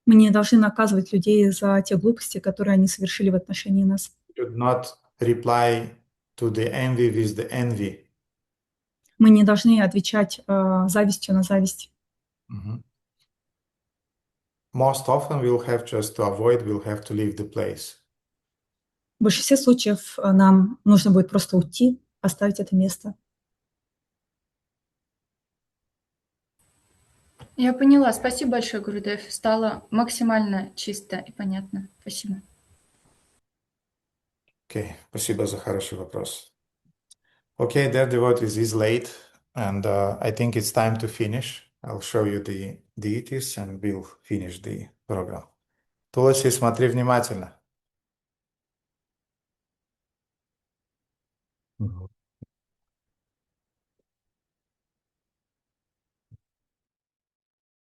Мы не должны наказывать людей за те глупости, которые они совершили в отношении нас. We should not reply to the envy with the envy. Мы не должны отвечать завистью на зависть. Most often we'll have just to avoid, we'll have to leave the place. В большинстве случаев нам нужно будет просто уйти, оставить это место. Я поняла. Спасибо большое, Гурудев. Стало максимально чисто и понятно. Спасибо. Okay, спасибо за хороший вопрос. Okay, dear devotees, it's late, and I think it's time to finish. I'll show you the deities, and we'll finish the program. Туласи, смотри внимательно.